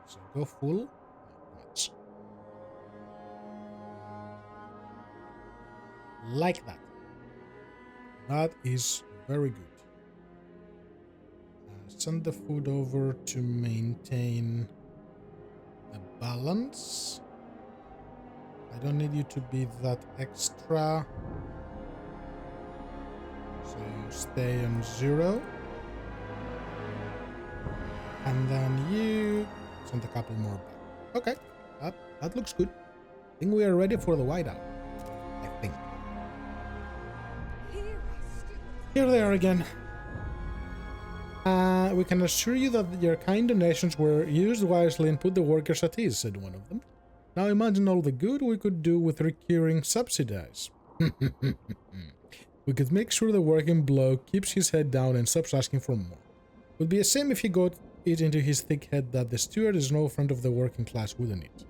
So go full. Not much. Like that. That is very good. Send the food over to maintain the balance. I don't need you to be that extra. So stay on 0. And then you send a couple more back. Okay, that looks good. I think we are ready for the whiteout. I think. Here they are again. We can assure you that your kind donations were used wisely and put the workers at ease, said one of them. Now imagine all the good we could do with recurring subsidies. We could make sure the working bloke keeps his head down and stops asking for more. Would be a shame if he got it into his thick head that the steward is no friend of the working class, wouldn't it?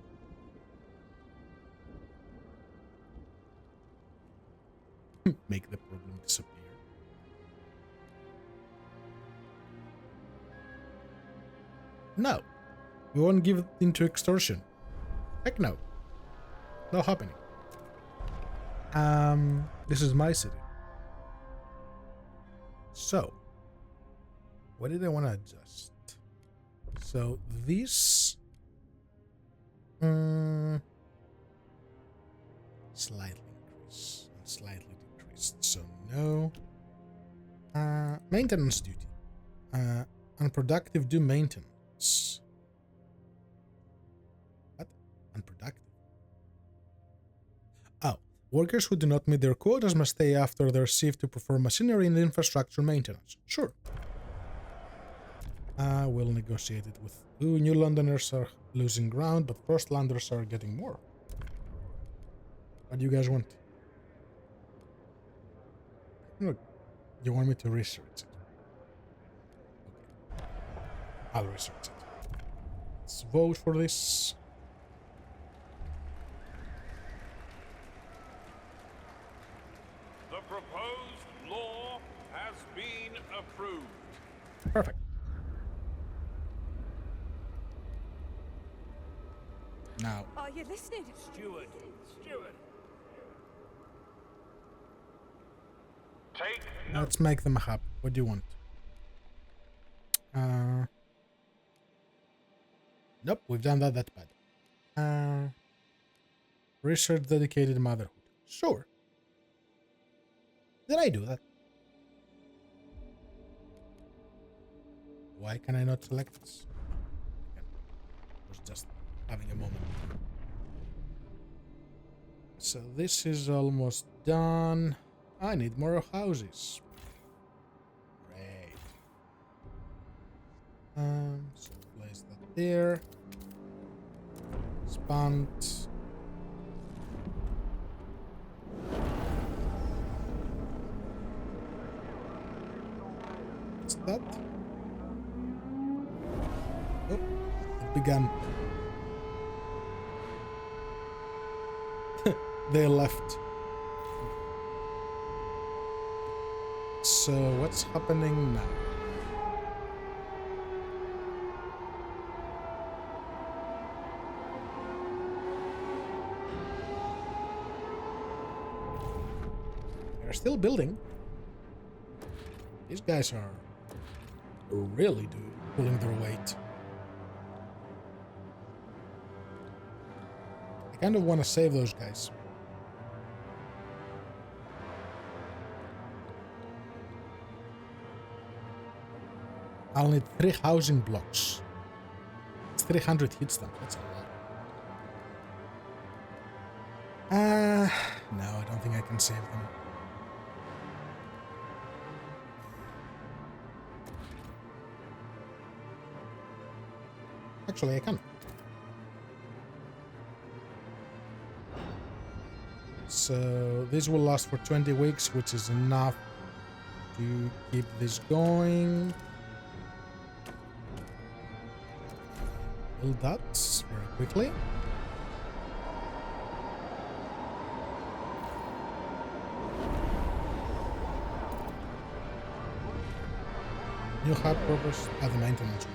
Make the problem disappear. No. We won't give it into extortion. Heck no. No happening. This is my city. So, what did I want to adjust? So, this... slightly increase and slightly decreased. So, no. Maintenance duty. Unproductive do maintenance. What? Unproductive. Oh, Workers who do not meet their quotas must stay after their shift to perform machinery and infrastructure maintenance. Sure. I will negotiate it with... Ooh, New Londoners are losing ground, but Frostlanders are getting more. What do you guys want? Look, you want me to research it? Okay. I'll research it. Let's vote for this. The proposed law has been approved. Perfect. Now, Are you listening? Steward. Take no. let's make them happy. What do you want? Nope, we've done that. That's bad. Research dedicated motherhood. Sure. Did I do that? Why can I not select this? I was just having a moment. So this is almost done. I need more houses. Great. So place that there. Expand. What's that? Oh, it began. They left. So what's happening now? They're still building. These guys are really pulling their weight. I kind of want to save those guys. I'll need 3 housing blocks. It's 300 hit stamp. That's a lot. No, I don't think I can save them. Actually, I can. So this will last for 20 weeks, which is enough to keep this going. Build that very quickly. New hub purpose at the maintenance room.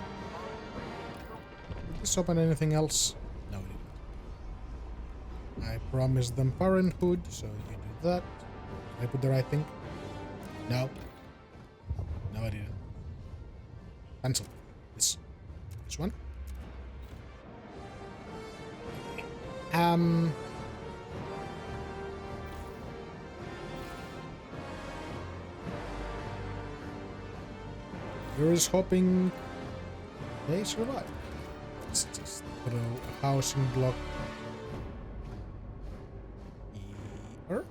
Did this open anything else? No, it didn't. I promised them parenthood, so you do that. Did I put the right thing? No. No, I didn't. Cancel. This one. Here's hoping they survive. Let's just throw a housing block here.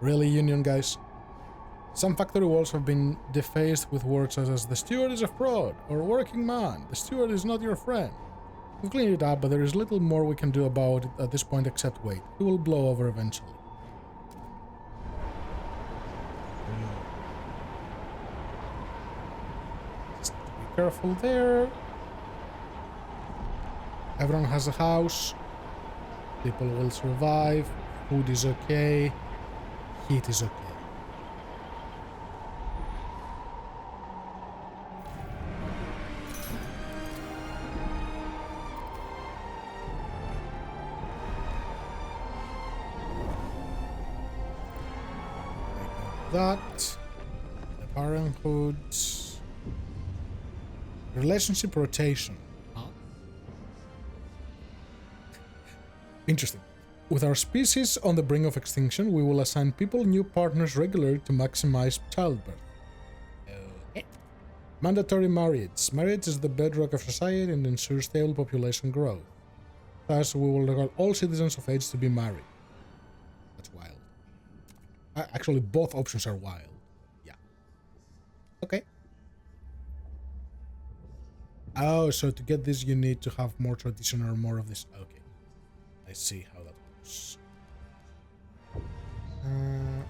Really, Union guys? Some factory walls have been defaced with words such as "the steward is a fraud" or "working man, the steward is not your friend." We've cleaned it up, but there is little more we can do about it at this point except wait. It will blow over eventually. Just be careful there. Everyone has a house. People will survive. Food is okay. Heat is okay. That. The parenthood. Relationship rotation. Huh? Interesting. With our species on the brink of extinction, we will assign people new partners regularly to maximize childbirth. Okay. Mandatory marriage. Marriage is the bedrock of society and ensures stable population growth. Thus, we will require all citizens of age to be married. That's wild. Actually, both options are wild. Yeah. Okay. Oh, so to get this, you need to have more tradition or more of this. Okay. I see how that works.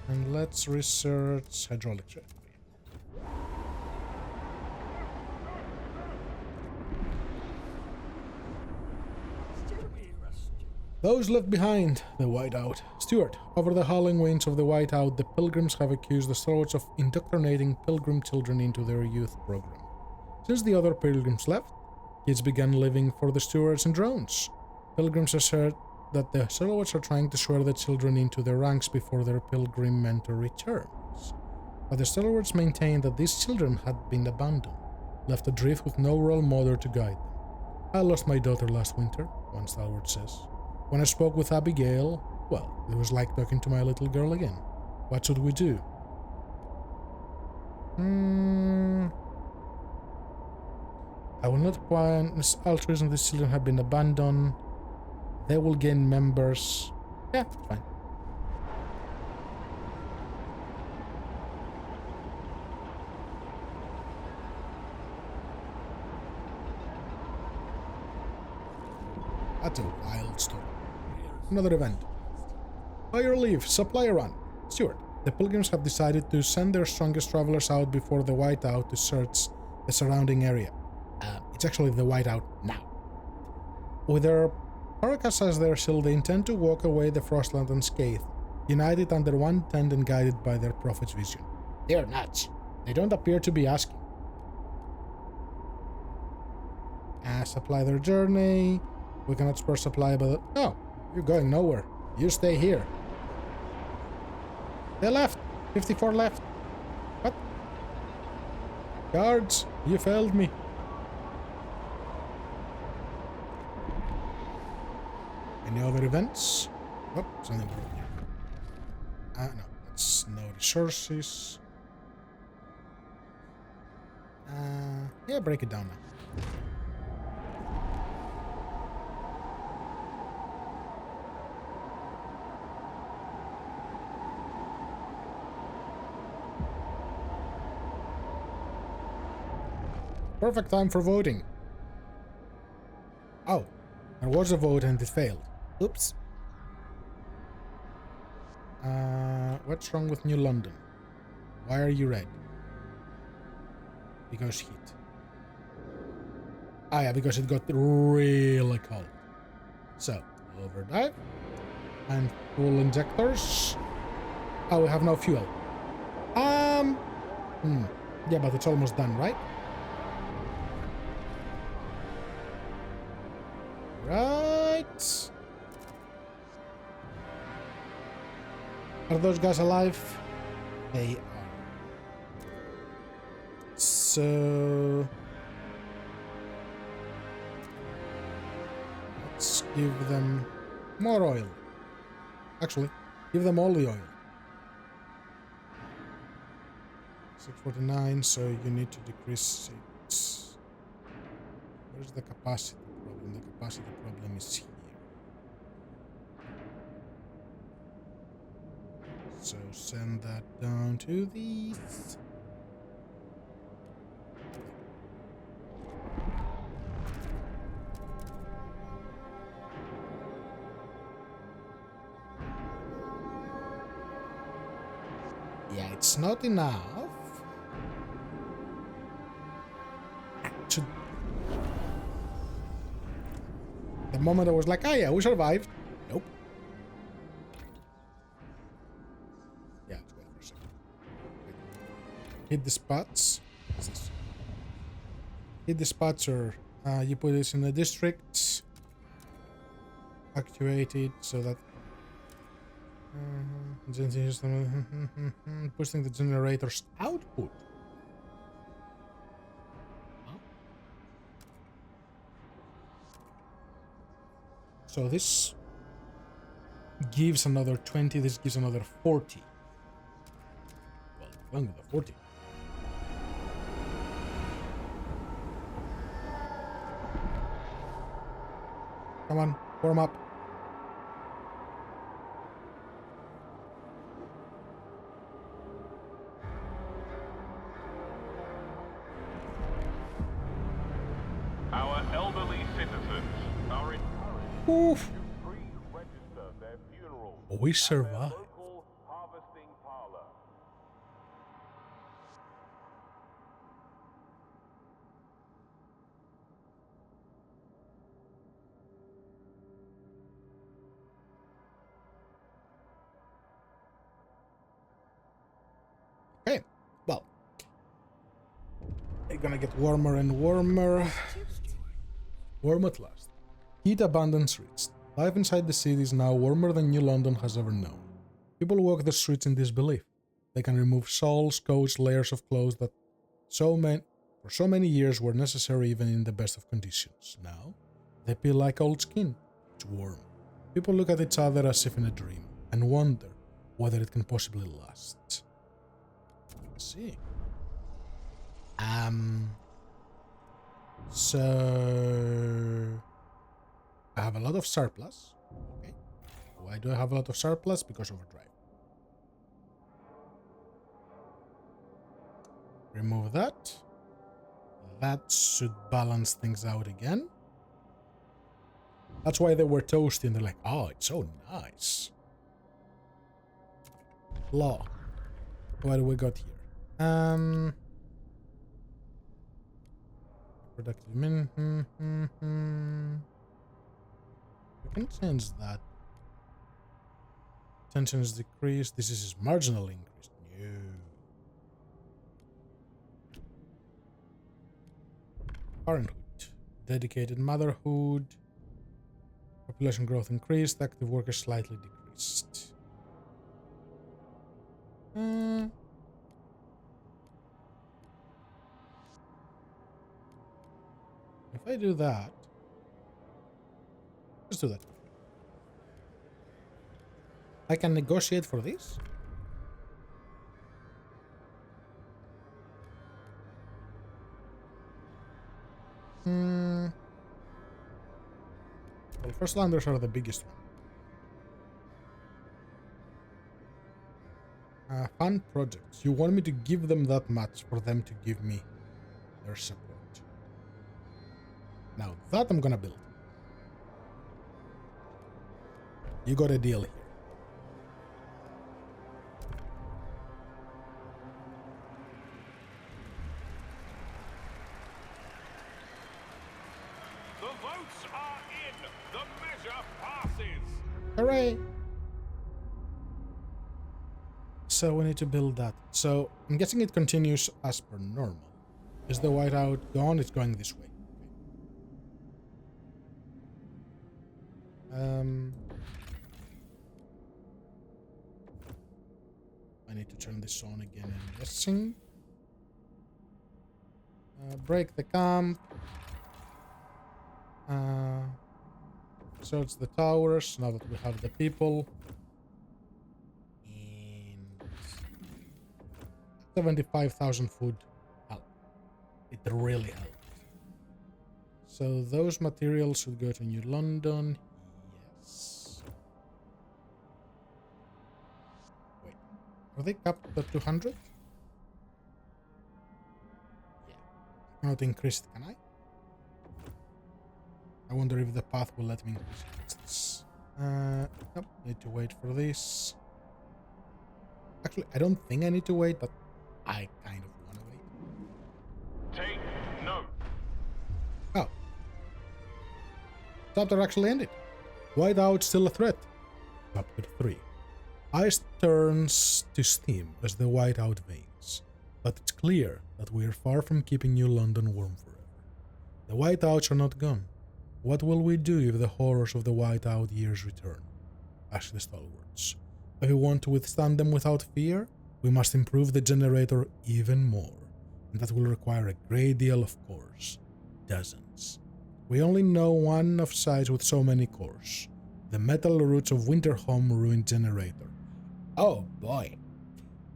And let's research hydraulic trade. Those left behind, the Whiteout. Stewart, over the howling winds of the Whiteout, the Pilgrims have accused the Stalwarts of indoctrinating Pilgrim children into their youth program. Since the other Pilgrims left, kids began living for the Stewards and drones. Pilgrims assert that the Stalwarts are trying to swear the children into their ranks before their Pilgrim mentor returns. But the Stalwarts maintain that these children had been abandoned, left adrift with no role model to guide them. I lost my daughter last winter, one Stalwart says. When I spoke with Abigail, well, it was like talking to my little girl again. What should we do? I will not point altruism. These children have been abandoned. They will gain members. Yeah, fine. That's a wild story. Another event. By your leave, supply run. Stewart, the Pilgrims have decided to send their strongest travelers out before the Whiteout to search the surrounding area. It's actually the Whiteout now. With their Paracas as their shield, they intend to walk away the Frostland unscathed, united under one tent and guided by their prophet's vision. They're nuts. They don't appear to be asking. Supply their journey. We cannot spare supply, but... No, you're going nowhere. You stay here. They left. 54 left. What? Guards, you failed me. Any other events? Oh, something broken here. No, that's no resources. Yeah, break it down now. Perfect time for voting. Oh, there was a vote and it failed. Oops. What's wrong with New London? Why are you red? Because heat. Ah yeah, because it got really cold. So, overdrive. And fuel injectors. Oh, we have no fuel. Yeah, but it's almost done, right? Right. Are those guys alive? They are. So... let's give them more oil. Actually, give them all the oil. 649, so you need to decrease it. Where's the capacity problem? The capacity problem is here. So send that down to these. Yeah, it's not enough. The moment I was like, oh yeah, we survived. Nope. Yeah, let's wait for a second. Hit the spots. What's this? Hit the spots, or you put this in the district. Activate it so that boosting the generator's output. So this gives another 20, this gives another 40. Well, going with the 40. Come on, warm up. Our elderly citizens are encouraged Oof. to pre-register their funerals We at their survived. local harvesting parlor. Okay, well, it's gonna get warmer and warmer. Warm at last. Heat abundance reached. Life inside the city is now warmer than New London has ever known. People walk the streets in disbelief. They can remove shawls, coats, layers of clothes that for so many years were necessary even in the best of conditions. Now, they feel like old skin. It's warm. People look at each other as if in a dream and wonder whether it can possibly last. Let's see. So I have a lot of surplus. Okay. Why do I have a lot of surplus? Because of overdrive. Remove that. That should balance things out again. That's why they were toasty and they're like, oh, it's so nice. Law. What do we got here? Productive min. We can change that. Tension is decreased. This is marginally increased. No. Parenthood. Dedicated motherhood. Population growth increased. Active workers slightly decreased. If I do that, let's do that. I can negotiate for this. Well, first landers are the biggest one. Fun projects. You want me to give them that much for them to give me their support. Now that I'm gonna build. You got a deal here. The votes are in. The measure passes. Hooray! So we need to build that. So I'm guessing it continues as per normal. Is the whiteout gone? It's going this way. I need to turn this on again, I'm guessing. Break the camp. Search the towers now that we have the people. And 75,000 food help. It really helped. So those materials should go to New London. Yes. Wait. Are they capped at 200? Yeah. I cannot increase it, can I? I wonder if the path will let me increase it. Nope, need to wait for this. Actually, I don't think I need to wait, but I kind of want to wait. Take note. Oh. Chapter actually ended. Whiteout still a threat. Chapter 3. Ice turns to steam as the whiteout wanes, but it's clear that we are far from keeping New London warm forever. The whiteouts are not gone. What will we do if the horrors of the whiteout years return? Asked the stalwarts. If we want to withstand them without fear, we must improve the generator even more, and that will require a great deal of cores. Dozens. We only know one of size with so many cores. The metal roots of Winterhome ruined generator. Oh boy.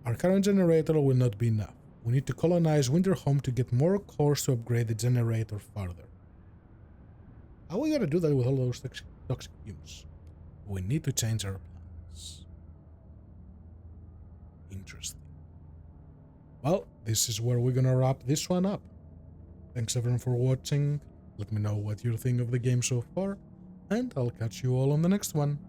Our current generator will not be enough. We need to colonize Winterhome to get more cores to upgrade the generator farther. How are we gonna do that with all those toxic fumes? We need to change our plans. Interesting. Well, this is where we're gonna wrap this one up. Thanks everyone for watching. Let me know what you think of the game so far, and I'll catch you all on the next one.